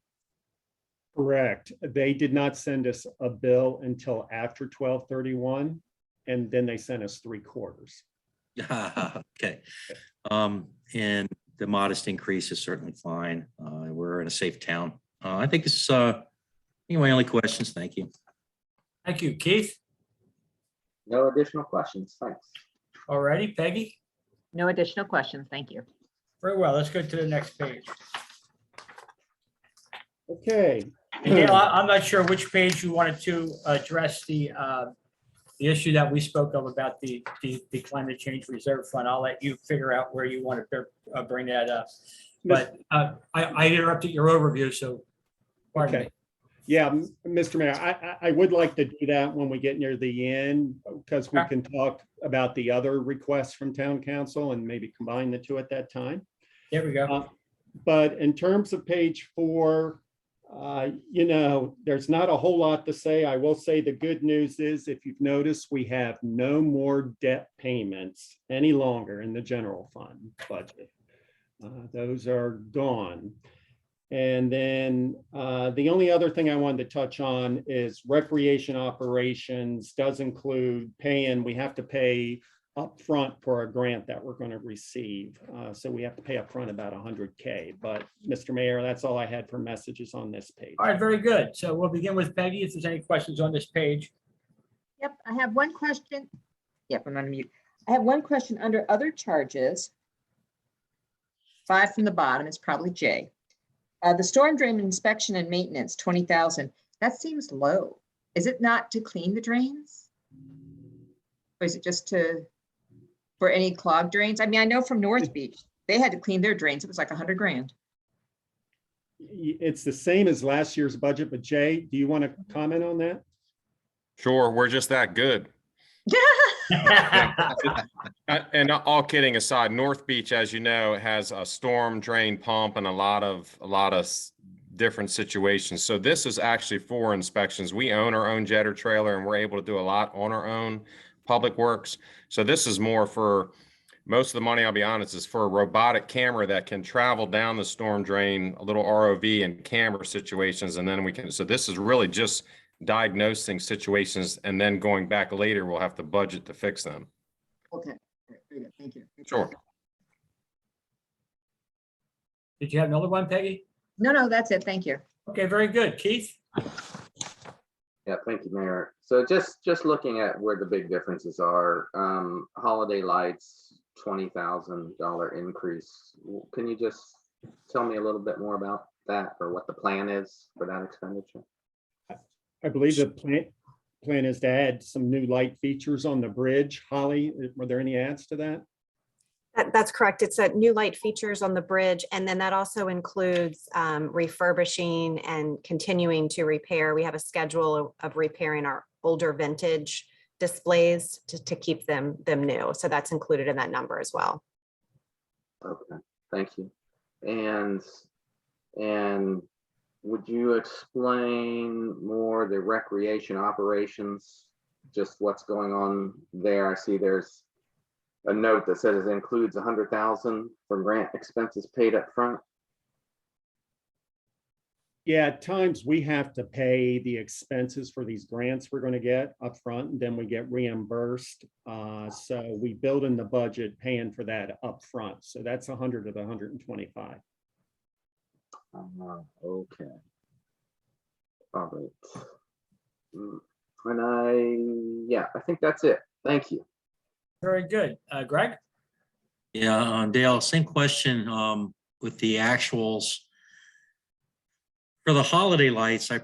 Correct. They did not send us a bill until after 12/31, and then they sent us 3/4. Okay. And the modest increase is certainly fine. We're in a safe town. I think it's, anyway, only questions. Thank you. thank you. Keith, No additional questions. Thanks. all righty. Peggy, No additional questions. Thank you. very well. Let's go to the next page. Okay. And Dale, I'm not sure which page you wanted to address the issue that we spoke of about the climate change reserve fund. I'll let you figure out where you want to bring that up. But I interrupted your overview, so pardon Okay. me. Yeah, Mr. Mayor, I would like to do that when we get near the end, because we can talk about the other requests from town council and maybe combine the two at that time. There we go. But in terms of page 4, there's not a whole lot to say. I will say the good news is, if you've noticed, we have no more debt payments any longer in the general fund budget. Those are gone. And then the only other thing I wanted to touch on is recreation operations does include we have to pay upfront for a grant that we're going to receive. So we have to pay upfront about 100K. But Mr. Mayor, that's all I had for messages on this page. All right, very good. So we'll begin with Peggy. If there's any questions on this page. Yep, I have one question. Yep, I'm on mute. I have one question under other charges. 5 from the bottom is probably J. The storm drain inspection and maintenance, 20,000. That seems low. Is it not to clean the drains? Or is it just for any clogged drains? I mean, I know from North Beach, they had to clean their drains. It was like 100 grand. It's the same as last year's budget, but Jay, do you want to comment on that? Sure, we're just that good. And all kidding aside, North Beach, as you know, has a storm drain pump and a lot of different situations. So this is actually for inspections. We own our own jetter trailer and we're able to do a lot on our own public works. So this is more for, most of the money, I'll be honest, is for a robotic camera that can travel down the storm drain, a little ROV and camera situations. And then we can, so this is really just diagnosing situations, and then going back later, we'll have to budget to fix them. Okay, very good. Thank you. Sure. Did you have another one, Peggy? No, that's it. Thank you. Okay, very good. Keith? Yeah, thank you, Mayor. So just looking at where the big differences are, holiday lights, $20,000 increase. Can you just tell me a little bit more about that, or what the plan is for that expenditure? I believe the plan is to add some new light features on the bridge. Holly, were there any adds to that? That's correct. It's a new light features on the bridge. And then that also includes refurbishing and continuing to repair. We have a schedule of repairing our older vintage displays to keep them new. So that's included in that number as well. Okay, thank you. And would you explain more the recreation operations, just what's going on there? I see there's a note that says it includes 100,000 for grant expenses paid up front. Yeah, at times we have to pay the expenses for these grants we're going to get up front, and then we get reimbursed. So we build in the budget paying for that up front. So that's 100 of the 125. Okay. All right. And I think that's it. Thank you. Very good. Greg? Yeah, Dale, same question with the actuals. For the holiday lights, I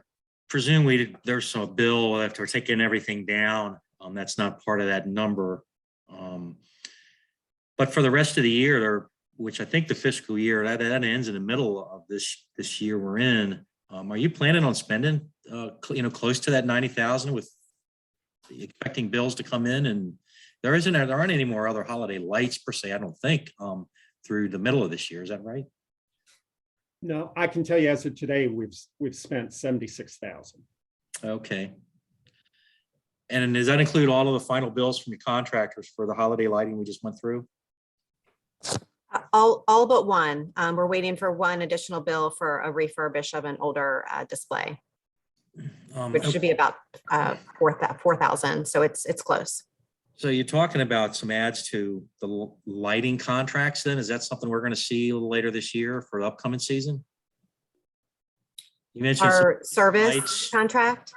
presume there's some bill after we're taking everything down. That's not part of that number. But for the rest of the year, which I think the fiscal year that ends in the middle of this year we're in, are you planning on spending close to that 90,000 with expecting bills to come in? And there aren't any more other holiday lights per se, I don't think, through the middle of this year. Is that right? No, I can tell you as of today, we've spent 76,000. Okay. And does that include all of the final bills from your contractors for the holiday lighting we just went through? All but one. We're waiting for one additional bill for a refurbish of an older display, which should be about 4,000. So it's close. So you're talking about some adds to the lighting contracts then? Is that something we're going to see a little later this year for the upcoming season? You mentioned Our service lights. contract.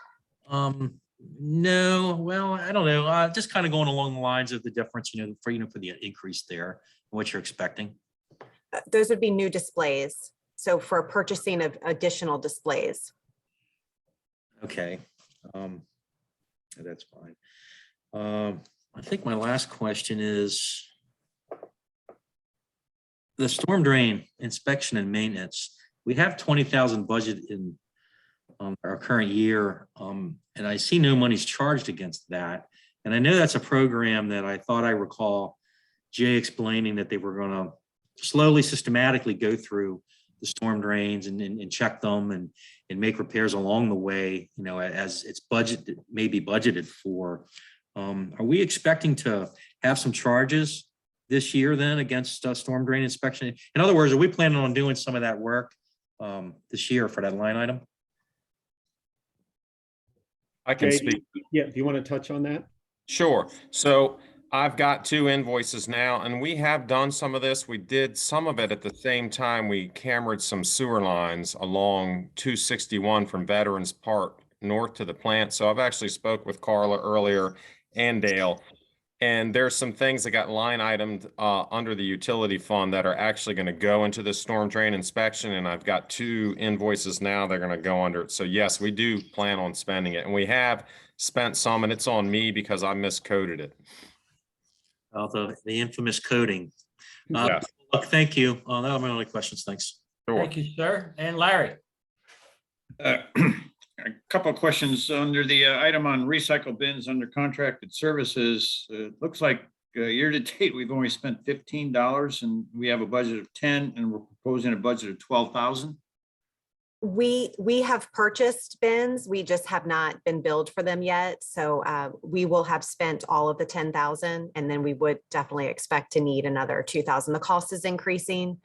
No, well, I don't know. Just kind of going along the lines of the difference, for the increase there and what you're expecting. Those would be new displays. So for purchasing of additional displays. Okay. That's fine. I think my last question is the storm drain inspection and maintenance. We have 20,000 budget in our current year, and I see no money's charged against that. And I know that's a program that I thought I recall Jay explaining that they were going to slowly, systematically go through the storm drains and check them and make repairs along the way, as it's maybe budgeted for. Are we expecting to have some charges this year then against storm drain inspection? In other words, are we planning on doing some of that work this year for that line item? I can Jay, speak. Yeah, do you want to touch on that? Sure. So I've got 2 invoices now, and we have done some of this. We did some of it at the same time. We cambered some sewer lines along 261 from Veterans Park north to the plant. So I've actually spoke with Carla earlier and Dale. And there's some things that got line itemed under the utility fund that are actually going to go into the storm drain inspection. And I've got 2 invoices now that are going to go under it. So yes, we do plan on spending it. And we have spent some, and it's on me because I miscoded it. The infamous coding. Yeah. Look, thank you. That are my only questions. Thanks. Sure. Thank you, sir. And Larry? A couple of questions under the item on recycle bins under contracted services. It looks like year to date, we've only spent $15 and we have a budget of 10 and we're proposing a budget of 12,000. We have purchased bins. We just have not been billed for them yet. So we will have spent all of the 10,000, and then we would definitely expect to need another 2,000. The cost is increasing,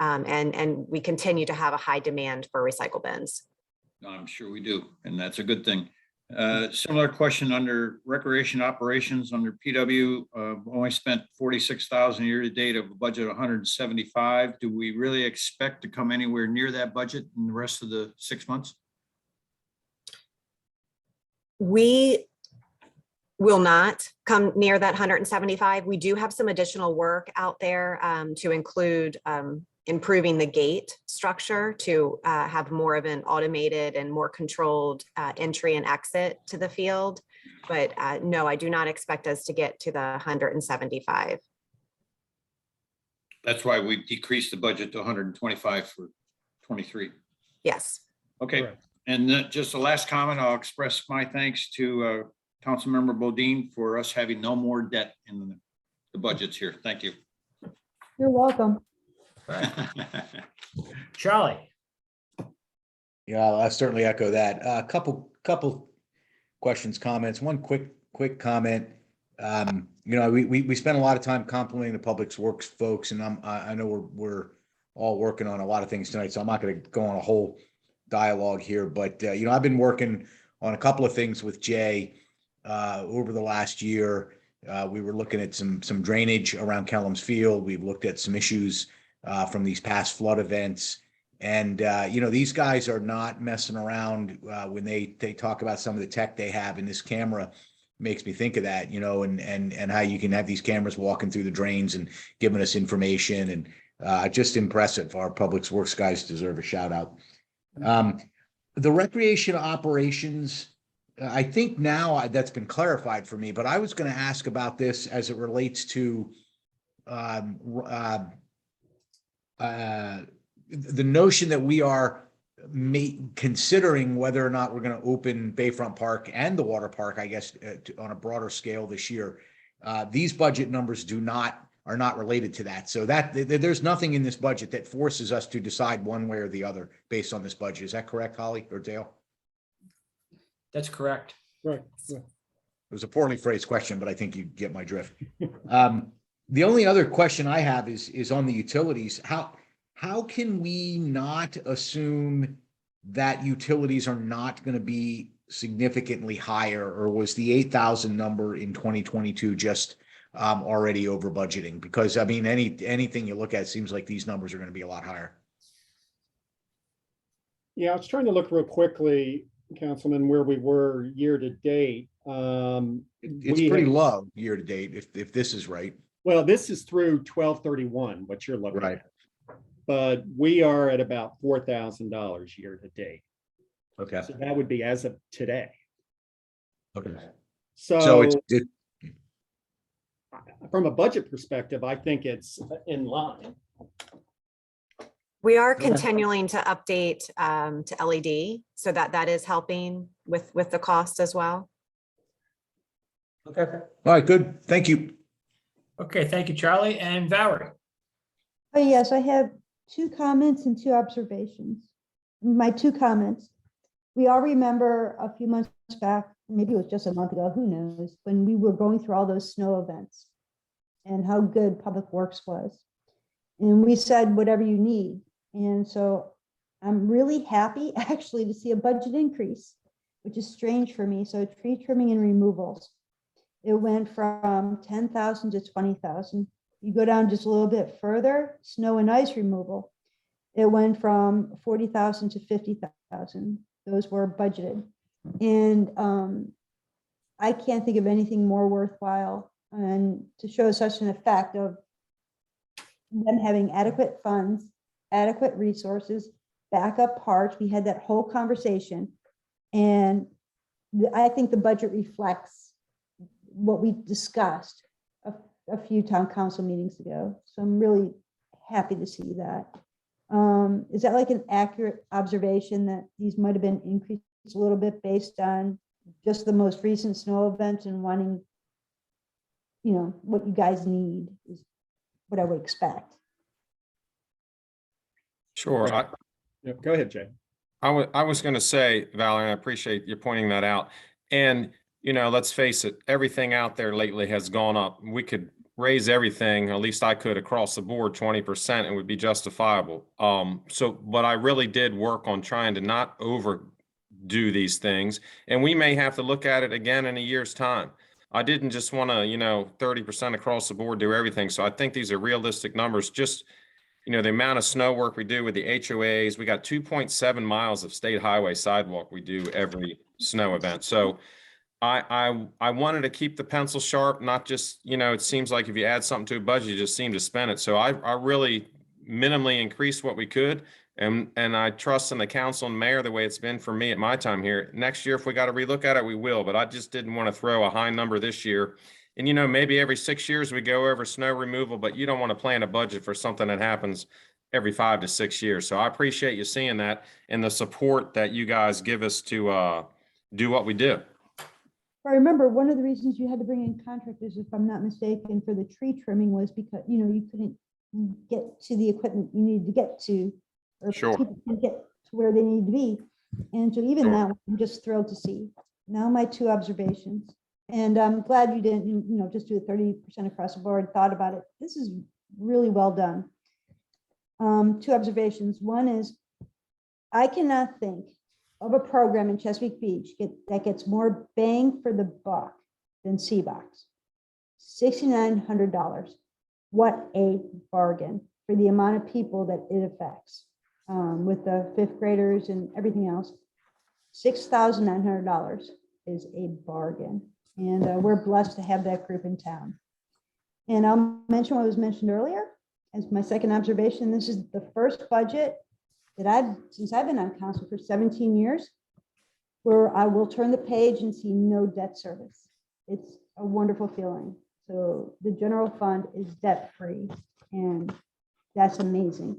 and we continue to have a high demand for recycle bins. I'm sure we do, and that's a good thing. Similar question under recreation operations under PW, only spent 46,000 year to date of a budget of 175. Do we really expect to come anywhere near that budget in the rest of the 6 months? We will not come near that 175. We do have some additional work out there to include improving the gate structure to have more of an automated and more controlled entry and exit to the field. But no, I do not expect us to get to the 175. That's why we decreased the budget to 125 for 23. Yes. Okay, Correct. and just the last comment, I'll express my thanks to Councilmember Bodine for us having no more debt in the budgets here. Thank you. You're welcome. Charlie? Yeah, I certainly echo that. A couple questions, comments. One quick comment. We spend a lot of time complimenting the public works folks, and I know we're all working on a lot of things tonight, so I'm not going to go on a whole dialogue here. But I've been working on a couple of things with Jay over the last year. We were looking at some drainage around Kellum's Field. We've looked at some issues from these past flood events. And, these guys are not messing around when they talk about some of the tech they have, and this camera makes me think of that, and how you can have these cameras walking through the drains and giving us information, and just impressive. Our public works guys deserve a shout out. The recreation operations, I think now that's been clarified for me, but I was going to ask about this as it relates to the notion that we are considering whether or not we're going to open Bayfront Park and the water park, I guess, on a broader scale this year. These budget numbers are not related to that. So there's nothing in this budget that forces us to decide one way or the other based on this budget. Is that correct, Holly or Dale? That's correct. Right. Yeah. It was a poorly phrased question, but I think you get my drift. The only other question I have is on the utilities. How can we not assume that utilities are not going to be significantly higher, or was the 8,000 number in 2022 just already over budgeting? Because I mean, anything you look at seems like these numbers are going to be a lot higher. Yeah, I was trying to look real quickly, Councilman, where we were year to date. It's pretty low year to date, if this is right. Well, this is through 12/31, what you're looking Right. at. But we are at about $4,000 year to date. Okay. So that would be as of today. Okay. So it's from a budget perspective, I think it's in line. We are continuing to update to LED, so that is helping with the cost as well. okay. All right, good. Thank you. Okay, thank you, Charlie. And Valerie? Oh, yes, I have 2 comments and 2 observations. My 2 comments. We all remember a few months back, maybe it was just a month ago, who knows, when we were going through all those snow events and how good Public Works was. And we said, whatever you need. And so I'm really happy actually to see a budget increase, which is strange for me. So tree trimming and removals it went from 10,000 to 20,000. You go down just a little bit further, snow and ice removal. It went from 40,000 to 50,000. Those were budgeted. And I can't think of anything more worthwhile and to show such an effect of them having adequate funds, adequate resources, backup parts. We had that whole conversation. And I think the budget reflects what we discussed a few town council meetings ago. So I'm really happy to see that. Is that like an accurate observation that these might have been increased a little bit based on just the most recent snow event and wanting, you know, what you guys need is what I would expect. Sure. Yeah, go ahead, Jay. I was going to say, Valerie, I appreciate you pointing that out. And, you know, let's face it, everything out there lately has gone up. We could raise everything, at least I could across the board 20% and would be justifiable. But I really did work on trying to not overdo these things. And we may have to look at it again in a year's time. I didn't just want to, you know, 30% across the board do everything. So I think these are realistic numbers. Just, you know, the amount of snow work we do with the HOAs, we got 2.7 miles of state highway sidewalk we do every snow event. So I wanted to keep the pencil sharp, not just, you know, it seems like if you add something to a budget, you just seem to spend it. So I really minimally increased what we could. And I trust in the council and mayor the way it's been for me at my time here. Next year, if we got to relook at it, we will. But I just didn't want to throw a high number this year. And, you know, maybe every 6 years we go over snow removal, but you don't want to plan a budget for something that happens every 5 to 6 years. So I appreciate you seeing that and the support that you guys give us to do what we do. I remember one of the reasons you had to bring in contractors, if I'm not mistaken, for the tree trimming was because, you know, you couldn't get to the equipment you needed to get to, or Sure. people couldn't get to where they need to be. And so even Sure. that, I'm just thrilled to see. Now my two observations, and I'm glad you didn't, you know, just do a 30% across the board, thought about it. This is really well done. Two observations. One is, I cannot think of a program in Chesapeake Beach that gets more bang for the buck than Hvac. $6,900. What a bargain for the amount of people that it affects, with the fifth graders and everything else. $6,900 is a bargain. And we're blessed to have that group in town. And I'll mention what was mentioned earlier as my second observation. This is the first budget that since I've been on council for 17 years, where I will turn the page and see no debt service. It's a wonderful feeling. So the general fund is debt-free, and that's amazing.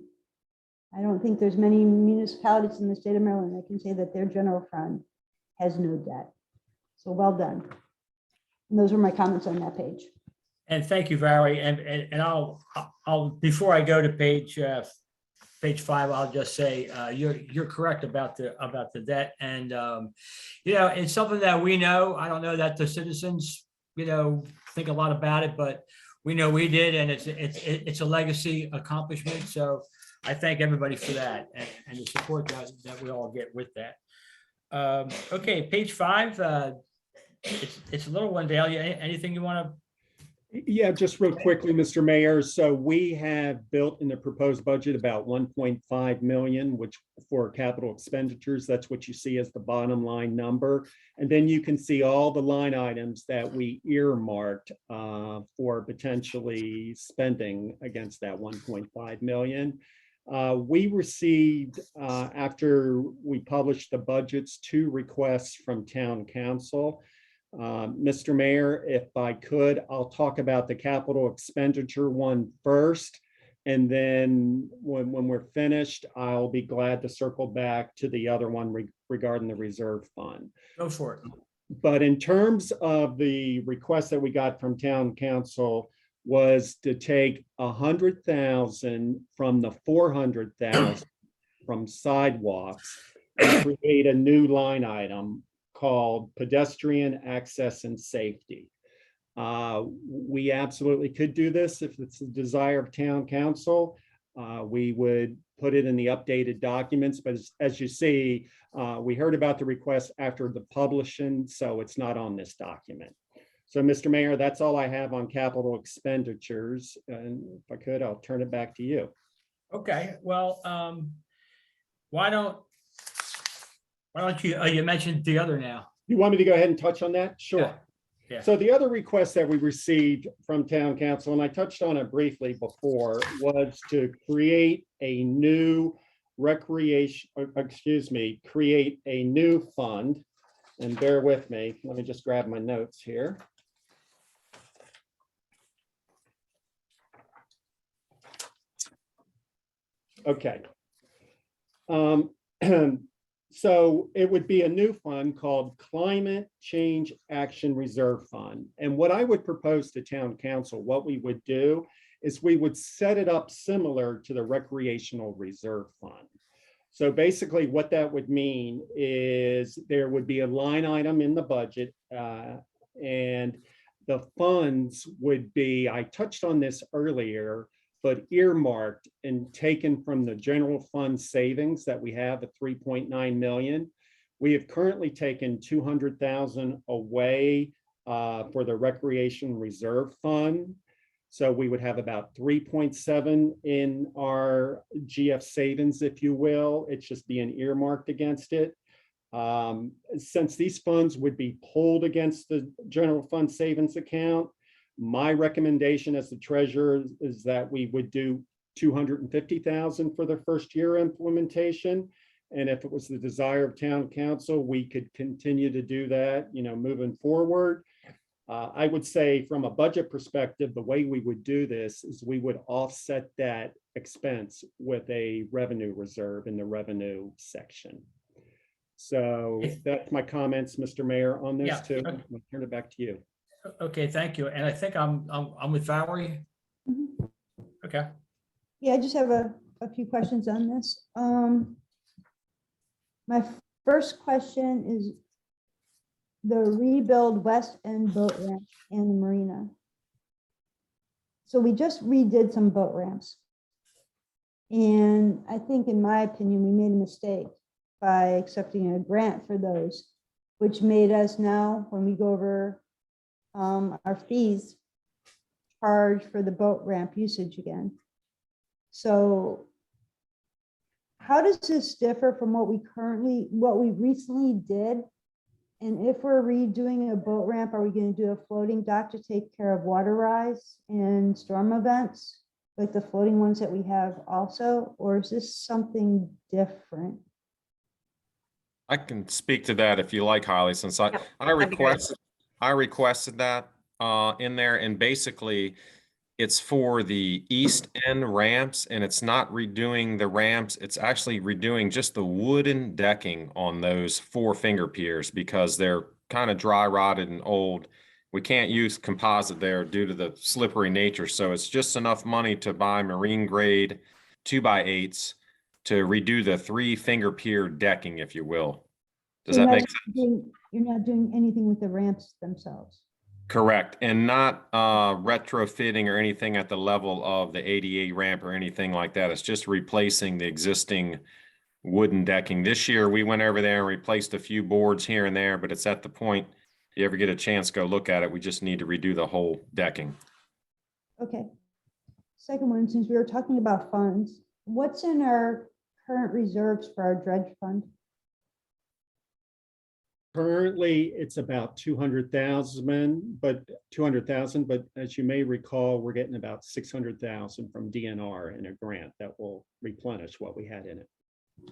I don't think there's many municipalities in the state of Maryland that can say that their general fund has no debt. So well done. And those are my comments on that page. And thank you, Valerie. And I'll before I go to page 5, I'll just say you're correct about the debt. And you know, it's something that we know. I don't know that the citizens, you know, think a lot about it, but we know we did, and it's a legacy accomplishment. So I thank everybody for that and the support that we all get with that. Okay, page 5. It's a little one, Dale. Anything you want to? Yeah, just real quickly, Mr. Mayor. So we have built in the proposed budget about 1.5 million, which for capital expenditures, that's what you see as the bottom line number. And then you can see all the line items that we earmarked for potentially spending against that 1.5 million. We received, after we published the budgets, 2 requests from town council. Mr. Mayor, if I could, I'll talk about the capital expenditure one first. And then when we're finished, I'll be glad to circle back to the other one regarding the reserve fund. Go for it. But in terms of the request that we got from town council was to take 100,000 from the 400,000 from sidewalks and create a new line item called pedestrian access and safety. We absolutely could do this if it's the desire of town council. We would put it in the updated documents, but as you see, we heard about the request after the publishing, so it's not on this document. So, Mr. Mayor, that's all I have on capital expenditures. And if I could, I'll turn it back to you. Okay, well, why don't you, you mentioned the other now. You want me to go ahead and touch on that? Sure. Yeah. So the other request that we received from town council, and I touched on it briefly before, was to create a new create a new fund. And bear with me, let me just grab my notes here. Okay. So it would be a new fund called Climate Change Action Reserve Fund. And what I would propose to town council, what we would do is we would set it up similar to the Recreational Reserve Fund. So basically what that would mean is there would be a line item in the budget and the funds would be, I touched on this earlier, but earmarked and taken from the general fund savings that we have at 3.9 million. We have currently taken 200,000 away for the Recreation Reserve Fund. So we would have about 3.7 in our GF savings, if you will. It's just being earmarked against it. Since these funds would be pulled against the general fund savings account, my recommendation as the treasurer is that we would do 250,000 for the first year implementation. And if it was the desire of town council, we could continue to do that, moving forward. I would say from a budget perspective, the way we would do this is we would offset that expense with a revenue reserve in the revenue section. So that's my comments, Mr. Mayor, on this too. Okay. I'll turn it back to you. Okay, thank you. And I think I'm with Valerie. Mhm. Okay. Yeah, I just have a few questions on this. My first question is the rebuild West End boat ramp and the marina. So we just redid some boat ramps. And I think, in my opinion, we made a mistake by accepting a grant for those, which made us now, when we go over our fees, charge for the boat ramp usage again. So how does this differ from what we recently did? And if we're redoing a boat ramp, are we going to do a floating dock to take care of water rise and storm events, like the floating ones that we have also? Or is this something different? I can speak to that if you like, Holly, since I that'd be great. requested that in there, and basically it's for the east end ramps, and it's not redoing the ramps. It's actually redoing just the wooden decking on those 4 finger piers because they're kind of dry rotted and old. We can't use composite there due to the slippery nature. So it's just enough money to buy marine grade 2x8s to redo the 3 finger pier decking, if you will. Does So that you're make not sense? you're not doing anything with the ramps themselves? Correct, and not retrofitting or anything at the level of the ADA ramp or anything like that. It's just replacing the existing wooden decking. This year, we went over there and replaced a few boards here and there, but it's at the point, if you ever get a chance, go look at it. We just need to redo the whole decking. Okay. Second one, since we were talking about funds, what's in our current reserves for our dredge fund? Currently, it's about 200,000, but as you may recall, we're getting about 600,000 from DNR in a grant that will replenish what we had in it.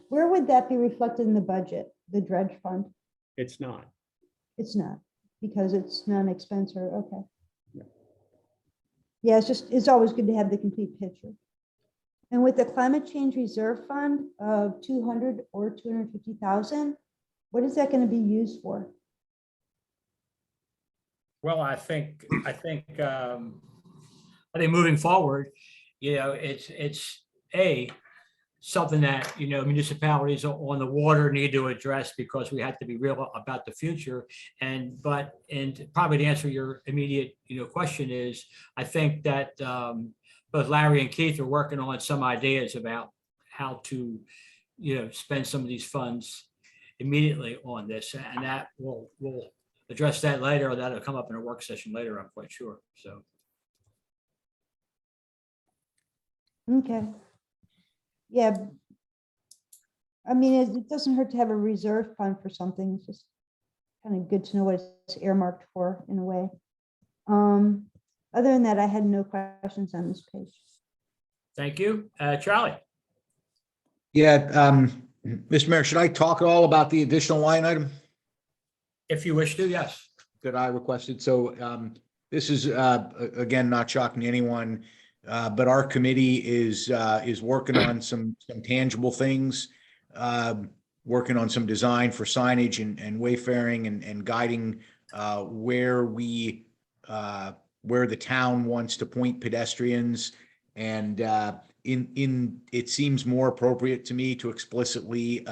Where would that be reflected in the budget, the dredge fund? It's not. It's not, because it's not an expense or, okay. Yeah. Yeah, it's always good to have the complete picture. And with the climate change reserve fund of 200 or 250,000, what is that going to be used for? Well, I think moving forward, it's something that, municipalities on the water need to address because we have to be real about the future. And probably to answer your immediate, question is, I think that both Larry and Keith are working on some ideas about how to, spend some of these funds immediately on this, and that will address that later, or that'll come up in a work session later, I'm quite sure, so. Okay. Yeah. I mean, it doesn't hurt to have a reserve fund for something. It's just kind of good to know what it's earmarked for in a way. Other than that, I had no questions on this page. Thank you. Charlie? Yeah, Mr. Mayor, should I talk at all about the additional line item If you wish to, yes. that I requested? So this is, again, not shocking to anyone, but our committee is working on some tangible things, working on some design for signage and wayfaring and guiding where the town wants to point pedestrians. And it seems more appropriate to me to explicitly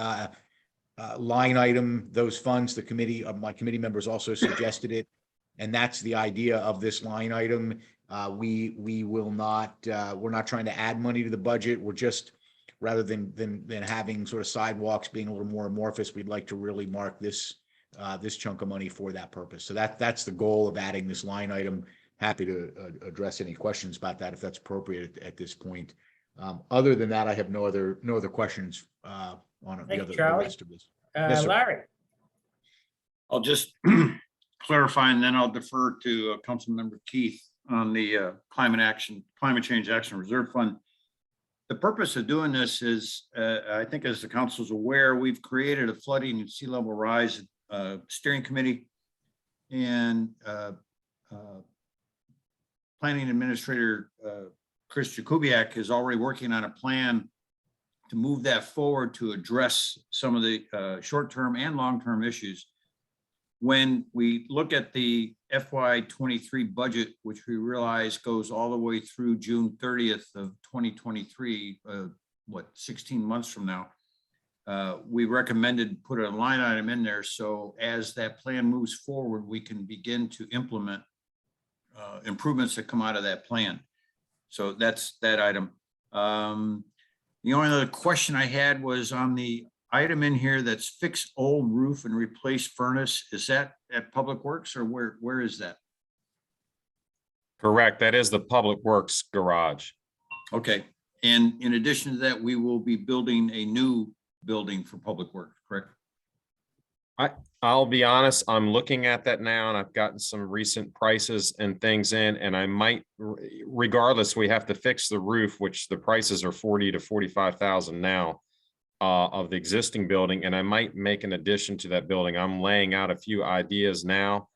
line item those funds. My committee members also suggested it. And that's the idea of this line item. We will not, we're not trying to add money to the budget. We're just, rather than having sort of sidewalks being a little more amorphous, we'd like to really mark this chunk of money for that purpose. So that's the goal of adding this line item. Happy to address any questions about that if that's appropriate at this point. Other than that, I have no other questions on Thank you, the Charlie. rest of this. Yes, sir. Larry? I'll just clarify, and then I'll defer to Councilmember Keith on the climate change action reserve fund. The purpose of doing this is, I think as the council is aware, we've created a flooding and sea level rise steering committee, and Planning Administrator Chris Jakubiak is already working on a plan to move that forward to address some of the short-term and long-term issues. When we look at the FY23 budget, which we realize goes all the way through June 30th of 2023, 16 months from now, we recommended put a line item in there. So as that plan moves forward, we can begin to implement improvements that come out of that plan. So that's that item. The only other question I had was on the item in here that's fix old roof and replace furnace. Is that at Public Works, or where is that? Correct. That is the Public Works garage. Okay. And in addition to that, we will be building a new building for Public Works, correct? I'll be honest, I'm looking at that now, and I've gotten some recent prices and things in, and I might, regardless, we have to fix the roof, which the prices are 40 to 45,000 now of the existing building, and I might make an addition to that building. I'm laying out a few ideas now,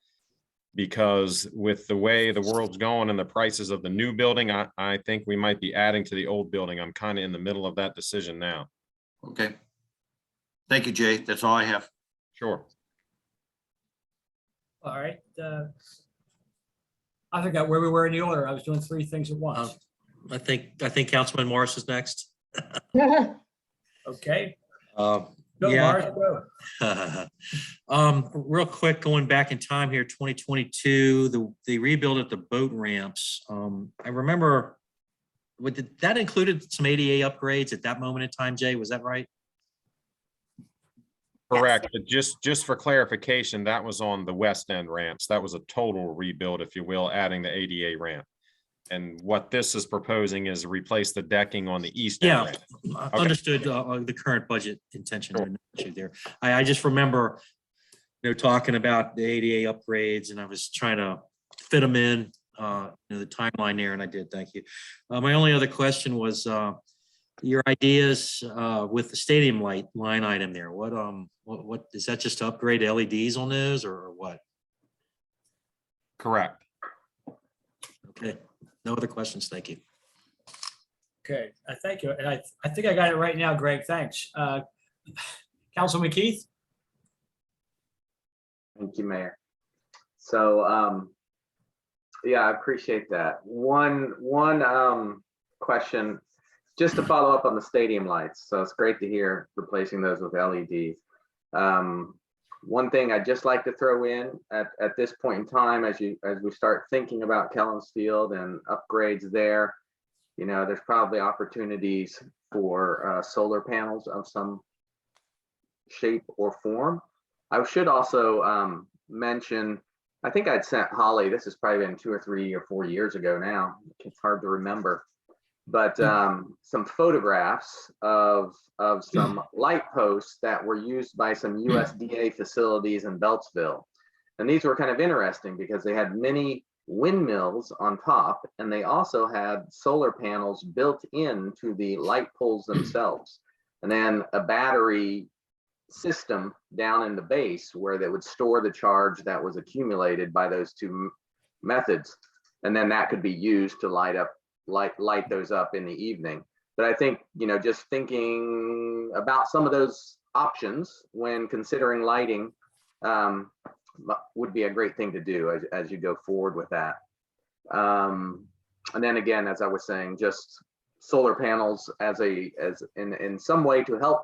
because with the way the world's going and the prices of the new building, I think we might be adding to the old building. I'm kind of in the middle of that decision now. Okay. Thank you, Jay. That's all I have. Sure. All right. I forgot where we were in the order. I was doing three things at once. I think Councilman Morris is next. Okay. Go, Morris, go. Real quick, going back in time here, 2022, the rebuild at the boat ramps. I remember, that included some ADA upgrades at that moment in time, Jay, was that right? Correct. But just for clarification, that was on the west end ramps. That was a total rebuild, if you will, adding the ADA ramp. And what this is proposing is replace the decking on the east end ramp. Okay. Understood the current budget intention there. I just remember, talking about the ADA upgrades, and I was trying to fit them in, the timeline there, and I did. Thank you. My only other question was your ideas with the stadium light line item there. What is that, just to upgrade LEDs on those, or what? Correct. Okay. No other questions. Thank you. Okay, thank you. And I think I got it right now, Greg. Thanks. Councilman Keith? Thank you, Mayor. So, yeah, I appreciate that. One question, just to follow up on the stadium lights. So it's great to hear replacing those with LEDs. One thing I'd just like to throw in at this point in time, as we start thinking about Kellums Field and upgrades there, there's probably opportunities for solar panels of some shape or form. I should also mention, I think I'd sent Holly, this has probably been 2 or 3 or 4 years ago now. It's hard to remember. But some photographs of some light posts that were used by some USDA facilities in Beltsville. And these were kind of interesting because they had many windmills on top, and they also had solar panels built into the light poles themselves. And then a battery system down in the base where they would store the charge that was accumulated by those two methods. And then that could be used to light those up in the evening. But I think, just thinking about some of those options when considering lighting would be a great thing to do as you go forward with that. And then again, as I was saying, just solar panels as in some way to help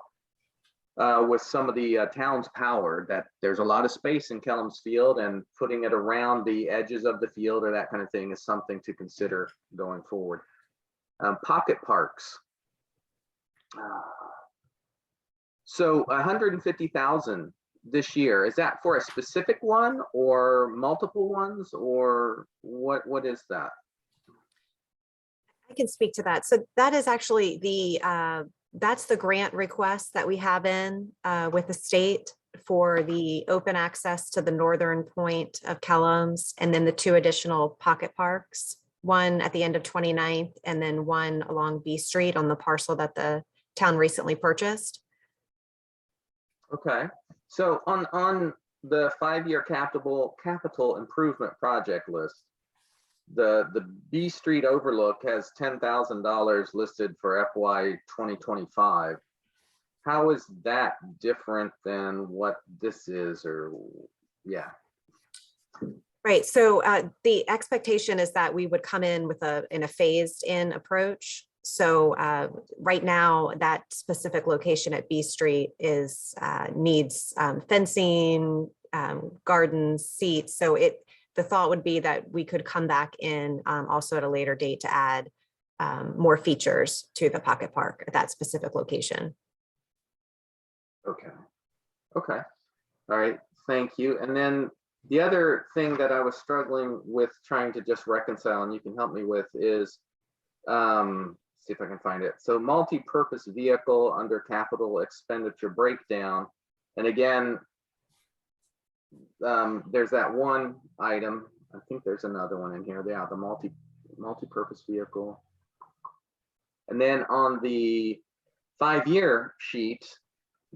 with some of the town's power, that there's a lot of space in Kellum's Field, and putting it around the edges of the field or that kind of thing is something to consider going forward. Pocket parks. So 150,000 this year, is that for a specific one or multiple ones, or what is that? I can speak to that. So that is actually that's the grant request that we have in with the state for the open access to the northern point of Kellum's, and then the 2 additional pocket parks, one at the end of 29th and then one along B Street on the parcel that the town recently purchased. Okay, so on the 5-year capital improvement project list, the B Street overlook has $10,000 listed for FY 2025. How is that different than what this is, or yeah? Right, so the expectation is that we would come in with a phased in approach. So right now, that specific location at B Street needs fencing, gardens, seats. So the thought would be that we could come back in also at a later date to add more features to the pocket park at that specific location. Okay. All right, thank you. And then the other thing that I was struggling with trying to just reconcile, and you can help me with, is see if I can find it. So multi-purpose vehicle under capital expenditure breakdown. And again, there's that one item. I think there's another one in here. Yeah, the multi-purpose vehicle. And then on the 5-year sheet,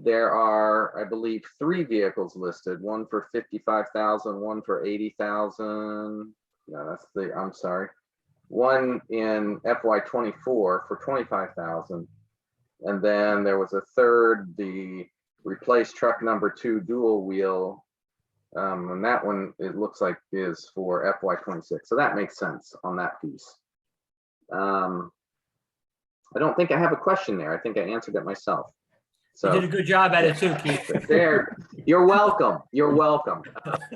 there are, I believe, 3 vehicles listed, one for 55,000, one for 80,000. No, I'm sorry. One in FY 24 for 25,000. And then there was a third, the replace truck number 2 dual wheel. And that one, it looks like, is for FY 26. So that makes sense on that piece. I don't think I have a question there. I think I answered it myself. So You did a good job at it too, Keith. there, you're welcome. You're welcome.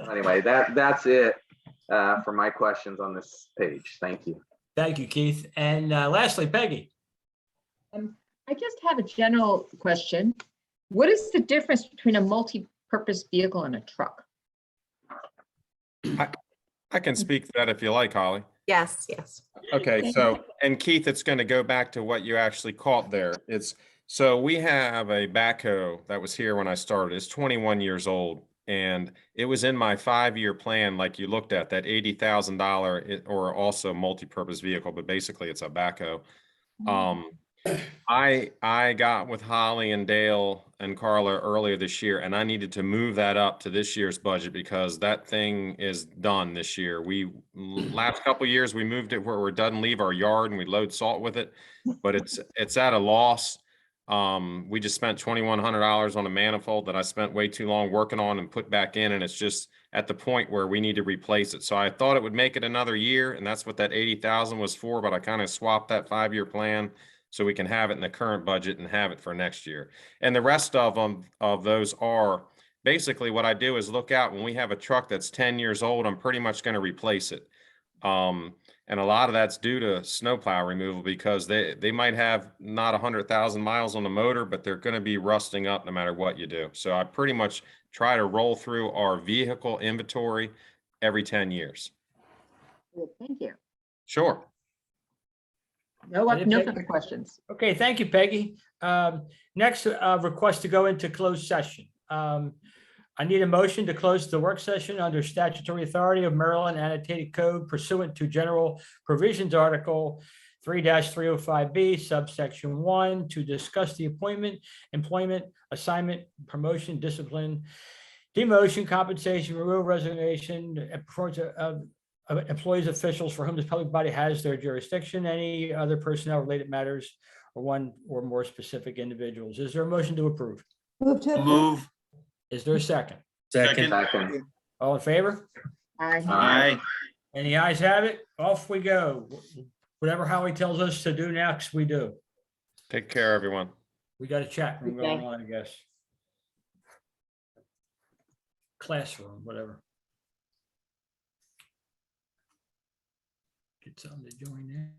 Anyway, that's it for my questions on this page. Thank you. Thank you, Keith. And lastly, Peggy. I just have a general question. What is the difference between a multi-purpose vehicle and a truck? I can speak to that if you like, Holly. Yes. Okay, so, and Keith, it's going to go back to what you actually caught there. So we have a backhoe that was here when I started. It's 21 years old, and it was in my 5-year plan, like you looked at, that $80,000 or also multi-purpose vehicle, but basically it's a backhoe. I got with Holly and Dale and Carla earlier this year, and I needed to move that up to this year's budget because that thing is done this year. Last couple of years, we moved it where it doesn't leave our yard and we load salt with it, but it's at a loss. We just spent $2,100 on a manifold that I spent way too long working on and put back in, and it's just at the point where we need to replace it. So I thought it would make it another year, and that's what that 80,000 was for, but I kind of swapped that 5-year plan so we can have it in the current budget and have it for next year. And the rest of them, of those, are basically what I do is look out when we have a truck that's 10 years old, I'm pretty much going to replace it. And a lot of that's due to snowplow removal because they might have not 100,000 miles on the motor, but they're going to be rusting up no matter what you do. So I pretty much try to roll through our vehicle inventory every 10 years. Good, thank you. Sure. No, Any no pick- further questions. Okay, thank you, Peggy. Next, request to go into closed session. I need a motion to close the work session under statutory authority of Maryland Annotated Code pursuant to General Provisions Article 3-305B subsection 1 to discuss the appointment, employment, assignment, promotion, discipline, demotion, compensation, removal, resignation, and performance of employees, officials for whom this public body has their jurisdiction, any other personnel related matters, or one or more specific individuals. Is there a motion to approve? Move to approve. Move. Is there a second? Second. Second. All in favor? Aye. Aye. And the ayes have it. Off we go. Whatever Howie tells us to do next, we do. Take care, everyone. We got a chat room going Okay. on, I guess. Classroom, whatever. Get something to join in.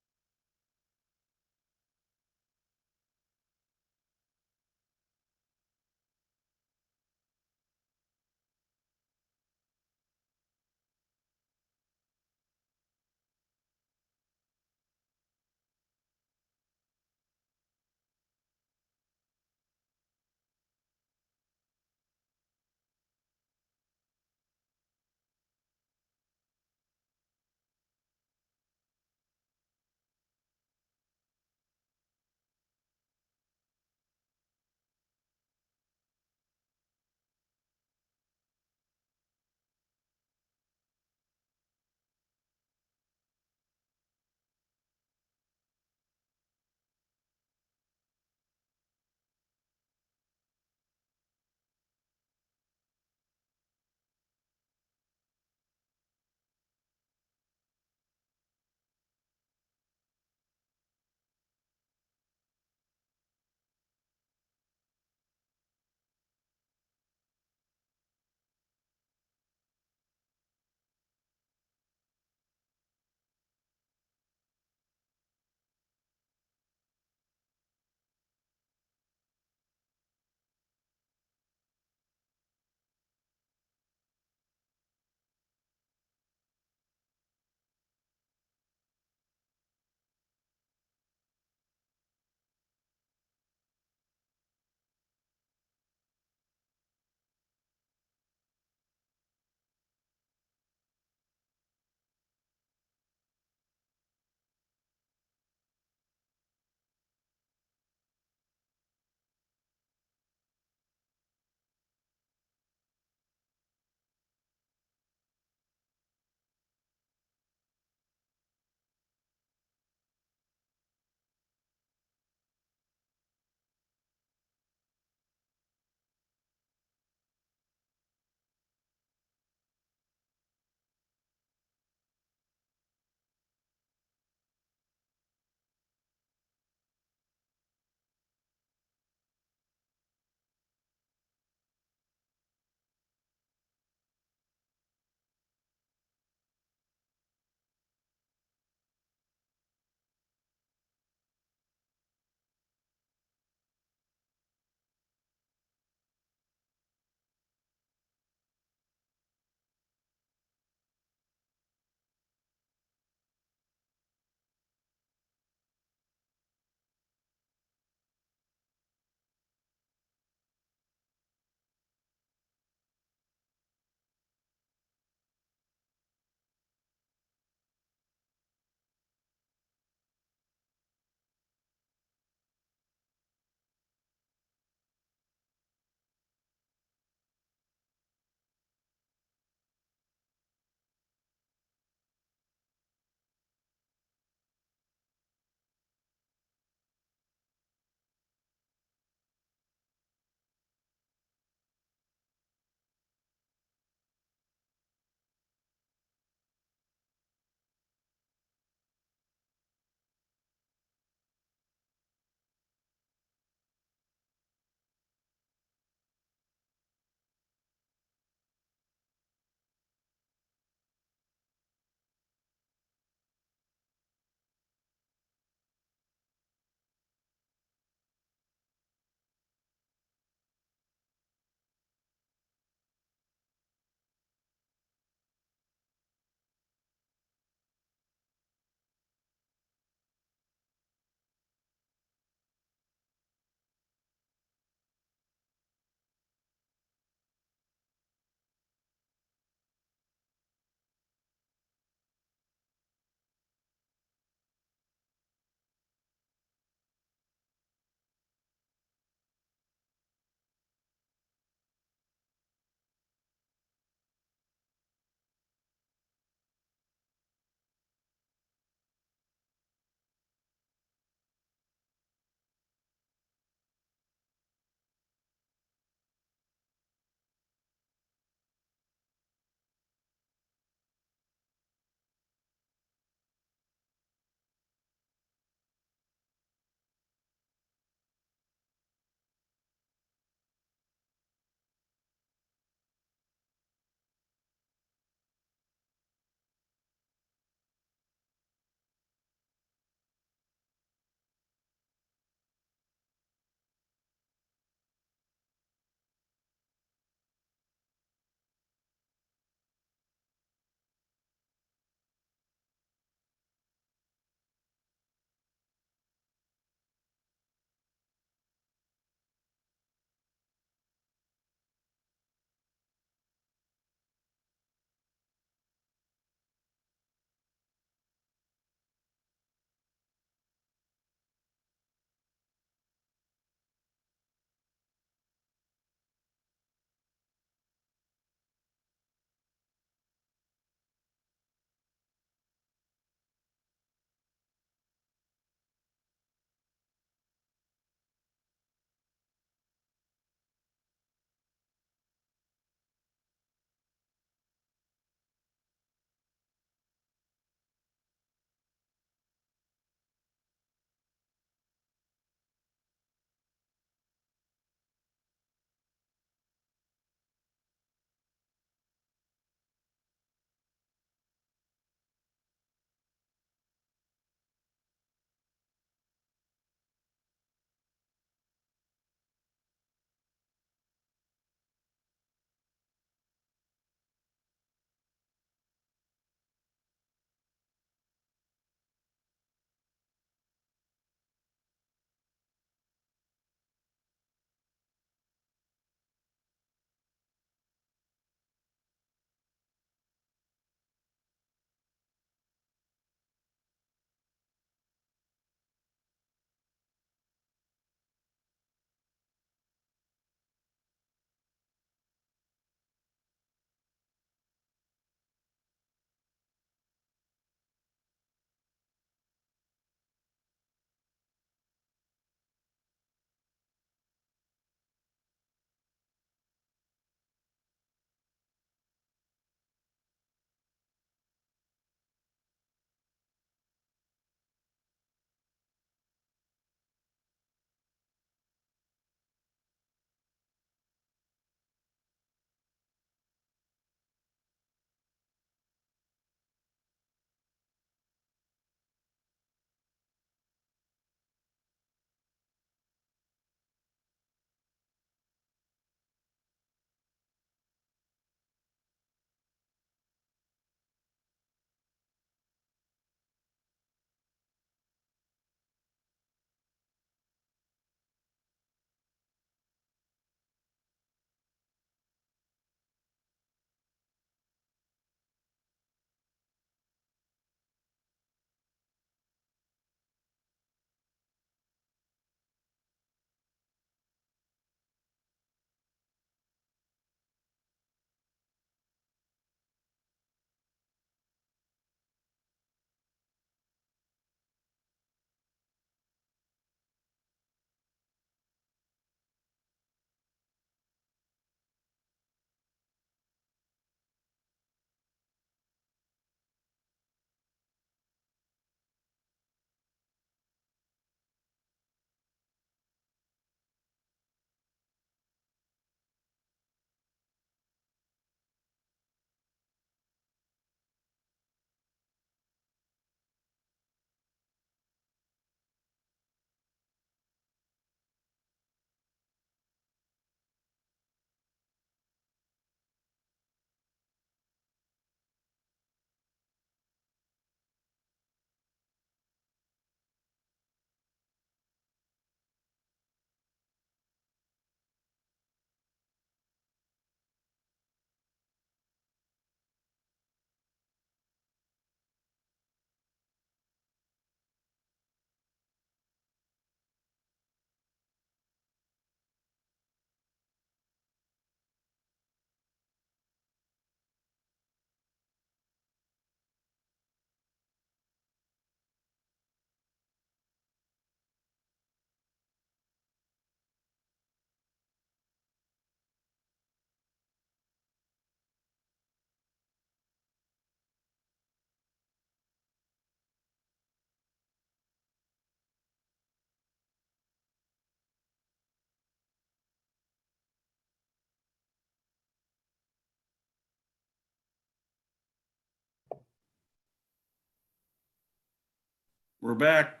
We're back.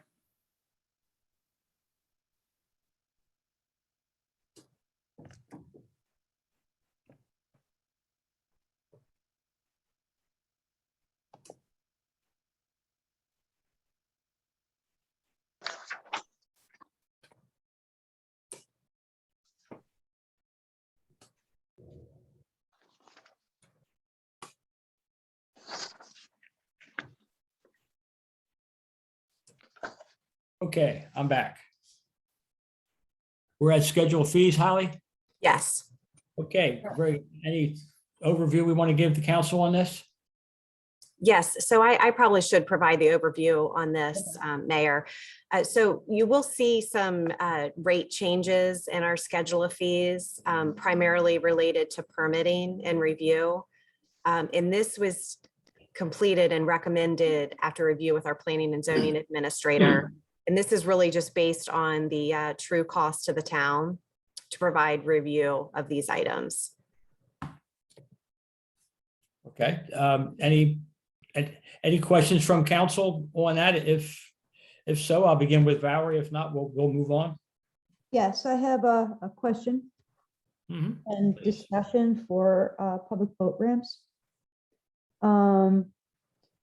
Okay, I'm back. We're at schedule fees, Holly? Yes. Okay, great. Any overview we want to give the council on this? Yes, so I probably should provide the overview on this, Mayor. So you will see some rate changes in our schedule of fees, primarily related to permitting and review. And this was completed and recommended after review with our planning and zoning administrator. And this is really just based on the true cost to the town to provide review of these items. Okay, any questions from council on that? If so, I'll begin with Valerie. If not, we'll move on. Yes, I have a question Mhm. and discussion for public boat ramps.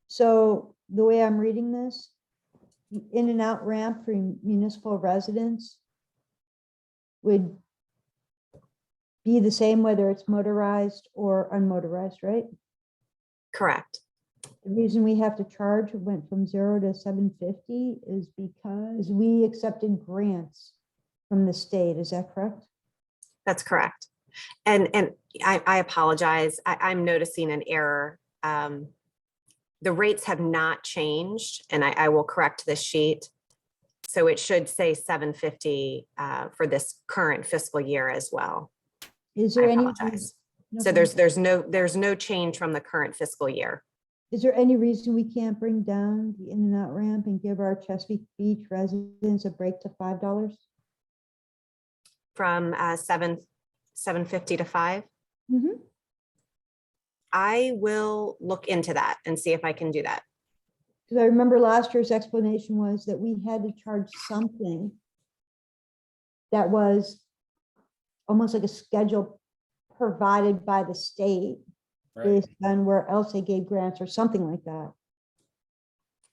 So the way I'm reading this, the in and out ramp for municipal residents would be the same whether it's motorized or unmotorized, right? Correct. The reason we have to charge went from 0 to 750 is because we accepted grants from the state. Is that correct? That's correct. And I apologize. I'm noticing an error. The rates have not changed, and I will correct this sheet. So it should say 750 for this current fiscal year as well. Is I there any? apologize. No So problem. there's no change from the current fiscal year. Is there any reason we can't bring down the in and out ramp and give our Chesapeake Beach residents a break to $5? From 750 to 5. Mhm. I will look into that and see if I can do that. Because I remember last year's explanation was that we had to charge something that was almost like a schedule provided by the state based on where else they gave grants or something like that.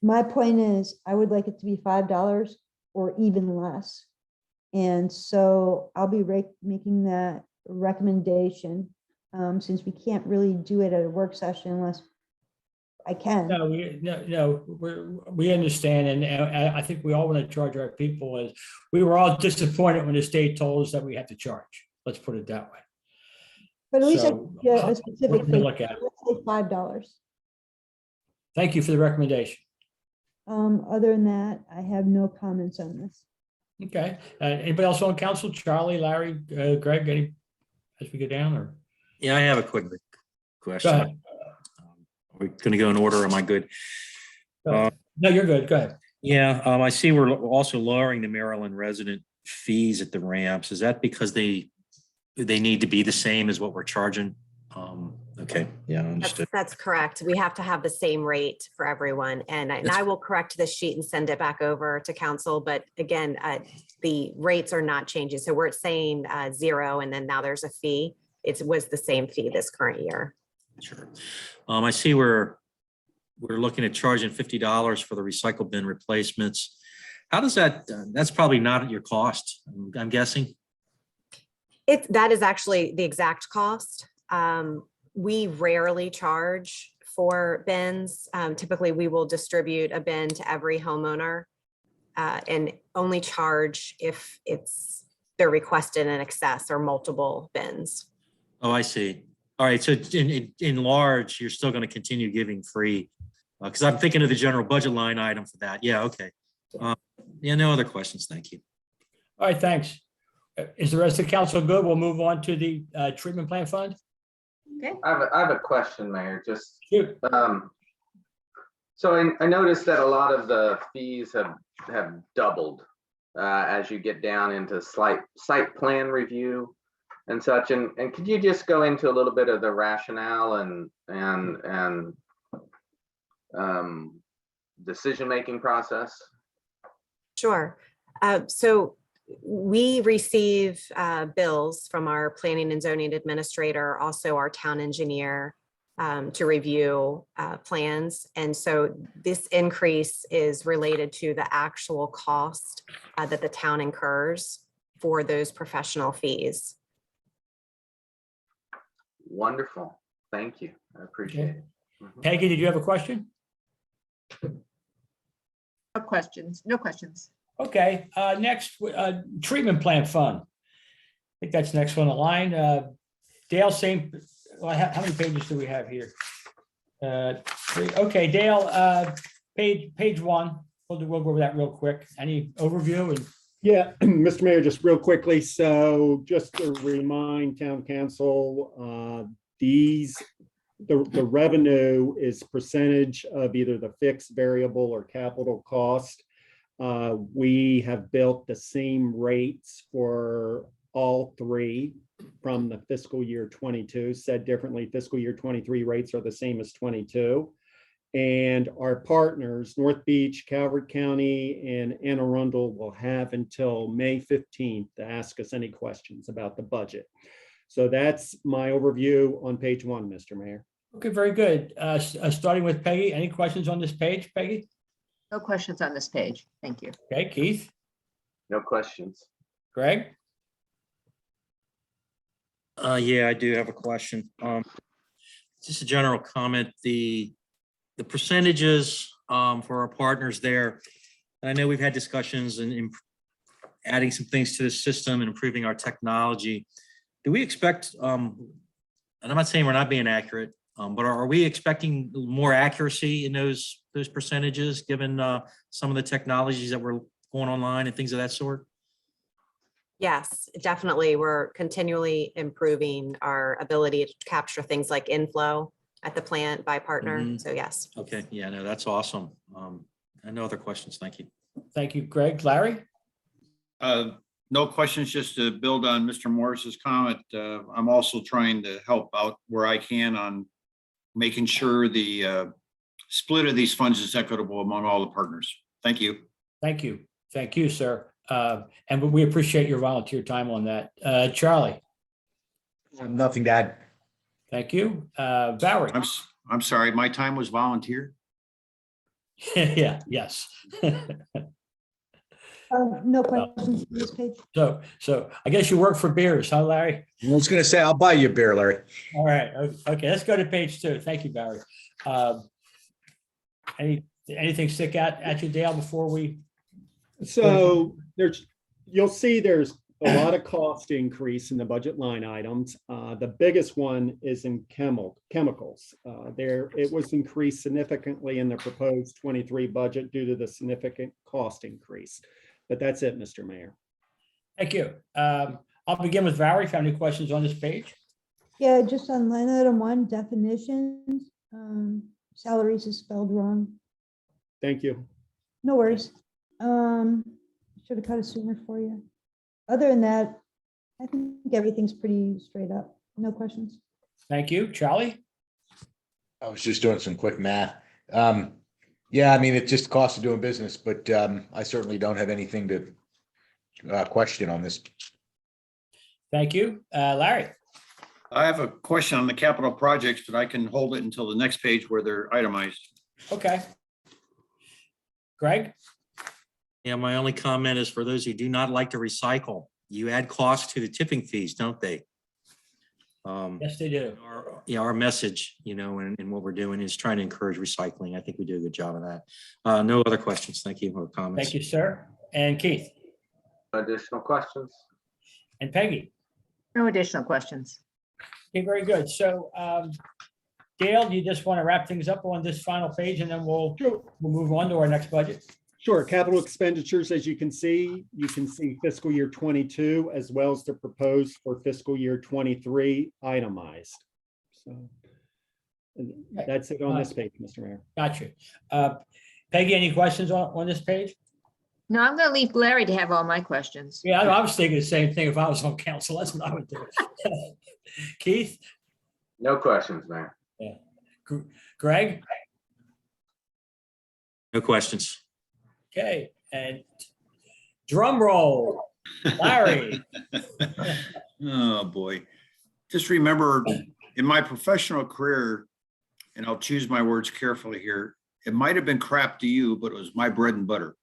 My point is, I would like it to be $5 or even less. And so I'll be making that recommendation since we can't really do it at a work session unless I can. No, we understand, and I think we all want to charge our people. As we were all disappointed when the state told us that we had to charge. Let's put it that way. But at least So, a specific we're gonna thing, look at it. let's say $5. Thank you for the recommendation. Other than that, I have no comments on this. Okay, anybody else on council? Charlie, Larry, Greg, any, as we go down, or? Yeah, I have a quick Go question. ahead. We're going to go in order. Am I good? Go ahead. No, you're good. Go ahead. Yeah, I see we're also lowering the Maryland resident fees at the ramps. Is that because they need to be the same as what we're charging? Okay, yeah, understood. That's correct. We have to have the same rate for everyone. And I will correct this sheet and send it back over to council. But again, the rates are not changing. So we're saying 0 and then now there's a fee. It was the same fee this current year. Sure. I see we're looking at charging $50 for the recycle bin replacements. How does that, that's probably not at your cost, I'm guessing? That is actually the exact cost. We rarely charge for bins. Typically, we will distribute a bin to every homeowner and only charge if they're requested in excess or multiple bins. Oh, I see. All right, so in large, you're still going to continue giving free, because I'm thinking of the general budget line item for that. Yeah, okay. Yeah, no other questions. Thank you. All right, thanks. Is the rest of the council good? We'll move on to the treatment plant fund. Okay. I have a question, Mayor, just, Shoot. so I noticed that a lot of the fees have doubled as you get down into site plan review and such, and could you just go into a little bit of the rationale and decision-making process Sure. So we receive bills from our planning and zoning administrator, also our town engineer, to review plans. And so this increase is related to the actual cost that the town incurs for those professional fees. Wonderful. Thank you. I appreciate it. Mhm. Peggy, did you have a question? No questions, no questions. Okay, next, treatment plant fund. I think that's next on the line. Dale, same, well, how many pages do we have here? Three. Okay, Dale, page one. We'll go over that real quick. Any overview? And Yeah, Mr. Mayor, just real quickly. So just to remind town council, the revenue is percentage of either the fixed, variable, or capital cost. We have built the same rates for all three from the fiscal year 22. Said differently, fiscal year 23 rates are the same as 22. And our partners, North Beach, Calvert County, and Anne Arundel, will have until May 15th to ask us any questions about the budget. So that's my overview on page one, Mr. Mayor. okay, very good. Starting with Peggy, any questions on this page, Peggy? No questions on this page. Thank you. Okay, Keith, No questions. Greg? Yeah, I do have a question. Just a general comment, the percentages for our partners there. I know we've had discussions and adding some things to the system and improving our technology. Do we expect, and I'm not saying we're not being accurate, but are we expecting more accuracy in those percentages, given some of the technologies that were going online and things of that sort? Yes, definitely. We're continually improving our ability to capture things like inflow at the plant by partner. Mhm. So yes. Okay, yeah, no, that's awesome. And no other questions. Thank you. Thank you, Greg. Larry? No questions, just to build on Mr. Morris's comment. I'm also trying to help out where I can on making sure the split of these funds is equitable among all the partners. Thank you. Thank you. Thank you, sir. And we appreciate your volunteer time on that. Charlie? Nothing to add. Thank you. Valerie? I'm sorry, my time was volunteer. Yeah, yes. No questions on this page. So I guess you work for beers, huh, Larry? I was gonna say, I'll buy you a beer, Larry. All right, okay, let's go to page 2. Thank you, Barry. Anything stick out at you, Dale, before we? So you'll see there's a lot of cost increase in the budget line items. The biggest one is in chemicals. It was increased significantly in the proposed 23 budget due to the significant cost increase. But that's it, Mr. Mayor. Thank you. I'll begin with Valerie. If you have any questions on this page? Yeah, just on line item 1, definitions, salaries is spelled wrong. Thank you. No worries. Should have caught it sooner for you. Other than that, I think everything's pretty straight up. No questions. Thank you. Charlie? I was just doing some quick math. Yeah, I mean, it's just the cost of doing business, but I certainly don't have anything to question on this. Thank you. Larry? I have a question on the capital projects, but I can hold it until the next page where they're itemized. Okay. Greg? Yeah, my only comment is for those who do not like to recycle, you add costs to the tipping fees, don't they? Yes, they do. Our message, and what we're doing is trying to encourage recycling. I think we do a good job of that. No other questions. Thank you, or comments. Thank you, sir. And Keith? Additional questions? And Peggy? No additional questions. Okay, very good. So Dale, do you just want to wrap things up on this final page and then we'll move on to our next budget? Sure. Capital expenditures, as you can see fiscal year 22 as well as the proposed for fiscal year 23 itemized. So that's it on this page, Mr. Mayor. Gotcha. Peggy, any questions on this page? No, I'm going to leave Larry to have all my questions. Yeah, I was thinking the same thing if I was on council. That's what I would do. Keith? No questions, Mayor. Yeah. Greg? No questions. Okay, and Drum roll. Larry. Oh, boy. Just remember, in my professional career, and I'll choose my words carefully here, it might have been crap to you, but it was my bread and butter.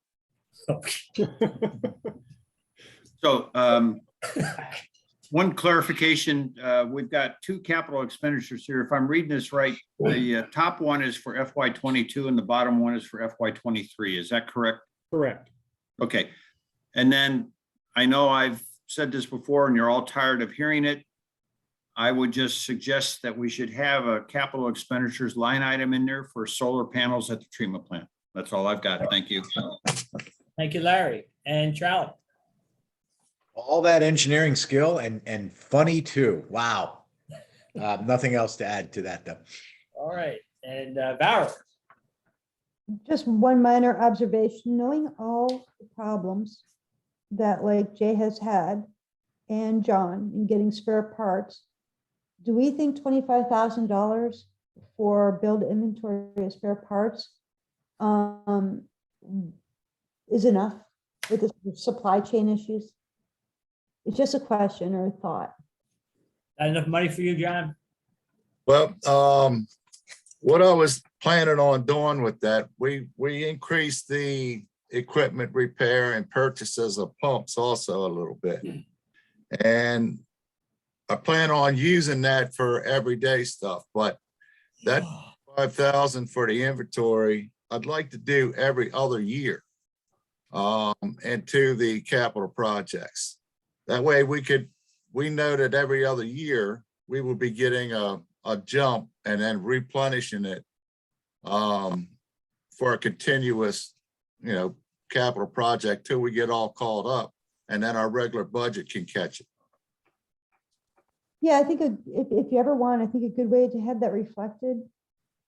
So one clarification, we've got two capital expenditures here. If I'm reading this right, the top one is for FY22 and the bottom one is for FY23. Is that correct? Correct. Okay. And then I know I've said this before and you're all tired of hearing it. I would just suggest that we should have a capital expenditures line item in there for solar panels at the treatment plant. That's all I've got. Thank you. Thank you, Larry. And Charlie. All that engineering skill and funny too. Wow. Nothing else to add to that though. All right. And Valerie. Just one minor observation, knowing all the problems that like Jay has had and John in getting spare parts, do we think $25,000 for build inventory of spare parts is enough with the supply chain issues? It's just a question or a thought. Not enough money for you, John? Well, what I was planning on doing with that, we increased the equipment repair and purchases of pumps also a little bit. And I plan on using that for everyday stuff, but that 5,000 for the inventory, I'd like to do every other year into the capital projects. That way we know that every other year we will be getting a jump and then replenishing it for a continuous, capital project till we get all caught up, and then our regular budget can catch it. Yeah, I think if you ever want, I think a good way to have that reflected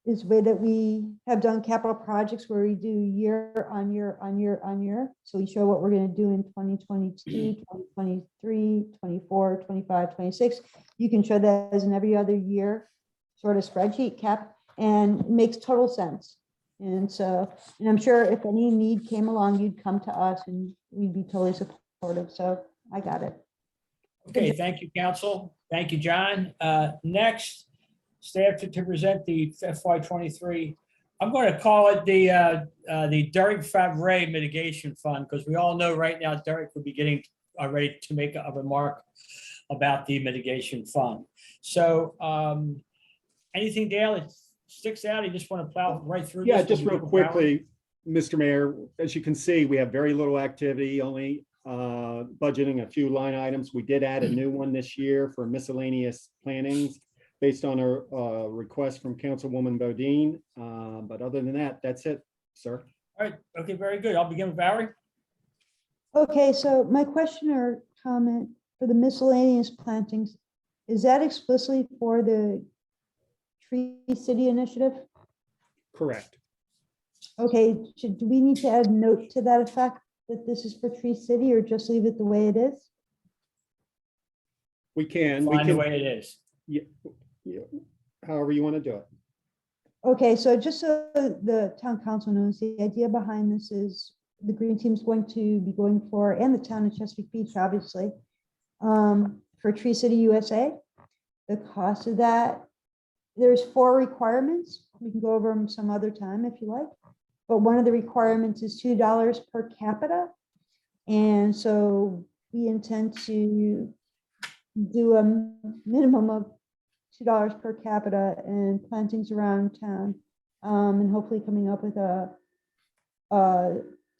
is the way that we have done capital projects where we do year on year on year on year. So we show what we're going to do in 2022, 2023, 24, 25, 26. You can show that as an every other year sort of spreadsheet cap, and it makes total sense. And so, and I'm sure if any need came along, you'd come to us and we'd be totally supportive. So I got it. Okay, thank you, council. Thank you, John. Next, staff to present the FY23. I'm going to call it the Derek Favre Mitigation Fund, because we all know right now Derek will be getting ready to make a remark about the mitigation fund. So anything, Dale, that sticks out? You just want to plow right through? Yeah, this? just Will real you go quickly, Mr. Mayor, as you can see, we have very little activity, only budgeting a few line items. We did add a new one this year for miscellaneous plannings based on a request from Councilwoman Bodine. But other than that, that's it, sir. All right. Okay, very good. I'll begin with Valerie. Okay, so my question or comment for the miscellaneous plantings, is that explicitly for the Tree City Initiative? Correct. Okay, do we need to add a note to that effect that this is for Tree City, or just leave it the way it is? We can. Fine the way it is. Yeah, however you want to do it. Okay, so just so the town council knows, the idea behind this is the green team is going to be going for, and the town of Chesapeake Beach, obviously, for Tree City USA. The cost of that, there's 4 requirements. We can go over them some other time if you like. But one of the requirements is $2 per capita. And so we intend to do a minimum of $2 per capita and plantings around town, and hopefully coming up with a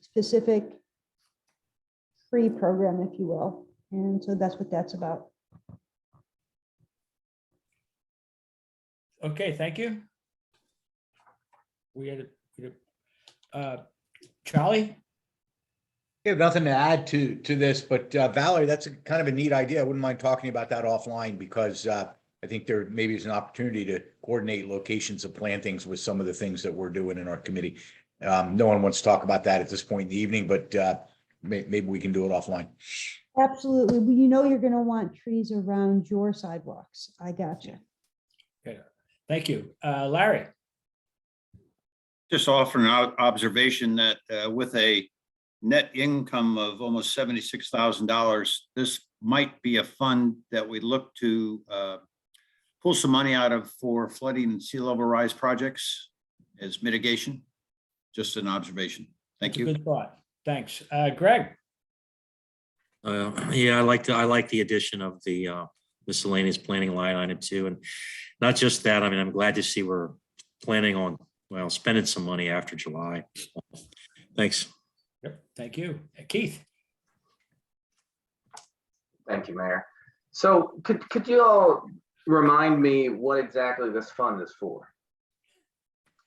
specific free program, if you will. And so that's what that's about. Okay, thank you. We had Charlie? I have nothing to add to this, but Valerie, that's a kind of a neat idea. I wouldn't mind talking about that offline, because I think there maybe is an opportunity to coordinate locations of plantings with some of the things that we're doing in our committee. No one wants to talk about that at this point in the evening, but maybe we can do it offline. Absolutely. Well, you know, you're going to want trees around your sidewalks. I got you. Okay, thank you. Larry? Just offer an observation that with a net income of almost $76,000, this might be a fund that we look to pull some money out of for flooding and sea level rise projects as mitigation. Just an observation. Thank you. Good thought. Thanks. Greg? Yeah, I like the addition of the miscellaneous planning line item too. And not just that, I mean, I'm glad to see we're planning on, well, spending some money after July. Thanks. Yep. Thank you. Keith? Thank you, Mayor. So could you all remind me what exactly this fund is for?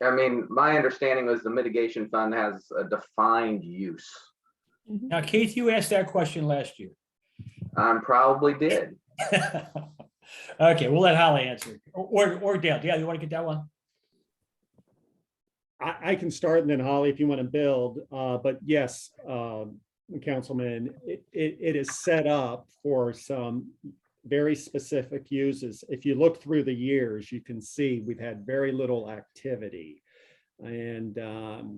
I mean, my understanding was the mitigation fund has a defined use. Now, Keith, you asked that question last year. I probably did. Okay, we'll let Holly answer. Or Dale. Dale, you want to get that one? I can start and then Holly, if you want to build, but yes, Councilman, it is set up for some very specific uses. If you look through the years, you can see we've had very little activity and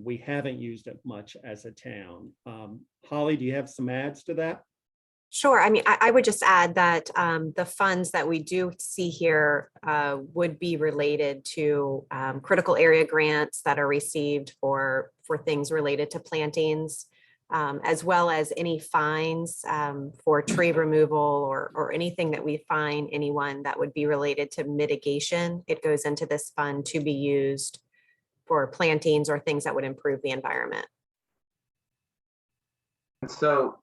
we haven't used it much as a town. Holly, do you have some adds to that? Sure. I mean, I would just add that the funds that we do see here would be related to critical area grants that are received for things related to plantings, as well as any fines for tree removal or anything that we fine anyone that would be related to mitigation. It goes into this fund to be used for plantings or things that would improve the environment. So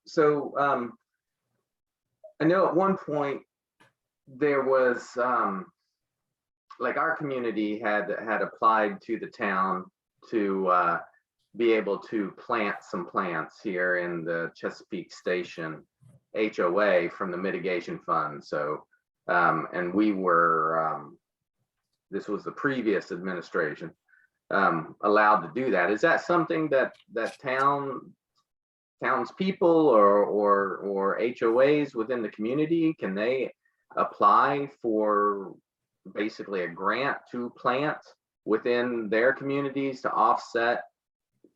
I know at one point there was like our community had applied to the town to be able to plant some plants here in the Chesapeake Station HOA from the mitigation fund. So and we were this was the previous administration allowed to do that. Is that something that townspeople or HOAs within the community, can they apply for basically a grant to plant within their communities to offset?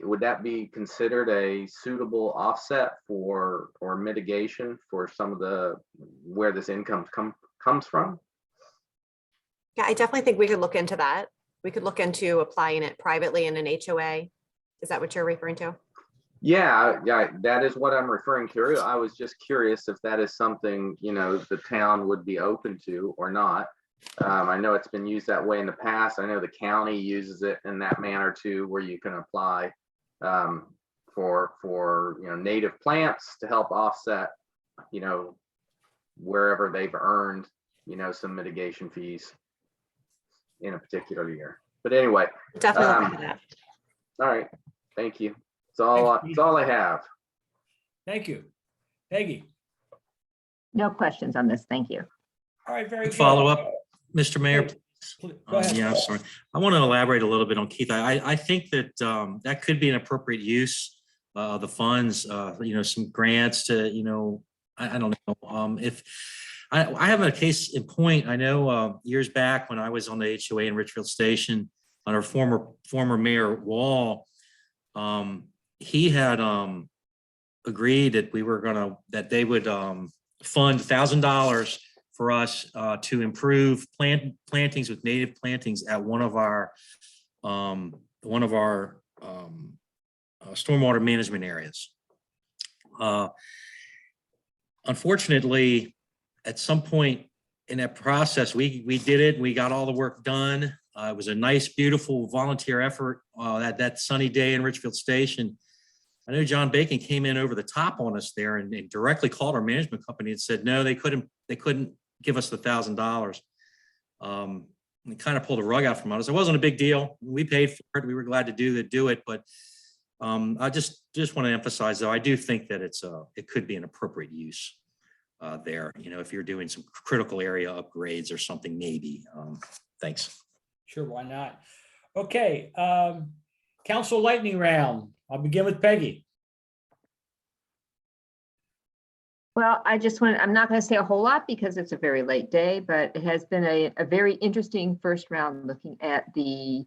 Would that be considered a suitable offset for or mitigation for some of the where this income comes from? Yeah, I definitely think we could look into that. We could look into applying it privately in an HOA. Is that what you're referring to? Yeah, that is what I'm referring to. I was just curious if that is something, you know, the town would be open to or not. I know it's been used that way in the past. I know the county uses it in that manner too, where you can apply for you know, native plants to help offset, you know, wherever they've earned, you know, some mitigation fees in a particular year. But anyway, Definitely look into that. all right, thank you. That's all I have. Thank you. Peggy? No questions on this. Thank you. All right, very good. Follow up, Mr. Mayor. Go ahead. Yeah, I'm sorry. I want to elaborate a little bit on Keith. I think that that could be an appropriate use of the funds, you know, some grants to, you know, I don't know. If I have a case in point, I know years back when I was on the HOA in Richfield Station under former Mayor Wall, he had agreed that that they would fund $1,000 for us to improve plantings with native plantings at one of our stormwater management areas. Unfortunately, at some point in that process, we did it. We got all the work done. It was a nice, beautiful volunteer effort that sunny day in Richfield Station. I know John Bacon came in over the top on us there and directly called our management company and said, no, they couldn't give us the $1,000. And kind of pulled the rug out from us. It wasn't a big deal. We paid for it. We were glad to do it. But I just want to emphasize, though, I do think that it could be an appropriate use there. You know, if you're doing some critical area upgrades or something, maybe. Thanks. Sure, why not? Okay, council lightning round. I'll begin with Peggy. Well, I'm not going to say a whole lot because it's a very late day, but it has been a very interesting first round looking at the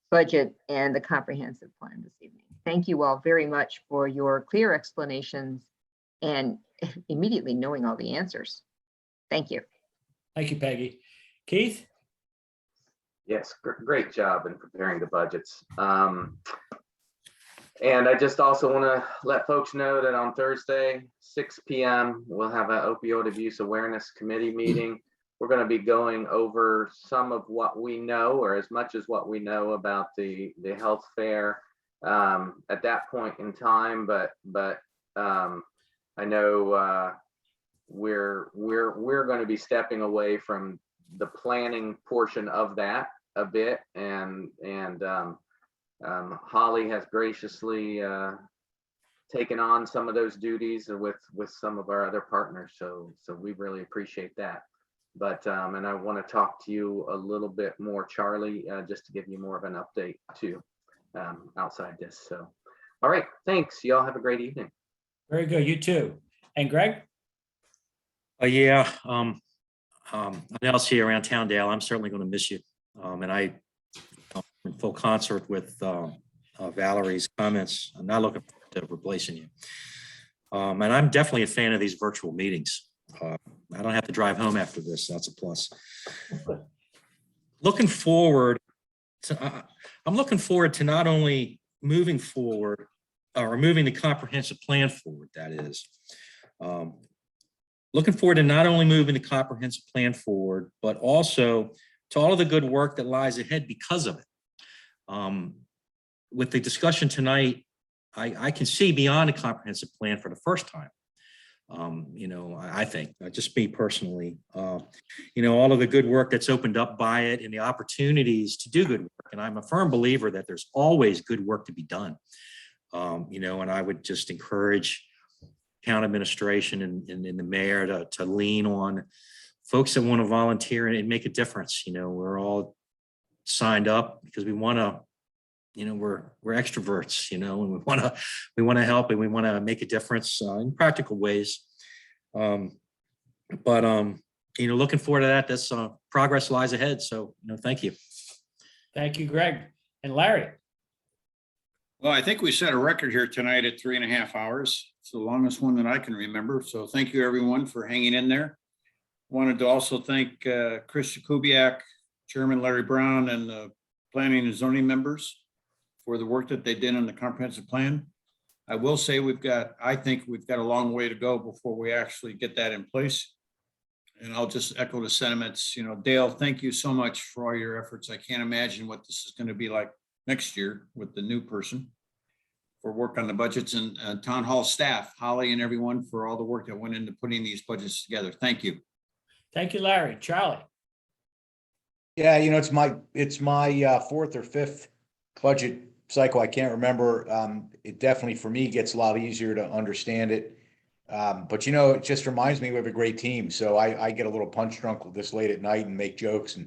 budget and the comprehensive plan this evening. Thank you all very much for your clear explanations and immediately knowing all the answers. Thank you. Thank you, Peggy. Keith? Yes, great job in preparing the budgets. And I just also want to let folks know that on Thursday, 6 p.m., we'll have an opioid abuse awareness committee meeting. We're going to be going over some of what we know, or as much as what we know about the health fair at that point in time. But I know we're going to be stepping away from the planning portion of that a bit, and Holly has graciously taken on some of those duties with some of our other partners. So we really appreciate that. But and I want to talk to you a little bit more, Charlie, just to give you more of an update too outside this. So, all right, thanks. Y'all have a great evening. Very good. You too. And Greg? Yeah, Elsie around town, Dale. I'm certainly going to miss you. And I'm in full concert with Valerie's comments. I'm not looking forward to replacing you. And I'm definitely a fan of these virtual meetings. I don't have to drive home after this. That's a plus. Looking forward to, I'm looking forward to not only moving forward or moving the comprehensive plan forward, that is. Looking forward to not only moving the comprehensive plan forward, but also to all of the good work that lies ahead because of it. With the discussion tonight, I can see beyond the comprehensive plan for the first time. I think, just me personally, all of the good work that's opened up by it and the opportunities to do good work. And I'm a firm believer that there's always good work to be done. And I would just encourage town administration and the mayor to lean on folks that want to volunteer and make a difference. We're all signed up because we want to, we're extroverts, and we want to help and we want to make a difference in practical ways. Looking forward to that. That's progress lies ahead. So, thank you. Thank you, Greg. And Larry? Well, I think we set a record here tonight at 3.5 hours. It's the longest one that I can remember. So thank you everyone for hanging in there. Wanted to also thank Chris Jakubiak, Chairman Larry Brown, and the planning and zoning members for the work that they did on the comprehensive plan. I will say I think we've got a long way to go before we actually get that in place. And I'll just echo the sentiments, Dale, thank you so much for all your efforts. I can't imagine what this is going to be like next year with the new person for work on the budgets, and town hall staff, Holly and everyone, for all the work that went into putting these budgets together. Thank you. Thank you, Larry. Charlie? Yeah, it's my fourth or fifth budget cycle. I can't remember. It definitely for me gets a lot easier to understand it. But it just reminds me we have a great team. So I get a little punch drunk this late at night and make jokes,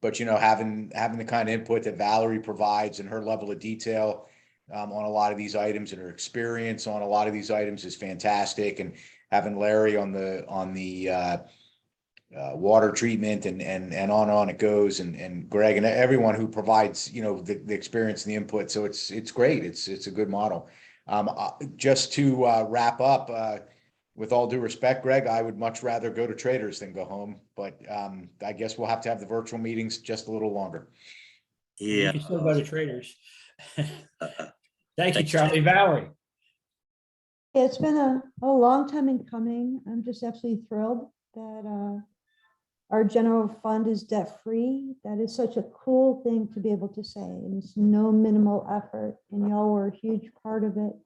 but having the kind of input that Valerie provides and her level of detail on a lot of these items and her experience on a lot of these items is fantastic. And having Larry on the water treatment and on it goes, and Greg and everyone who provides the experience and the input. So it's great. It's a good model. Just to wrap up, with all due respect, Greg, I would much rather go to Traders than go home, but I guess we'll have to have the virtual meetings just a little longer. You Yeah. can still go to Traders. Thank you, Charlie. Valerie? It's been a long time in coming. I'm just absolutely thrilled that our general fund is debt-free. That is such a cool thing to be able to say. And it's no minimal effort, and y'all were a huge part of it.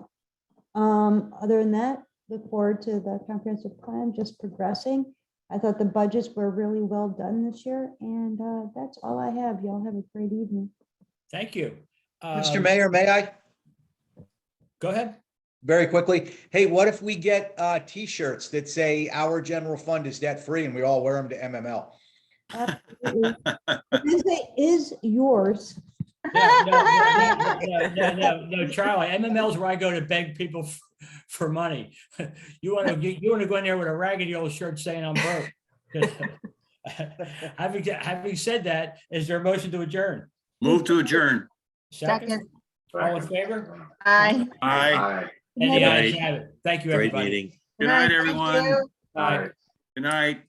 Other than that, look forward to the comprehensive plan just progressing. I thought the budgets were really well done this year, and that's all I have. Y'all have a great evening. Thank you. Mr. Mayor, may I? Go ahead. Very quickly. Hey, what if we get T-shirts that say our general fund is debt free and we all wear them to MML? Absolutely. It is yours. No, Charlie. MML's where I go to beg people for money. You want to go in there with a raggedy old shirt saying I'm broke. Having said that, is there a motion to adjourn? Move to adjourn. Second. All in favor? Aye. Aye. And the Good ayes night. have it. Thank you, Great everybody. meeting. Good night, Thank everyone. you. Bye. Good night.